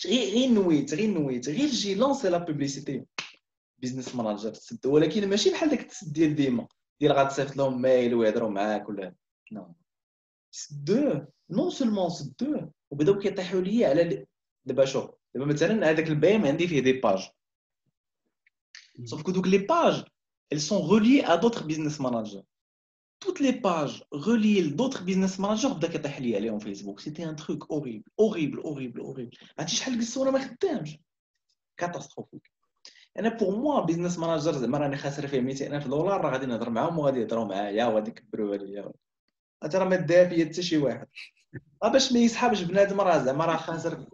غير جي لونسي لا بوبليسيتي بيزنس ماناجر تسد ولكن ماشي بحال داك التسد ديال ديما غتصيفط لهم ميل ويهضروا معاك ولا نو سدوه نون سولمون سدوه وبداو كيطيحوا ليا على دابا شوف دابا مثلا هذاك البيم عندي فيه دي باج sauf que donc les pages elles sont reliées à d'autres business managers toutes les pages reliées d'autres business managers بدا كيطيح لي عليهم فيسبوك سيتي ان تروك اوريبل عرفتي شحال قلت وانا ما خدامش كاتاستروفيك انا بور موا بيزنس ماناجر زعما راني خاسر فيه 200,000 دولار راه غادي نهضر معاهم وغادي يهضروا معايا وغادي يكبروا عليا انت راه ما داها فيا حتى شي واحد باش ما يسحبش بنادم راه زعما راه خاسر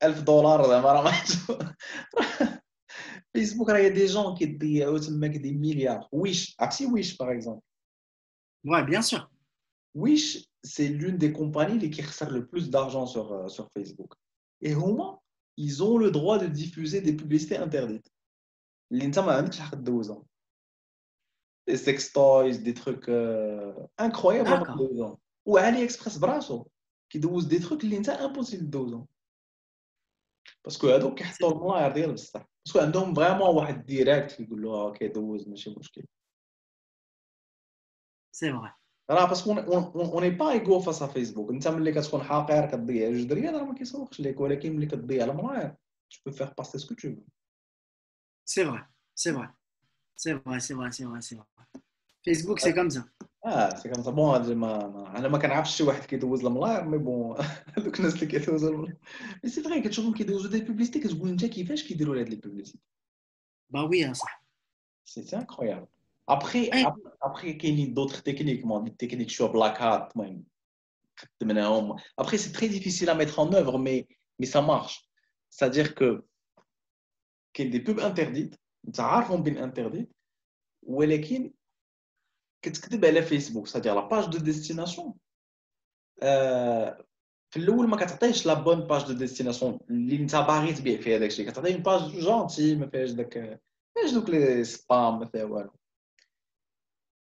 1000 دولار زعما راه ما فيسبوك راه دي جون كيضيعوا تماك دي مليار ويش عرفتي ويش باغ اكزومبل Ouais, bien sûr. Wish, c'est l'une des compagnies qui reçoivent le plus d'argent sur Facebook. Et Huma, ils ont le droit de diffuser des publicités interdites. L'Internet, c'est 12 ans. Des sextoys, des trucs incroyables à D'accord. 12 ans. Ou AliExpress Brasso, qui dose des trucs l'Internet impossible 12 ans. Parce que هذوك كيحطوا الملاير ديال بصح. Parce que عندهم vraiment واحد ديريكت كيقول له اوكي دوز ماشي مشكل. C'est vrai. راه باسكو اون با ايغو فاس فيسبوك انت ملي كتكون حقير كتضيع جوج دريال راه ما كيسوقش ليك ولكن ملي كتضيع الملاير tu peux faire passer ce que tu veux C'est vrai. C'est vrai. C'est vrai, c'est vrai, c'est vrai, c'est vrai. Facebook, c'est comme ça. سي كان بون انا ما كنعرفش شي واحد كيدوز الملاير مي بون هذوك الناس اللي كيدوزوا الملاير مي سي فري كتشوفهم كيدوزوا دي بوبليسيتي كتقول انت كيفاش كيديروا هاد لي بوبليسيتي Bah oui, hein, ça. سي انكرويابل ابخي Eh, ابخي كاينين دوطخ تكنيك مون دي تكنيك شو بلاك هات المهم خدمناهم ابخي سي تري ديفيسيل ا ميتر ان اوفر مي سا مارش c'est-à-dire que كاين دي بوب انترديت انت عارفهم بين انترديت ولكن كتكتب على فيسبوك سادي لا باج دو ديستيناسيون في الاول ما كتعطيهش لا بون باج دو ديستيناسيون اللي انت باغي تبيع فيها داكشي كتعطيه باج جونتي ما فيهاش دوك لي سبام ما فيها والو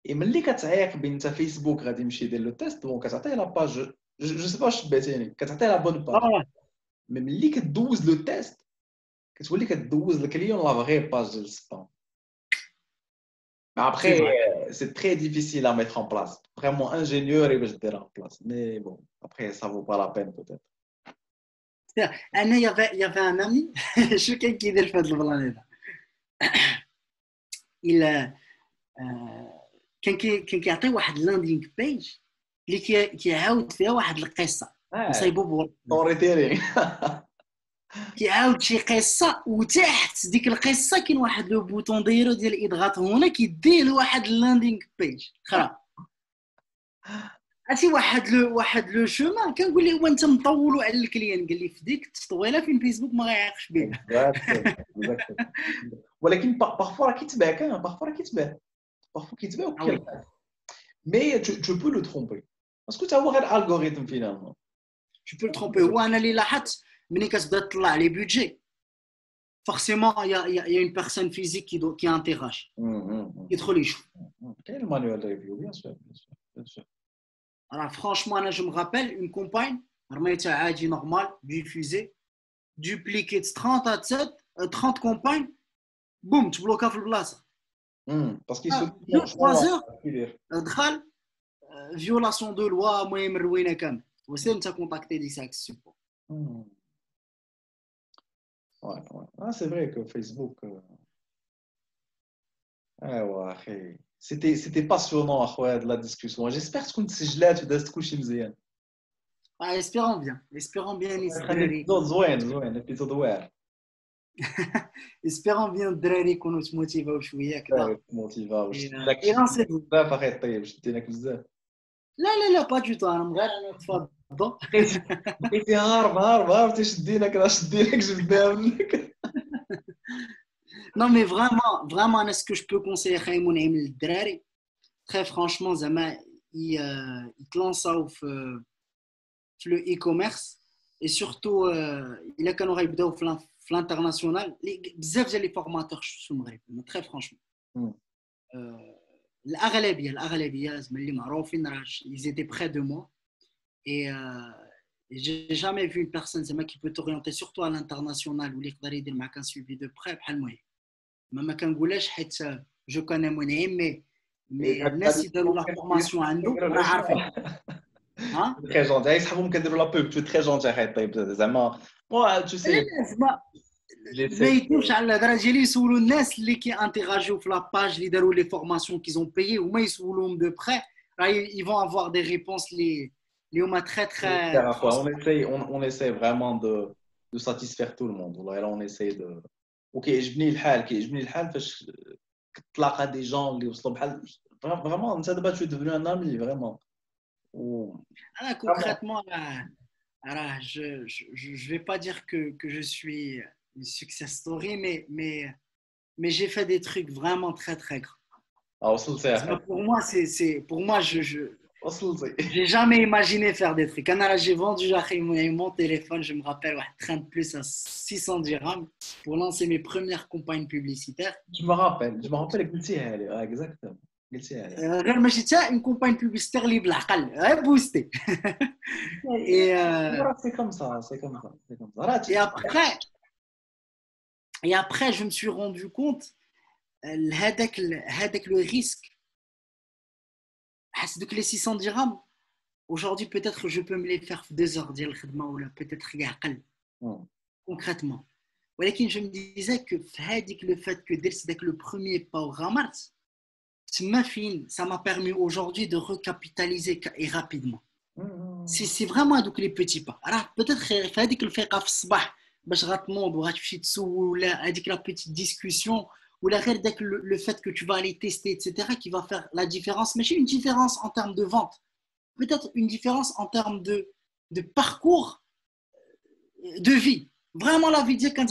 اي ملي كتعيق بين انت فيسبوك غادي يمشي يدير لو تيست بون كتعطيه لا باج جو سي با شبعتيني كتعطيه لا بون باج ouais, مي ملي كدوز لو تيست كتولي كدوز الكليون لا فغي باج ديال السبام c'est Après, vrai. c'est très difficile à mettre en place. Vraiment ingénieur et je dirais en place. Mais bon, après, ça vaut pas la peine peut-être. Il y avait un ami, شو كان كيدير في هذا البلان هذا. il كان كيعطي واحد لاندينغ بيج اللي كيعاود فيها واحد القصه Ah, مصايبو storytelling. كيعاود شي قصه وتحت ديك القصه كاين واحد لو بوطون دايرو ديال اضغط هنا كيديه لواحد اللاندينغ بيج اخرى عرفتي واحد لو شومان كنقول ليه وانت مطولو على الكليان قال لي في ديك التطويله فين فيسبوك ما غيعيقش بيه Exactement. Exactement. ولكن parfois راه كيتباع كان parfois راه كيتباع parfois كيتباع ah oui وكيلقى mais tu peux le tromper parce que tu as غير algorithme finalement. tu peux le tromper وانا اللي لاحظت ملي كتبدا تطلع لي بودجي forcément il y a une personne physique qui interagit يدخل يشوف كاين المانيوال ريفيو bien sûr bien sûr bien sûr. راه فرانشمون انا جو مغابيل اون كومباين رميتها عادي نورمال ديفوزي دوبليكيت 30 à 7 30 كومباين بوم تبلوكا في البلاصه Parce qu'ils se 2 disent 3 heures كيدير دخل فيولاسيون دو لوا المهم الروينه كامل وسير انت كونتاكتي دي ساك سيبور Ouais, ouais. Ah, c'est vrai que Facebook. ايوا اخي c'était passionnant اخويا هاد لا ديسكوسيون جيسبر تكون تسجلات ودازت كلشي مزيان espérons bien نيس خلي الدراري الابيزود زوين ابيزود واعر espérons bien الدراري يكونوا تموتيفاو شويه كذا موتيفا et lancez-vous. بزاف اخي طيب شديناك بزاف لا pas du tout انا غير انا نتفضل. بقيتي هارب تشدينك راه شدينك جبدها منك. Non mais vraiment est-ce que je peux conseiller Khaïmoun et الدراري très franchement زعما يتلانساو في le e-commerce et surtout الا كانوا غيبداو في l'international بزاف ديال لي فورماتور في المغرب très franchement الاغلبيه زعما اللي معروفين راه ils étaient près de moi et j'ai jamais vu une personne زعما qui peut t'orienter surtout à l'international واللي يقدر يدير معك un suivi de près بحال المهم ما كنقولهاش حيت جو كوني منعم مي الناس اللي داروا لا فورماسيون عنده راه عارفين ها تري جونتي يسحبهم كنديروا لا بوب تو تري جونتي اخي طيب زعما مو تو سي زعما ما يدوش على الهضره ديالي يسولوا الناس اللي كي انتيراجيو في لاباج اللي داروا لي فورماسيون كي زون بايي وما يسولوهم دو بخي راه يفون افوار دي ريبونس اللي هما تري on essaie vraiment de satisfaire tout le monde والله on essaie de وكيعجبني الحال فاش كتلاقى دي جون اللي وصلوا بحال فريمون انت دابا tu es devenu un ami vraiment انا concrètement راه je vais pas dire que je suis une success story mais j'ai fait des trucs vraiment très très grands. Pour moi j'ai jamais imaginé faire des trucs. Quand j'ai vendu mon téléphone, je me rappelle, train de plus à 600 dirhams pour lancer mes premières campagnes publicitaires. Je me rappelle exactement. غير ماشي حتى une campagne publicitaire اللي بالعقل غير بوستي. C'est comme ça. Et après je me suis rendu compte هذاك le risque. Donc les 600 dirhams, aujourd'hui peut-être que je peux me les faire 2 heures ديال الخدمه ولا peut-être كاع اقل concrètement. ولكن je me disais que هذيك le fait que درت داك le premier pas وغامرت تما فين ça m'a permis aujourd'hui de recapitaliser et rapidement. C'est vraiment هذوك les petits pas. راه peut-être في هذيك الفيقه في الصباح باش غتنوض وغتمشي تسول ولا هذيك la petite discussion ou le fait que tu vas aller tester, etc., qui va faire la différence. Mais j'ai une différence en termes de vente. Peut-être une différence en termes de parcours de vie. Vraiment, la vie, quand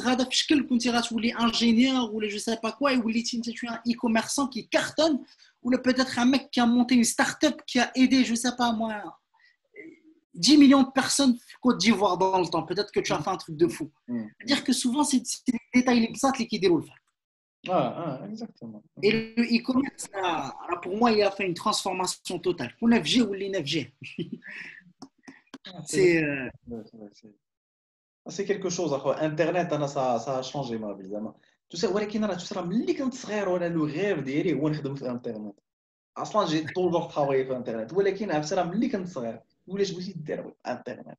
tu es ingénieur ou je ne sais pas quoi, ou tu es un e-commerçant qui cartonne, ou peut-être un mec qui a monté une start-up qui a aidé, je ne sais pas moi, 10 millions de personnes Côte d'Ivoire dans le temps. Peut-être que tu as fait un truc de fou. C'est-à-dire que souvent, c'est des détails qui déroulent. Exactement. Et le e-commerce, pour moi, il a fait une transformation totale. Pour 9G ou les 9G. C'est quelque chose. Internet, ça a changé ma vie. Tu sais, ملي كنت صغير وانا لو غيف ديالي هو نخدم في انترنت. اصلا جي توجور ترافاي في انترنت ولكن عرفتي راه ملي كنت صغير ولاش بغيتي دير انترنت.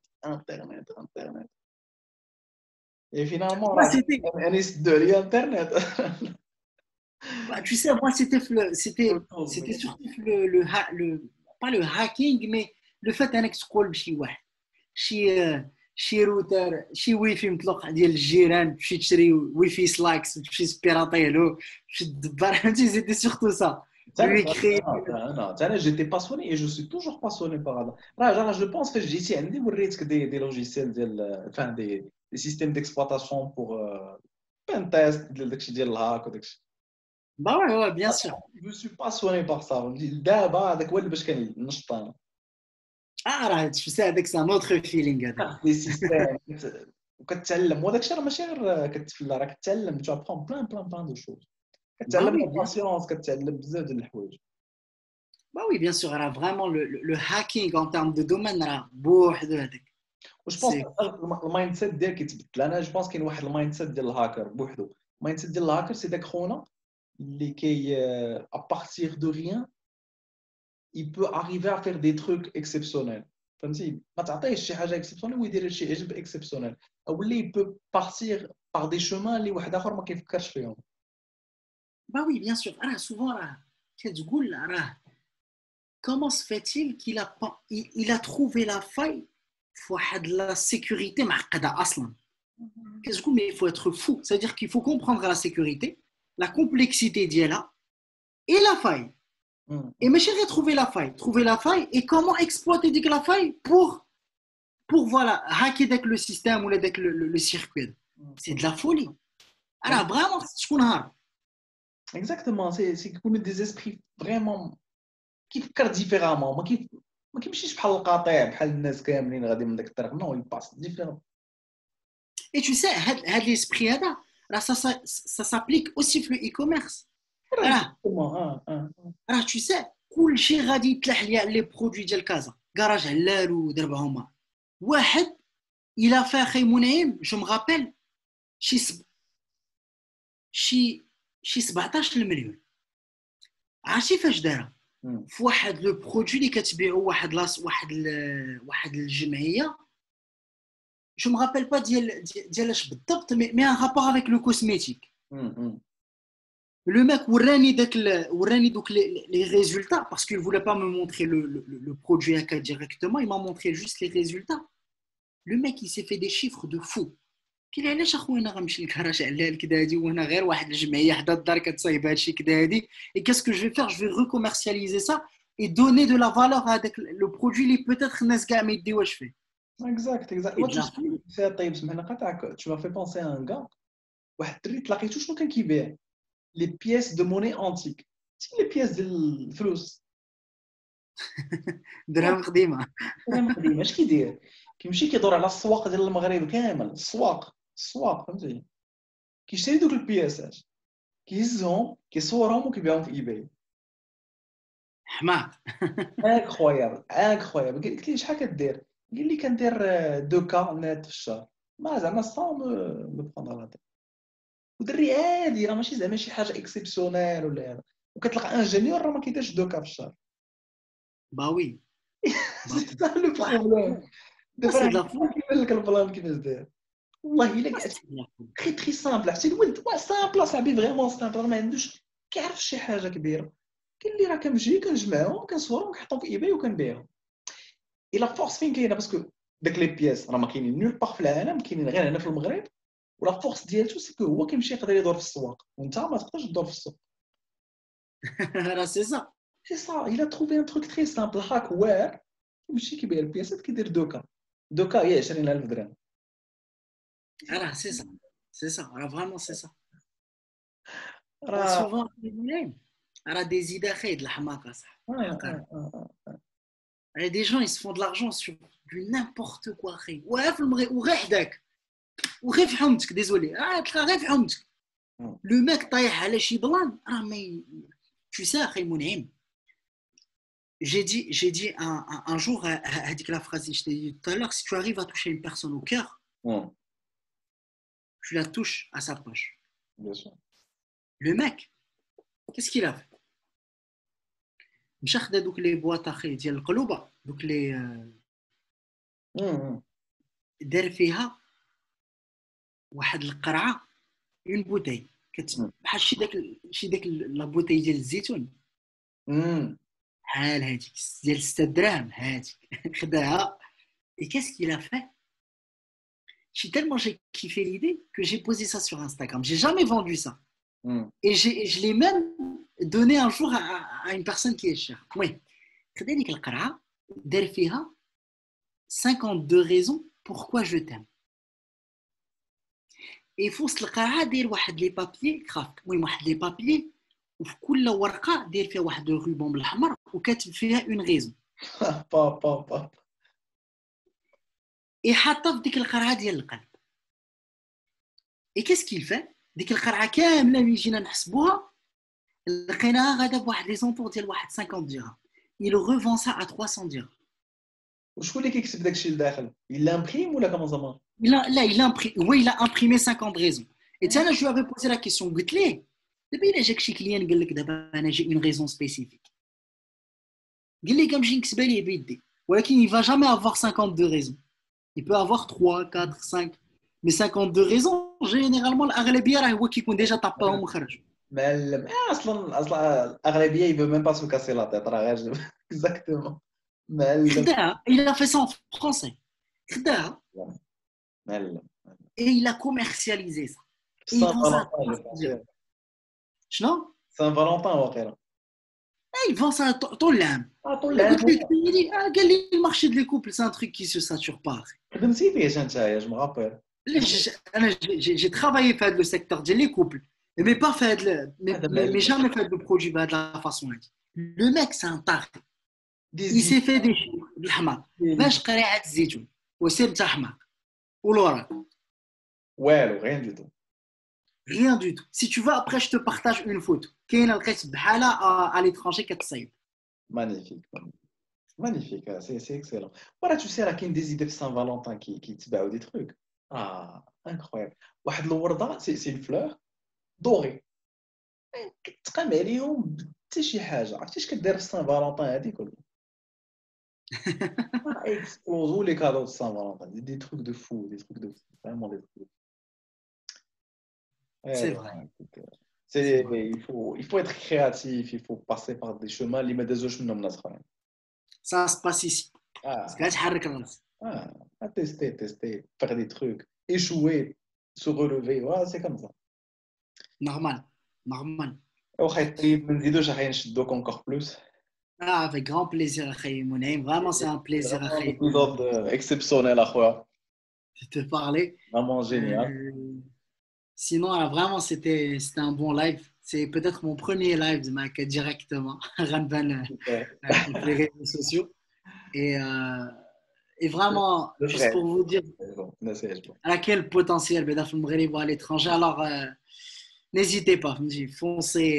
Et finalement, on est de l'internet. Tu sais, moi, c'était surtout pas le hacking, mais le fait انك تقول بشي واحد شي روتر شي ويفي مطلق ديال الجيران تمشي تشري ويفي سلاكس وتمشي تبيراطيه له تمشي تدبر فهمتي سيتي سورتو سا انا j'étais passionné et je suis toujours passionné par là. Là, je pense que جيتي عندي وريتك des logiciels ديال enfin des systèmes d'exploitation pour pen test داكشي ديال الهاك وداكشي. Bah ouais, bien sûr. Je suis passionné par ça. دابا هذاك هو اللي باش كنشط انا. Tu sais, avec c'est un autre feeling. دي سيستيم وكتعلم وداك الشيء راه ماشي غير كتفلا راه كتعلم tu apprends plein de choses. كتعلم الباسيونس كتعلم بزاف ديال الحوايج. Bah oui, bien sûr, alors vraiment le hacking en termes de domaine راه بوحدو هذاك. واش بونس المايند سيت ديالك كيتبدل. انا جو بونس كاين واحد المايند سيت ديال الهاكر بوحدو. المايند سيت ديال الهاكر سي داك خونا اللي كي à partir de rien il peut arriver à faire des trucs exceptionnels. فهمتي ما تعطيهش شي حاجه اكسبسيونيل ويدير شي عجب اكسبسيونيل او اللي peut partir par des chemins اللي واحد اخر ما كيفكرش فيهم. Bah oui, bien sûr. Alors souvent là كتقول راه comment se fait-il qu'il a trouvé la faille في واحد la sécurité معقده اصلا. Qu'est-ce que mais il faut être fou. C'est-à-dire qu'il faut comprendre la sécurité, la complexité d'IA et la faille. Et mais chérie, trouver la faille et comment exploiter la faille pour voilà, hacker avec le système ou avec le circuit. C'est de la folie. Alors vraiment, c'est ce qu'on a. Exactement, c'est qu'on a des esprits vraiment كيفكر ديفيرامون ما كيمشيش بحال القطيع بحال الناس كاملين غادي من داك الطريق نو يباس ديفيرون. Et tu sais, هاد l'esprit هذا ça s'applique aussi في e-commerce. راه tu sais كلشي غادي يتلاح ليا لي برودوي ديال كازا كراج علال ودرب عمر واحد الى فا خي منعم جو مغابيل شي 17 مليون. عرفتي فاش دارها في واحد لو برودوي اللي كتبيعو واحد الجمعيه جو مغابيل با ديال اش بالضبط مي ان رابور افيك لو كوزميتيك. Le mec وراني دوك les résultats parce qu'il voulait pas me montrer le produit directement, il m'a montré juste les résultats. Le mec il s'est fait des chiffres de fou. قال لي علاش اخويا انا غنمشي للكراج علال كدا هادي وانا غير واحد الجمعيه حدا الدار كتصايب هادشي كدا هادي et qu'est-ce que je vais faire, je vais recommercialiser ça et donner de la valeur à le produit اللي peut-être الناس كاع ما يديوهاش فيه. exact طيب سمحنا قطعك tu m'as fait penser à un gars واحد الدري تلاقيتو شنو كان كيبيع les pièces de monnaie antique. C'est les pièces ديال الفلوس درهم قديمه. اش كيدير كيمشي كيدور على السواق ديال المغرب كامل السواق فهمتي كيشري دوك البياسات كيهزهم كيصورهم وكيبيعهم في ايباي. حماق. انكرويابل قلت لي شحال كدير قال لي كندير 2 كا نت في الشهر ما زعما صا مو بروندر لا تيت ودري عادي راه ماشي زعما شي حاجه اكسيبسيونيل ولا هذا وكتلقى انجينيور راه ما كيديرش 2 كا في الشهر. باوي سي سا لو بروبليم دابا كيبان لك البلان كيفاش داير والله الا كاع تري سامبل عرفتي الولد سامبل صاحبي فريمون سامبل ما عندوش كيعرف شي حاجه كبيره. قال لي راه كنمشي كنجمعهم كنصورهم كنحطهم في ايباي وكنبيعهم. الا فورس فين كاينه باسكو داك لي بياس راه ما كاينين نول باغ في العالم كاينين غير هنا في المغرب ولا فورس ديالته سكو هو كيمشي يقدر يدور في السواق وانت ما تقدرش تدور في السوق. راه سي سا il a trouvé un truc très simple هاكوير كيمشي كيبيع البياسات كيدير 2 كا هي 20000 درهم. راه سي سا راه فريمون سي سا راه سوفون راه دي زيدا خايد الحماقه صح. des gens ils se font de l'argent sur du n'importe quoi خي وغير في المغرب وغير حداك وغير في حومتك ديزولي تلقى غير في حومتك لو ماك طايح على شي بلان راه ما tu sais خي منعم. J'ai dit un jour, la phrase que je t'ai dit tout à l'heure, si tu arrives à toucher une personne au cœur, tu la touches à sa poche. Bien sûr. Le mec, qu'est-ce qu'il a fait? مشى خدا دوك لي بواط اخي ديال القلوبه دوك لي دار فيها واحد القرعه اون بوتاي بحال شي داك لا بوتاي ديال الزيتون بحال هذيك ديال 6 دراهم هذيك خداها. Et qu'est-ce qu'il a fait? J'ai kiffé l'idée que j'ai posé ça sur Instagram. J'ai jamais vendu ça. Et je l'ai même donné un jour à une personne qui est chère. Oui. خدا ديك القرعه دار فيها 52 raisons pourquoi je t'aime. Et في وسط القرعه داير واحد لي بابيي كرافت المهم واحد لي بابيي وفي كل ورقه داير فيها واحد الروبون بالاحمر وكاتب فيها اون ريزون. اي حاطه في ديك القرعه ديال القلب. اي كاس كيل فا ديك القرعه كامله ملي جينا نحسبوها لقيناها غادا بواحد لي زونتور ديال واحد 50 درهم. il revend ça à 300 dirhams. وشكون اللي كيكتب داكشي لداخل؟ il l'imprime ولا comment ça marche? il imprime. Oui, il a imprimé 50 raisons. Et tiens, là, je lui avais posé la question. قلت ليه دابا الا جاك شي كليان قال لك دابا انا جي اون ريزون سبيسيفيك قال لي كنمشي نكتبها ليه بيدي ولكن il va jamais avoir 52 raisons. Il peut avoir 3, 4, 5 mais 52 raisons généralement الاغلبيه راه هو كيكون ديجا طاباهم وخرج. معلم اصلا الاغلبيه يبقى ميم با سو كاسي لا تيت راه غير اكزاكتومون معلم. خداها il a fait ça en français. خداها معلم Et il a commercialisé ça. Et il vend ça. Non? Saint-Valentin, واقيلا. Il vend ça tout l'âme. طول العام. قال لي le marché de les couples, c'est un truc qui se sature pas. خدمتي فيه انت je me rappelle. J'ai travaillé dans le secteur des couples, mais pas fait mais jamais fait de produit de la façon là. Le mec c'est un taré. Il s'est fait des chiffres بالحمار. باش قريعه الزيتون وسير تاع حمار. والورق. والو rien du tout. Rien du tout. Si tu veux, après, je te partage une photo. Qui est à l'étranger qui est magnifique. Magnifique, c'est excellent. Voilà, tu sais, là, qu'il y a des idées de Saint-Valentin qui te battent des trucs. Ah, incroyable. واحد الوردة, c'est une fleur dorée. تقام عليهم حتى شي حاجة. عرفتي اش كدير في Saint-Valentin هذيك ولا؟ explosent les cadeaux de Saint-Valentin. Des trucs de fou, des trucs de fou. Vraiment des trucs de fou. C'est vrai. Il faut être créatif, il faut passer par des chemins اللي ما دازوش منهم ناس اخرين. Ça se passe ici. Tester, faire des trucs, échouer, se relever, voilà, c'est comme ça. Normal. ما نزيدوش راح نشدوك encore plus. Avec grand plaisir, Mounay. Vraiment, c'est un plaisir. Un épisode exceptionnel, Akhoya. De te parler. Vraiment génial. Sinon, vraiment, c'était un bon live. C'est peut-être mon premier live de Mac directement, Ranban, les réseaux sociaux. Et vraiment, juste pour vous dire à quel potentiel à l'étranger, alors n'hésitez pas, foncez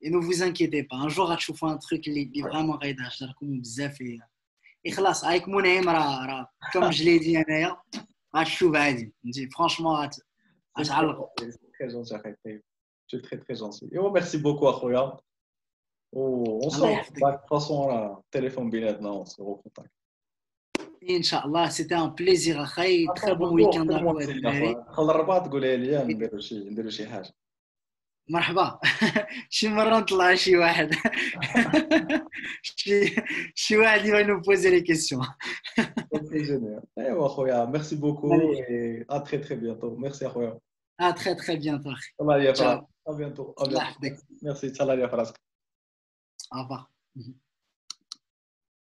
et ne vous inquiétez pas. Un jour, tu feras un truc qui est vraiment raidage, comme bzaf et khalas, avec mon aim, comme je l'ai dit, franchement, c'est très gentil, tu es très très gentil. Et merci beaucoup, Akhoya. On se retrouve de toute façon, téléphone بيناتنا, on se recontacte. Inch'Allah, c'était un plaisir, Akhay. Très bon week-end à vous. خل الرباط تقولها لي نديروا شي حاجه. مرحبا. شي مرة نطلع شي واحد. شي واحد il va nous poser les questions. C'est génial. ايوا خويا, merci beaucoup et à très très bientôt. Merci خويا. À très très bientôt. الله يا فراسك. À bientôt. Merci. Salam ya فراسك. Au revoir.